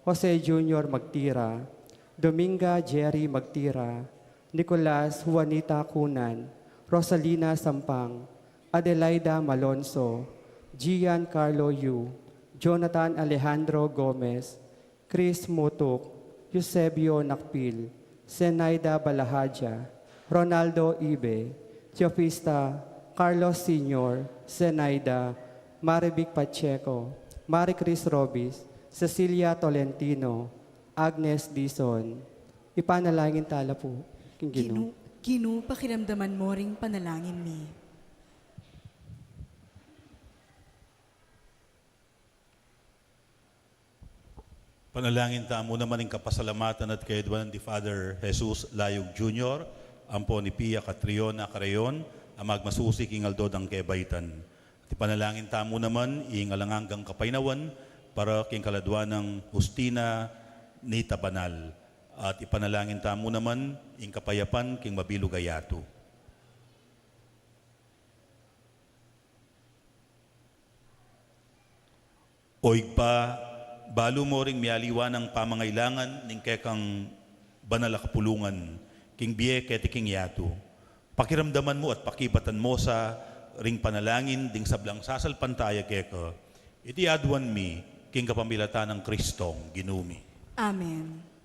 Jose Jr. Magtira, Dominga Jerry Magtira, Nicolas Juanita Cunan, Rosalina Sampang, Adelaida Malonzo, Gian Carlo Yu, Jonathan Alejandro Gomez, Chris Mutuk, Eusebio Nakpil, Zenaida Balahaja, Ronaldo Ibe, Teofista, Carlos Sr., Zenaida, Marivic Pacheco, Maricris Robis, Cecilia Tolentino, Agnes Dizon. Ipanalangin tala po, King Ginoo. Ginoo, pakiramdaman mo ring panalangin mi. Panalangin tamo naman ang kapasalamatan at kaedwanan ni Father Jesus Layog Jr., ampo ni Pia Catriona Carayon, ang magmasusik ingaldo ng kebaitan. At ipanalangin tamo naman ing alanganggang kapainawan para king kaladwan ng Justina ni Tabanal. At ipanalangin tamo naman, ing kapayapan king mabilog ayato. Oig pa, balo mo ring mialiwan ng pamangailangan ning kekang banal a kapulungan, king biye keti king yato. Pakiramdaman mo at pakibatan mo sa ring panalangin ding sablang sasalpantaya keka, iti adwan mi king kapamilata ng Kristong ginumi. Amen.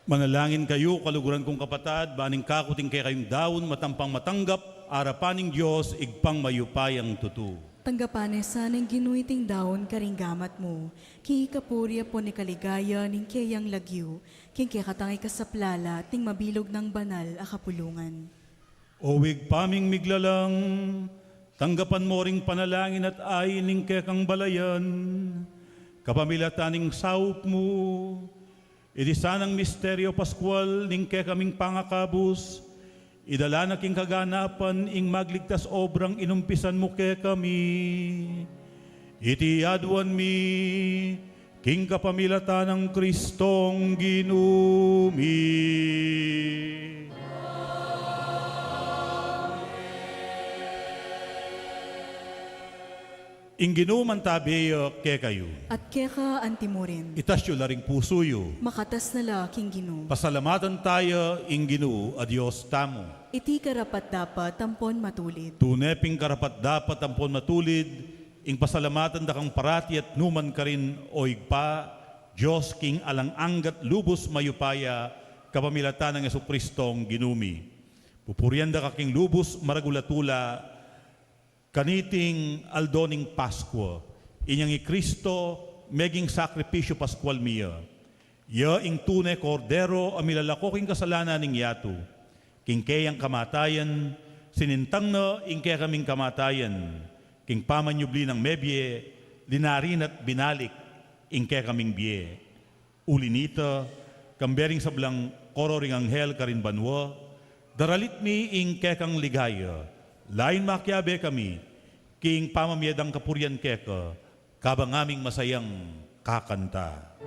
Manalangin kayo, kaluguran kong kapatad, baning kakuting kay kayong daon, matampang matanggap, arapaning Diyos, igpang mayupayang tutu. Tanggapan sanang ginuiting daon karing gamat mo, king ikapurya po ni kaligaya ning kayang lagyo, king kayakatangay kasaplala, ting mabilog ng banal a kapulungan. Owig paming miglalang, tanggapan mo ring panalangin at ay ning kekang balayan, kapamilataning saup mo, iti sanang misteryo Pascual ning kekaming pangakabus, idala na king kaganapan ing magligtas obrang inumpisan mo kami. Iti adwan mi, king kapamilata ng Kristong ginumi. Inginuman tabiyo ke kayo. At keka antimurin, Itasyo laring pusuyo. makatas na la king ginu. Pasalamatan tayo, inginu, adios tamo. Iti karapat dapat tampon matulid. Tuneping karapat dapat ampon matulid, ing pasalamatan da kang parati at numan ka rin oigpa, Diyos king alang anggat lubos mayupaya, kapamilata ng Jesucristong ginumi. Pupurian da ka king lubos maragulatula, kaniting aldoning Pasko, inyang i Kristo, meging sakripisyo Pascual miya. Ya ing tunay kordero, amilalako king kasalanan ning yatu. King kayang kamatayan, sinintang na ing kaya kaming kamatayan. King pamanyubli ng mebye, dinarin at binalik, ing kaya kaming biye. Ulinita, kambering sablang kororing anghel karin banwa, daralit mi ing kaya kang ligaya. Lain makyabe kami, king pamamyedang kapuryan keka, kabang aming masayang kakanta.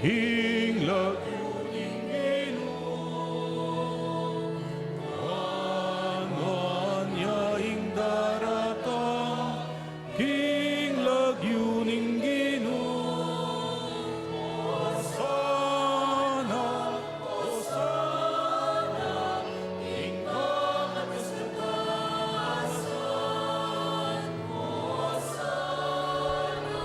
Ing lagyuning Ginoo, anyaing daratang, king lagyuning Ginoo. Hosana, Hosana, ing kakatastatasan. Hosana,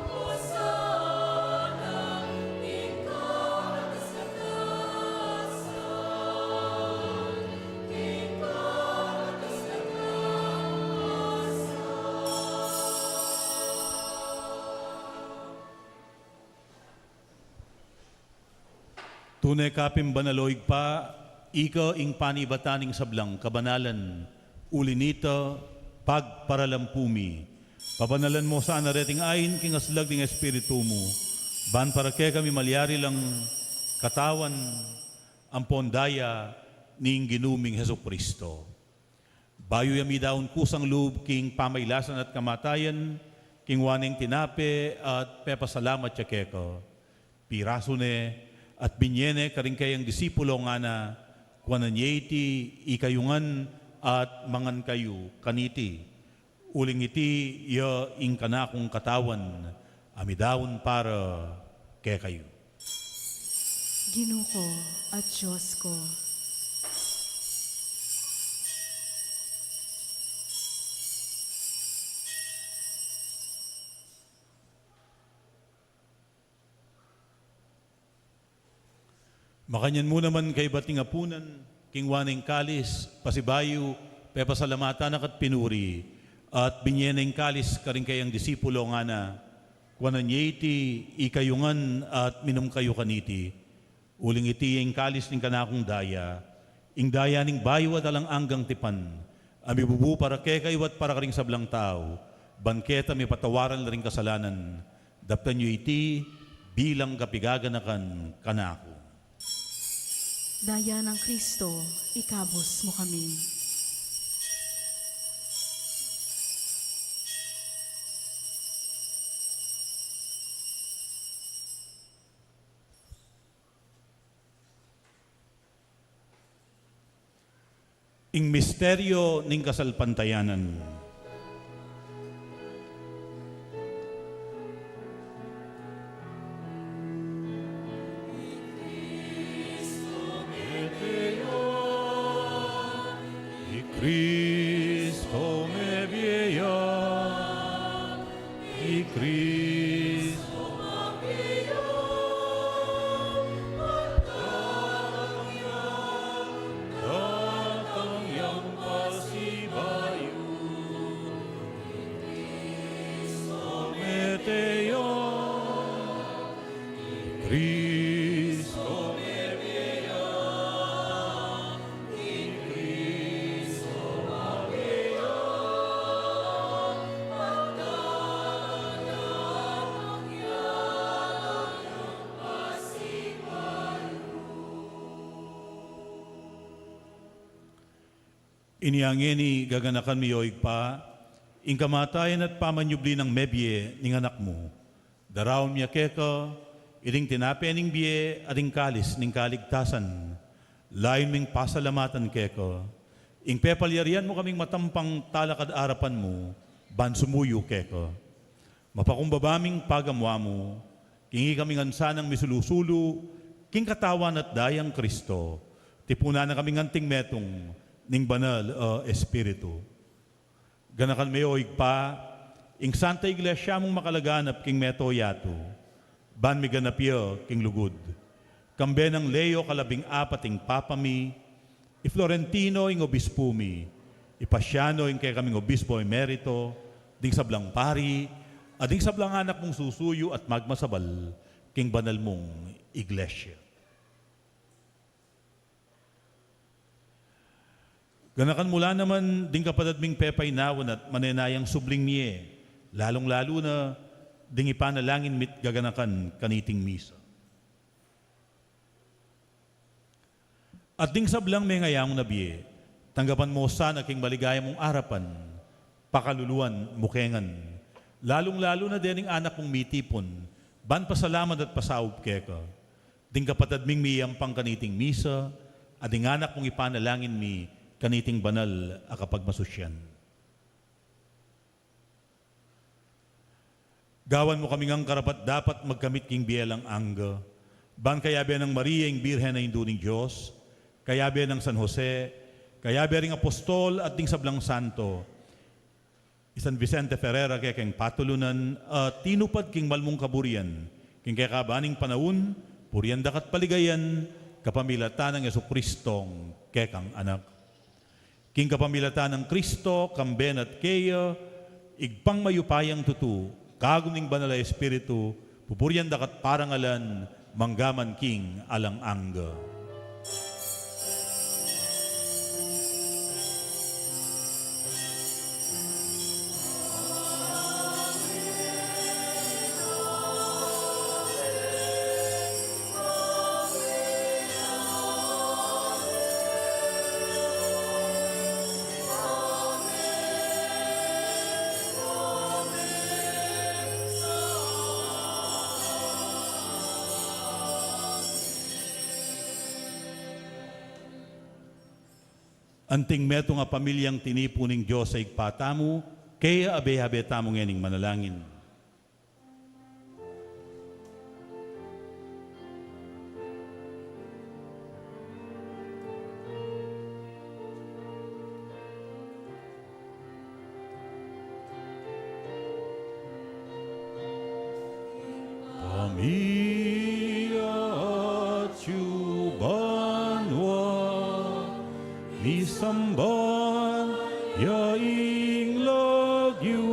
Hosana, ing kakatastatasan. Ing Tunay kapim banaloig pa, ika ing panibataning sablang kabanalan, ulinita, pagparalampumi. Pabanalan mo sa anareting ayin, king aslag ng espiritu mo. Ban para kaya kami malyari lang katawan, ang pondaya, ning ginuming Heso Kristo. Bayo yami daon kusang loob, king pamaylasan at kamatayan, king waning tinape at pepasalamat siya keko. Piraso ne, at binyene karing kayang disipulo nga na kwananyeti ikayungan at mangan kayo kaniti. Uling iti ya ing kanakong katawan amidawon para kay kayo. Ginoo ko at Diyos ko. Makanyan mo naman kay bating apunan, king waning kalis, pasibayo, pepasalamatan at pinuri, at binyeneng kalis karing kayang disipulo nga na, kwananyeti, ikayungan at minum kayo kaniti, uling iti yung kalis ng kanakong daya, ing dayaning bayo at alang anggang tipan, ami bubu para kekaiwat para karing sablang tao, bangketa may patawaran na ring kasalanan, daptan nyo iti bilang kapigaganakan kanako. Daya ng Kristo, ikabos mo kami. Ing misteryo ning kasalpantayanan. Cristo me vieja, y Cristo datang yang pasibayu, Cristo meteo, Cristo me vieja, y Cristo iniangeni gaganakan mi yoig pa, ing kamatayan at pamanyubli ng mebye ning anak mo. Daraon miya keka, iring tinapi ning biye aring kalis ning kaligtasan. Lain ming pasalamatan keka, ing pepalyarian mo kaming matampang talakad arapan mo, ban sumuyo keka. Mapakumbabaming pagamwa mo, kingi kaming ansanang misulusulu, king katawan at dayang Kristo, tipuna na kaming anting metong, ning banal espiritu. Ganakan mayo pa, ing Santa Iglesia mong makalaganap king meto yato, ban mi ganapyo king lugod. Kambe ng Leo kalabing apating papami, i Florentino ing obispo mi, ipasyano ing kay kaming obispo emerito, ding sablang pari, ading sablang anak mong susuyo at magmasabal, king banal mong iglesia. Ganakan mula naman ding kapatid ming pepay nawan at manenayang subling miye, lalong-lalo na ding ipanalangin mit gaganakan kaniting misa. At ding sablang may ngayang nabiye, tanggapan mo sana king maligaya mong arapan, pakaluluan, mukengan, lalong-lalo na din ang anak mong mitipon, ban pasalamat at pasaub keka, ding kapatid ming miyang pangkaniting misa, at ding anak mong ipanalangin mi, kaniting banal a kapagmasusyan. Gawan mo kaming ang karapat dapat magkamit king bielang angga. Ban kayabe ng Maria ing Birhen na induning Diyos, kayabe ng San Jose, kayabe ring Apostol at ding Sablang Santo, San Vicente Ferrera kay king patulunan at tinupad king malmong kaburian, king kay kabaning panahon, purian dakat paligayan, kapamilatan ng Yesukristong kekang anak. King kapamilatan ng Kristo, kamben at keya, igpang mayupayang tutu, kaguning banal na espiritu, pupuryan dakat parangalan, manggaman king alang angga. Anting meto nga pamilyang tinipo ning Diyos sa igpatamu, kaya abe-habe tamo ngening manalangin. Pamilya at yubanwa, Nisamban yaing lagyo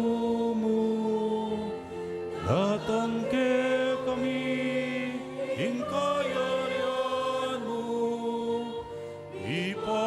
mo, datan ke kami ing kayarian mo, ipa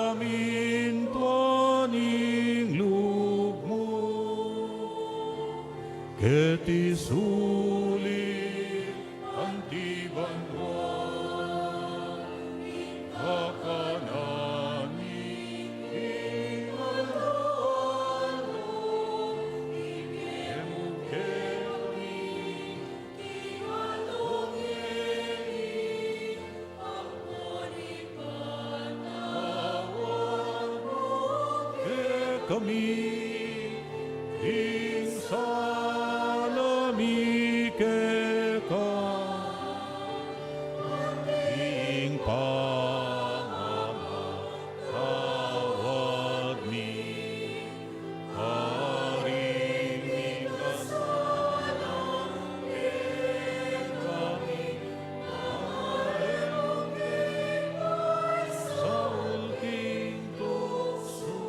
salami keka ing pangamatawag mi haring kasalang kami sa ulting tukso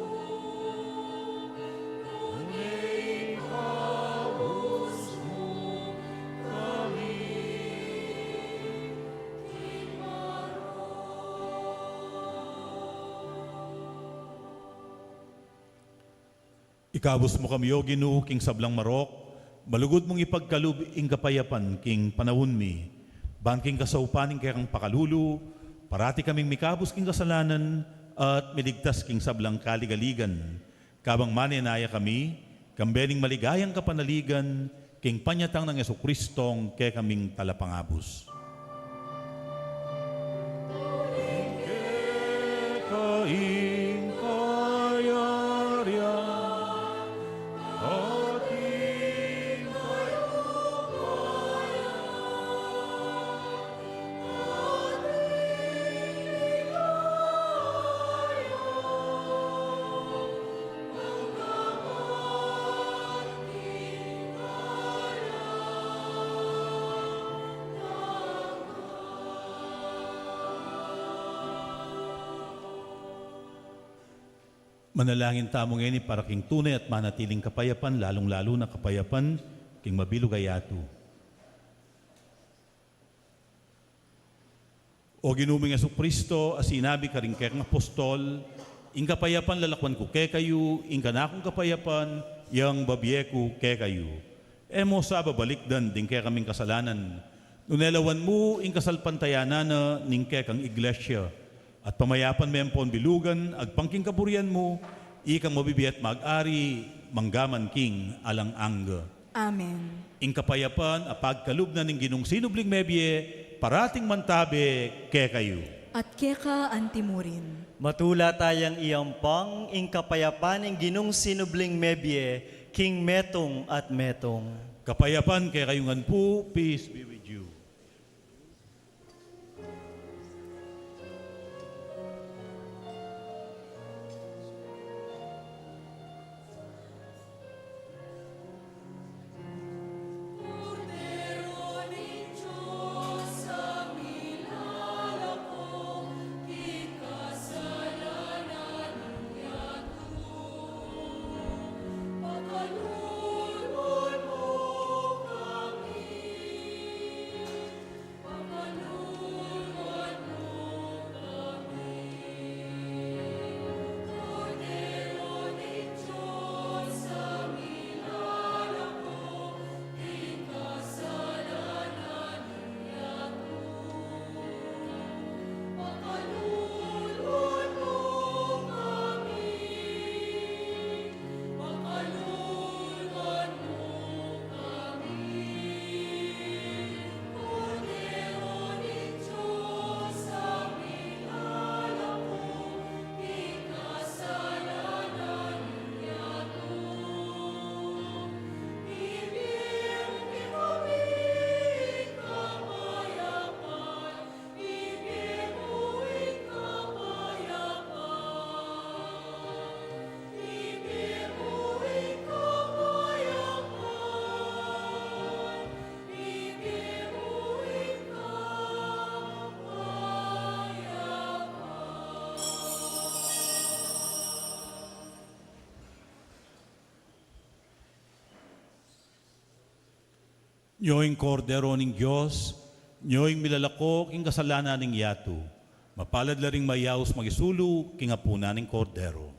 ngunit kabus mo kami. Ikabus mo kami, O Ginoo, king sablang marok, balugod mong ipagkalub ing kapayapan king panahon mi, bangking kasaupaning kay kang pakalulu, parati kaming mikabus king kasalanan, at miligtas king sablang kaligaligan. Kabang maninaya kami, kambening maligayang kapanaligan, king panyatang ng Jesukristong kay kaming talapangabus. Kaing kayaryan, ating manalangin tamo ngayon para king tunay at manatiling kapayapan, lalong-lalo na kapayapan, king mabilog ayato. O ginuming Jesucristo, as sinabi ka rin kang apostol, ing kapayapan lalakwan ko kay kayo, ing kanakong kapayapan, yang babye ko kay kayo. Emo sa babalikdan din kay kaming kasalanan, nunelawan mo ing kasalpantayanan na ning kay kang iglesia, at pamayapan mo pon bilugan, agpangking kaburian mo, ikang mabibiyat mag-ari, manggaman king alang angga. Amen. Ing kapayapan, apagkalub na ning ginong sinubling mebye, parating mantabe, ke kayo. At keka antimurin. Matula tayang iyampang ing kapayapan ing ginong sinubling mebye, king metong at metong. Kapayapan, ke kayungan po, peace be with you. Nyoing kordero ning Diyos, nyoing milalako king kasalanan ning yato, mapalad la ring mayaos magisulu king apuna ning kordero.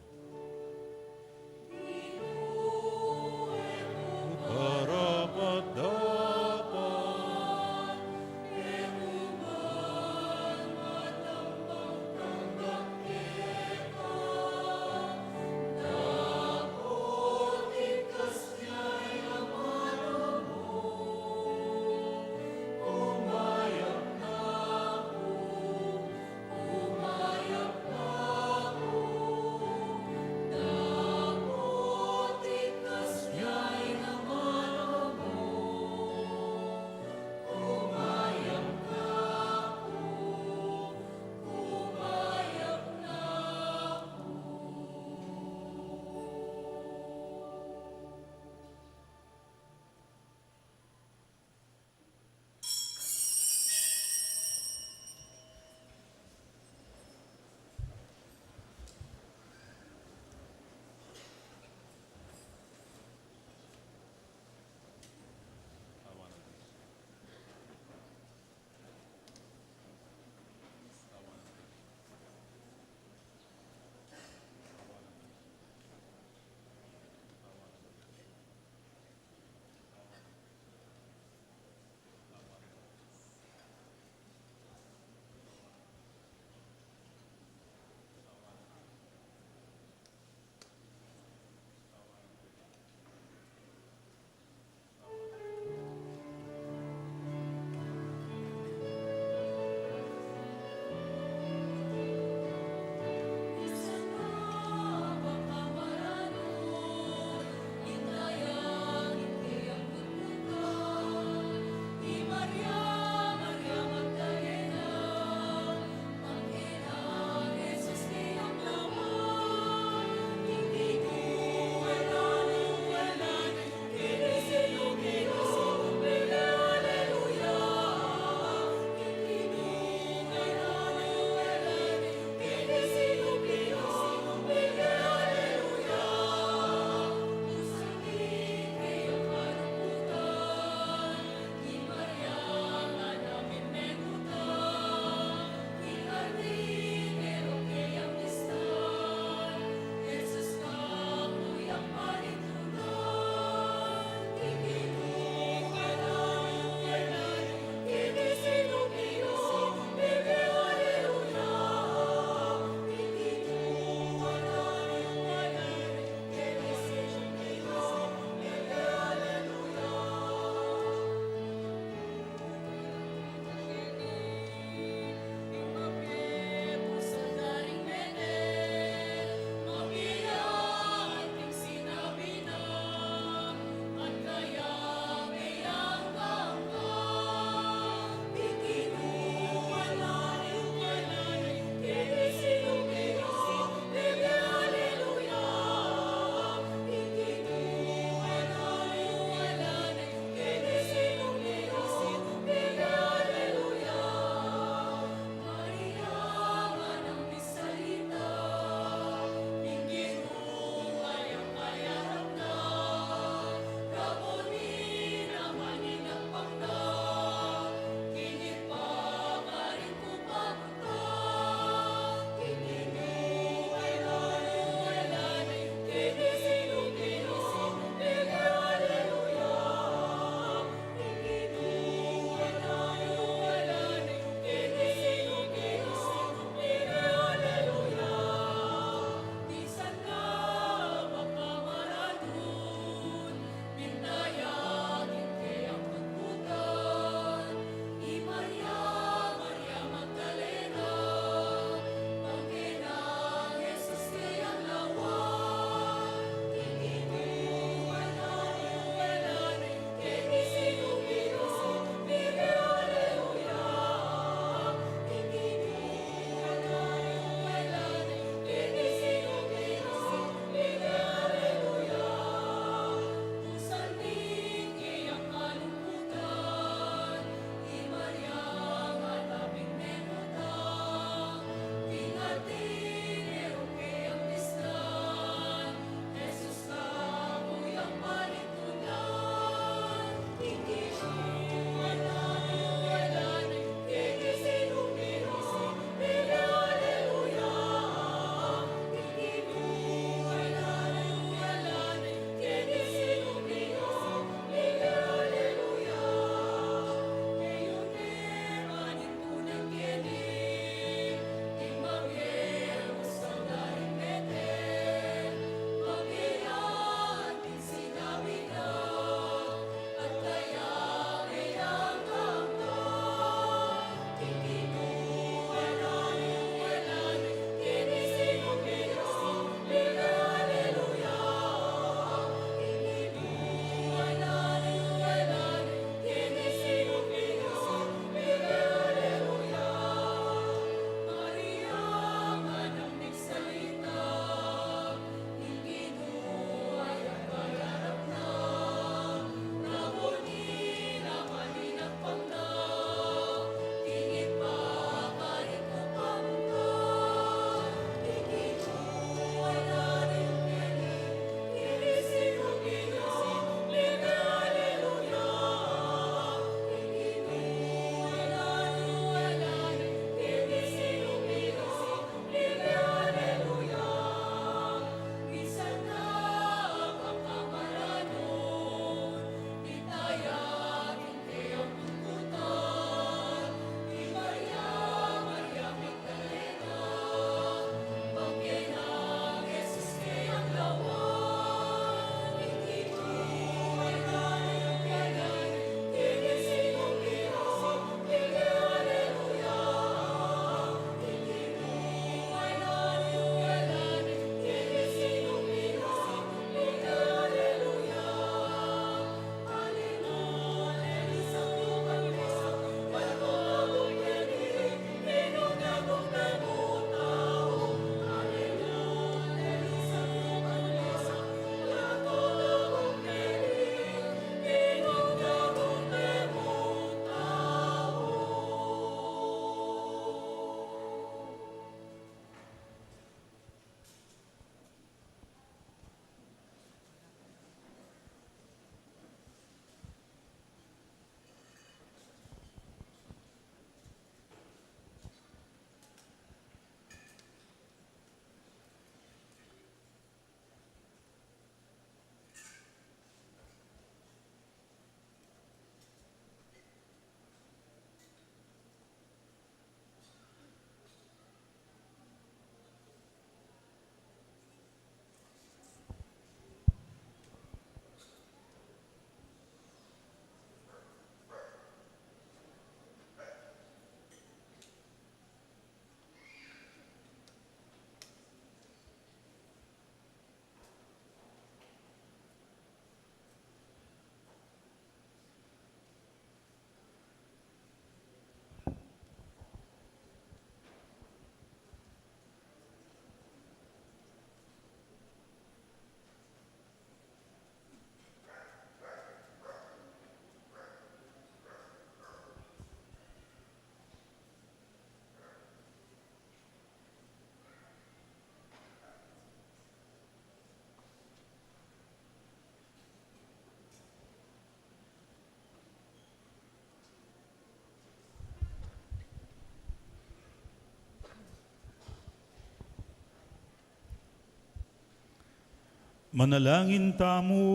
Manalangin tamo.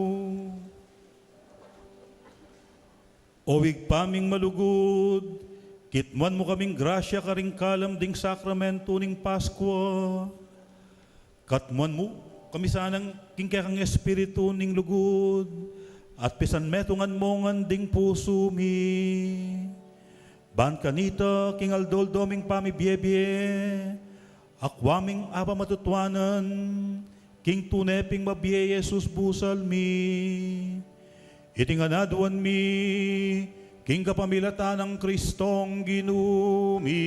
Owig paming malugod, kitman mo kaming grasya karing kalam ding sakramento ning Pasko. Katman mo kami sanang kingkakang espiritu ning lugod, at pisan metungan mo ding puso mi. Ban kanita king aldol doming pamibyebye, akwaming apa matutuanan, king tuneping mabye Jesus busal mi. Itinganaduan mi, king kapamilatan ng Kristong ginumi.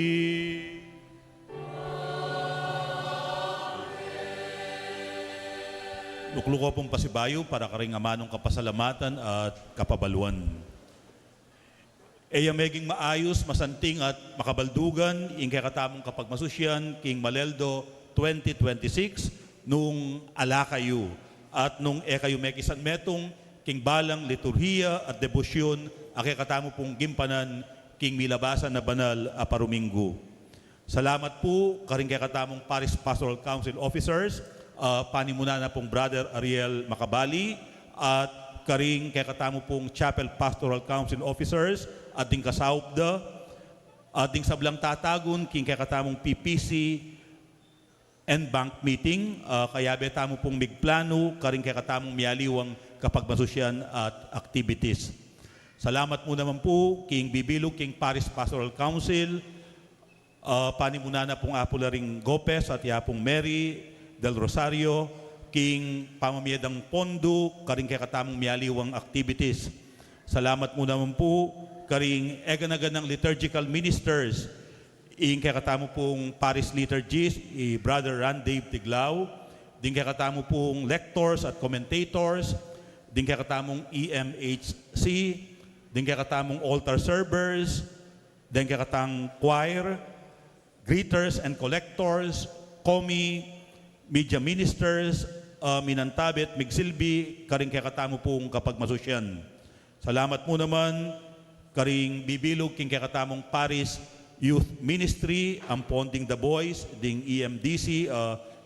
Lukluko pong pasibayo para karing amanong kapasalamatan at kapabaluan. Eya meging maayos, masanting at makabaldugan, ing kakatamong kapag masusyan, King Maleldo 2026, nung ala kayo. At nung kayo mekisan metong, King Balang, liturhiya at debosyon, ake katamo pong gimpanan, King Milabasan na banal a Paruminggo. Salamat po karing kay katamong Paris Pastoral Council Officers, panimuna na pong Brother Ariel Macabali, at karing kay katamo pong Chapel Pastoral Council Officers, at ding kasaupda, at ding sablang tatagon, king kay katamong PPC and bank meeting, kaya betamo pong migplano, karing kay katamong miyaliwang kapag masusyan at activities. Salamat mo naman po, King Bibilog, King Paris Pastoral Council, panimuna na pong Apularing Gopes at yapong Mary del Rosario, King Pamamiyadang Pondo, karing kay katamong miyaliwang activities. Salamat mo naman po, karing eganagan ng liturgical ministers, ing kay katamo pong Paris Liturgies, Brother Ran Dave Tiglao, din kay katamo pong lectors at commentators, din kay katamong EMHC, din kay katamong altar servers, din kay katang choir, greeters and collectors, komi, media ministers, minantabit, migsilbi, karing kay katamo pong kapag masusyan. Salamat mo naman, karing bibilog king kay katamong Paris Youth Ministry, ang Ponding the Boys, ding EMDC,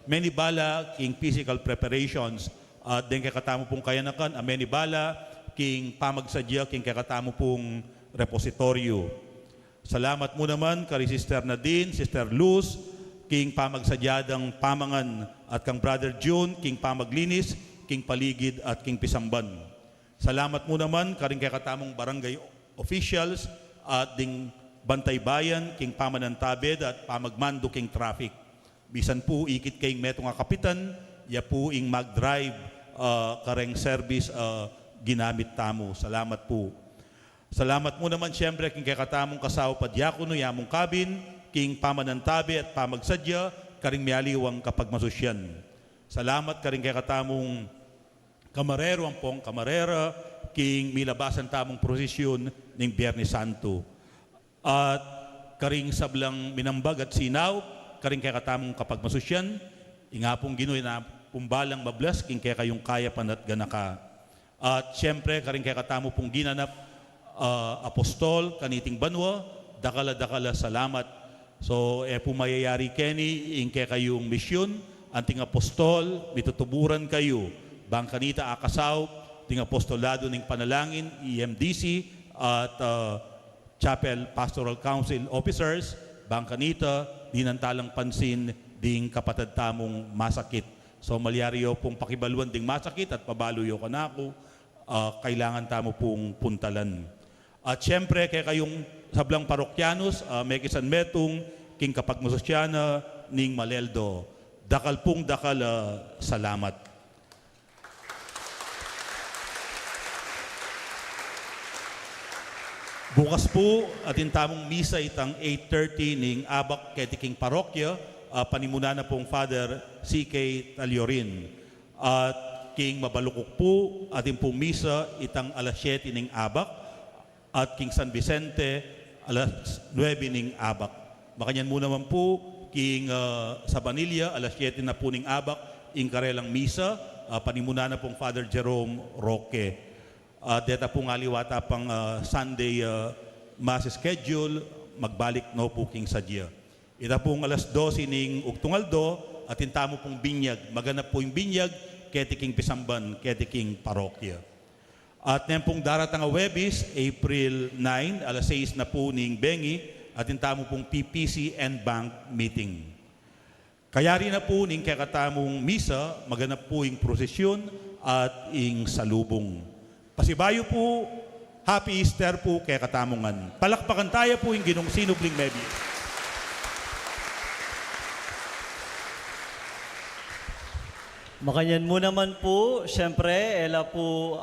many bala, king physical preparations, at din kay katamo pong kayanakan, many bala, king pamagsadya, king kay katamo pong repositoryo. Salamat mo naman, kay Sister Nadine, Sister Luz, king pamagsadyadang pamangan, at kang Brother June, king pamaglinis, king paligid, at king pisamban. Salamat mo naman, karing kay katamong barangay officials, at ding Bantay Bayan, king pamanantabed, at pamagmando king traffic. Bisan po, ikit kayong metong kapitan, ya po ing mag-drive kareng service ginamit tamo. Salamat po. Salamat mo naman siyempre king kay katamong kasaw padyakono, yamong kabin, king pamanantabe at pamagsadya, karing miyaliwang kapag masusyan. Salamat karing kay katamong kamarero, ang pong kamarera, king milabasan tamong prosesyon ning Biyernes Santo. At karing sablang minambag at sinaw, karing kay katamong kapag masusyan, ingapong ginoy na pumbalang mablas, king kay kayong kaya panat ganaka. At siyempre, karing kay katamo pong ginanap, apostol, kaniting banwa, dakala-dakala salamat. So, pumayayari Kenny, ing kay kayong misyon, anting apostol, mitutuburan kayo, bang kanita akasaw, ting apostolado ning panalangin, EMDC, at Chapel Pastoral Council Officers, bang kanita, dinantalang pansin, ding kapatid tamong masakit. So, malyariyo pong pakibaluan ding masakit at pabaluyo ka na ako, kailangan tamo pong puntalan. At siyempre, kay kayong sablang parokyanos, may kisan metong, king kapag masosyana, ning Maleldo. Dakal pong dakal, salamat. Bukas po, atin tamong misa itang 8:30 ning Abak Ketiking Parokya, panimuna na pong Father C.K. Taliorin. At king mabalukok po, atin pong misa itang alas 7 ning Abak, at king San Vicente, alas 9 ning Abak. Makanyan mo naman po, king Sabanilla, alas 7 na po ning Abak, ing karelang misa, panimuna na pong Father Jerome Roque. Deta pong aliwata pang Sunday mass schedule, magbalik no po king sadya. Ita pong alas 12 ning Ugtungaldo, at intamo pong binyag. Maganap po yung binyag, Ketiking Pisamban, Ketiking Parokya. At nem pong daratang nga Webis, April 9, alas 6 na po ning Bengi, at intamo pong PPC and Bank meeting. Kaya rin na po ning kakatamong misa, maganap po yung prosesyon at yung salubong. Pasibayo po, Happy Easter po kaya katamongan. Palakpakan tayo po yung Ginong Sinubling Mebi. Makanyan mo naman po, syempre, ela po,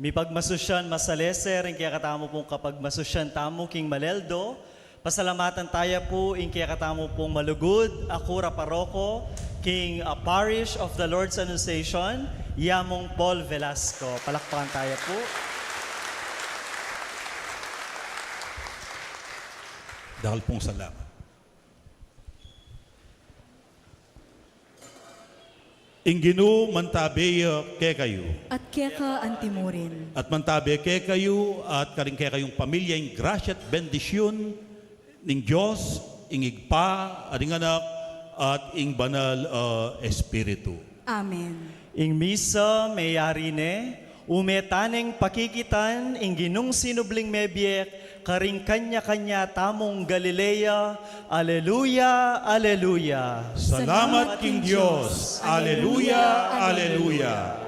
may pagmasusyan masaleser, in kaya katamo pong kapag masusyan tamo king maleldo, pasalamatan tayo po, in kaya katamo pong malugod, akura paroko, king Parish of the Lord's Annunciation, Yamong Paul Velasco. Palakpakan tayo po. Dahil pong salamat. Inginu mantabeya ke kayo. At keka antimurin. At mantabe ke kayo at karing ke kayong pamilya ing grasya at bendisyon ning Diyos, ing igpa, ading anak, at ing banal espiritu. Amen. Ing misa mayari ne, umetaneng pakikitan, ing Ginong Sinubling Mebyek, karing kanya-kanya tamong Galilea. Aleluya, aleluya. Salamat king Diyos. Aleluya, aleluya.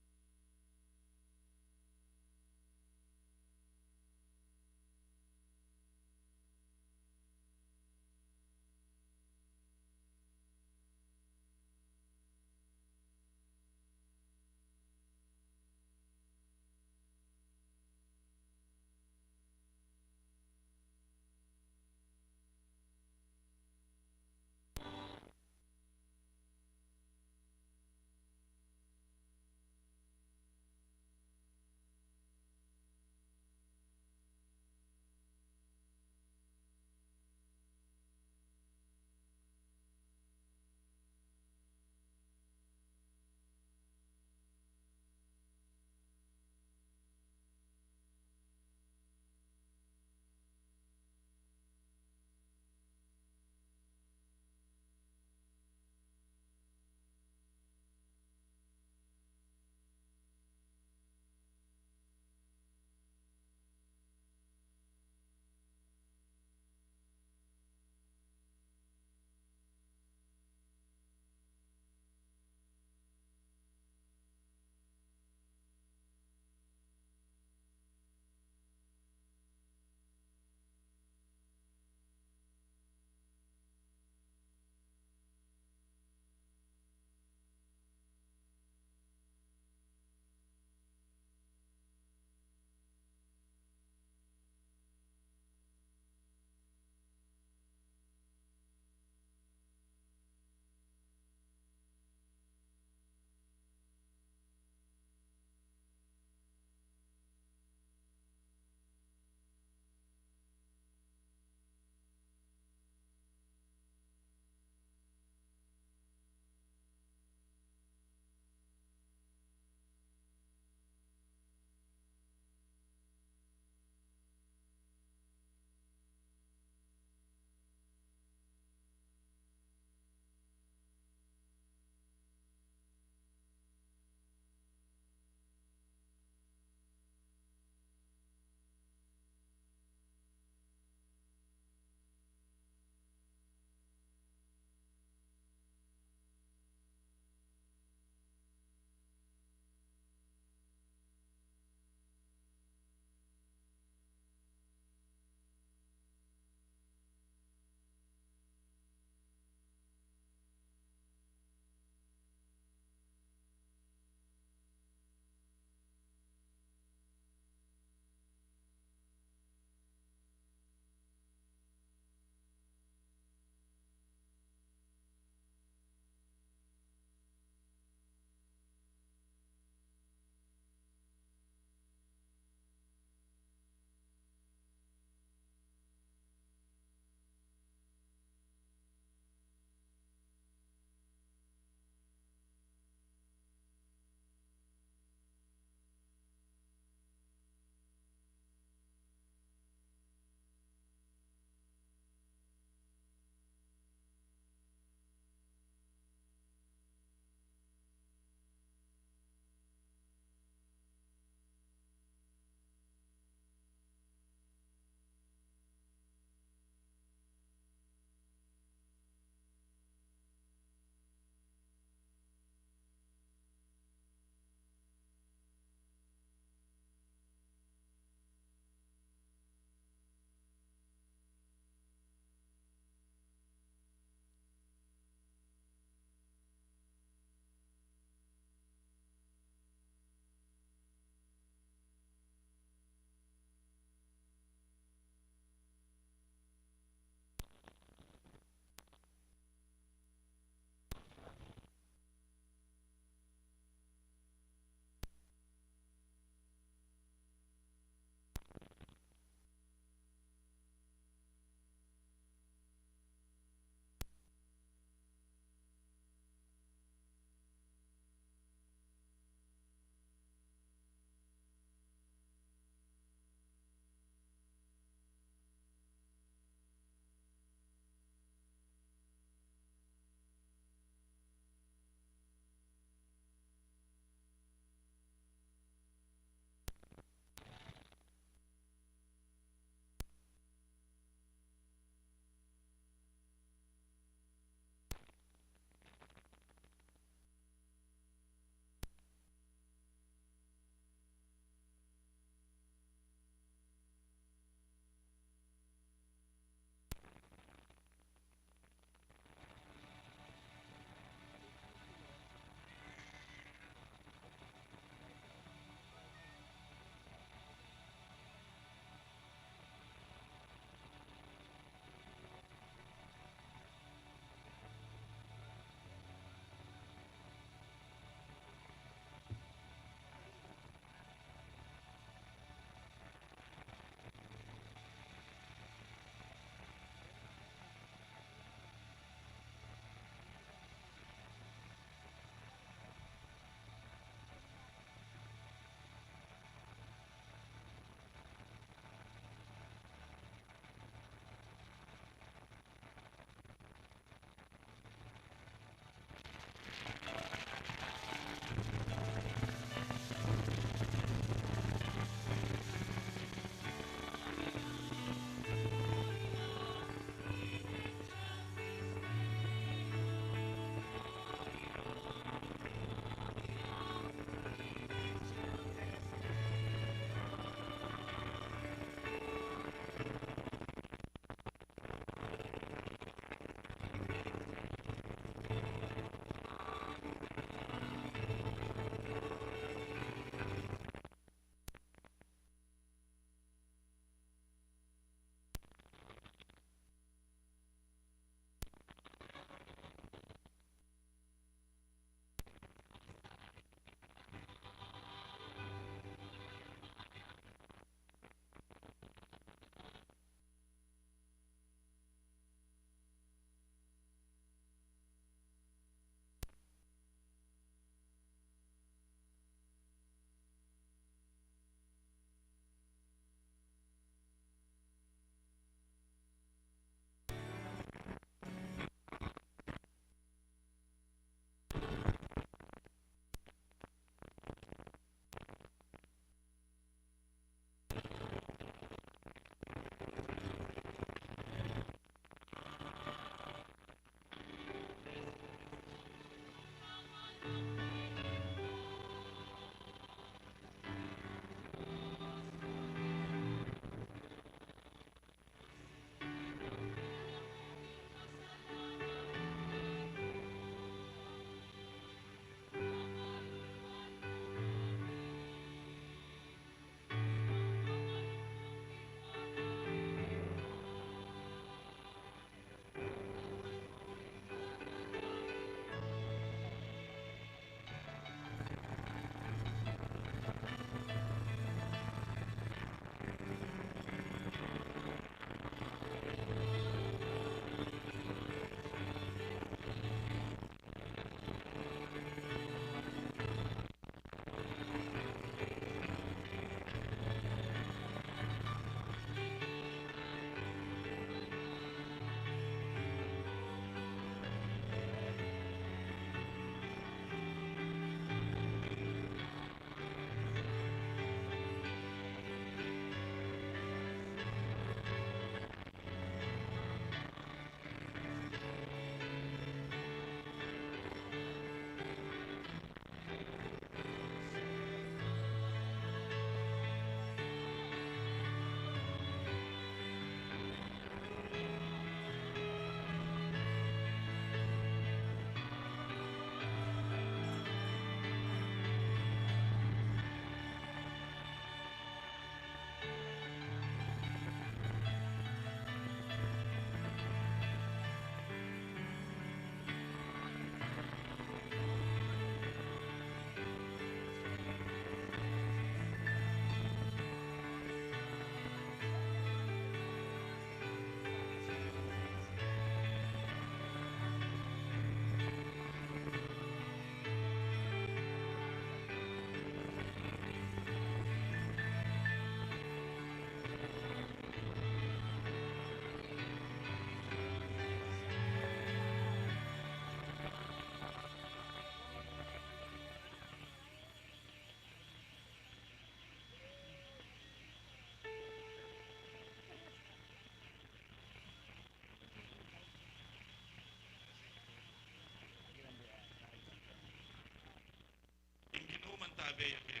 mantabi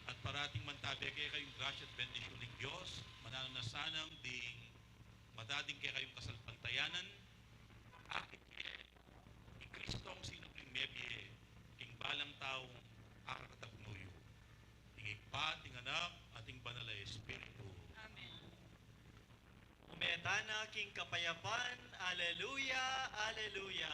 at parating mantabi kay kayong grasya at bendisyon ng Diyos, mananasanang ding madading kay kayong kasalpantayanan, akin ni Kristong sinubling mebye, king balang taong akakatagnuyo. Tingig pa, ting anak, ating banal na Espiritu. Umetana king kapayapan, Alleluia, Alleluia.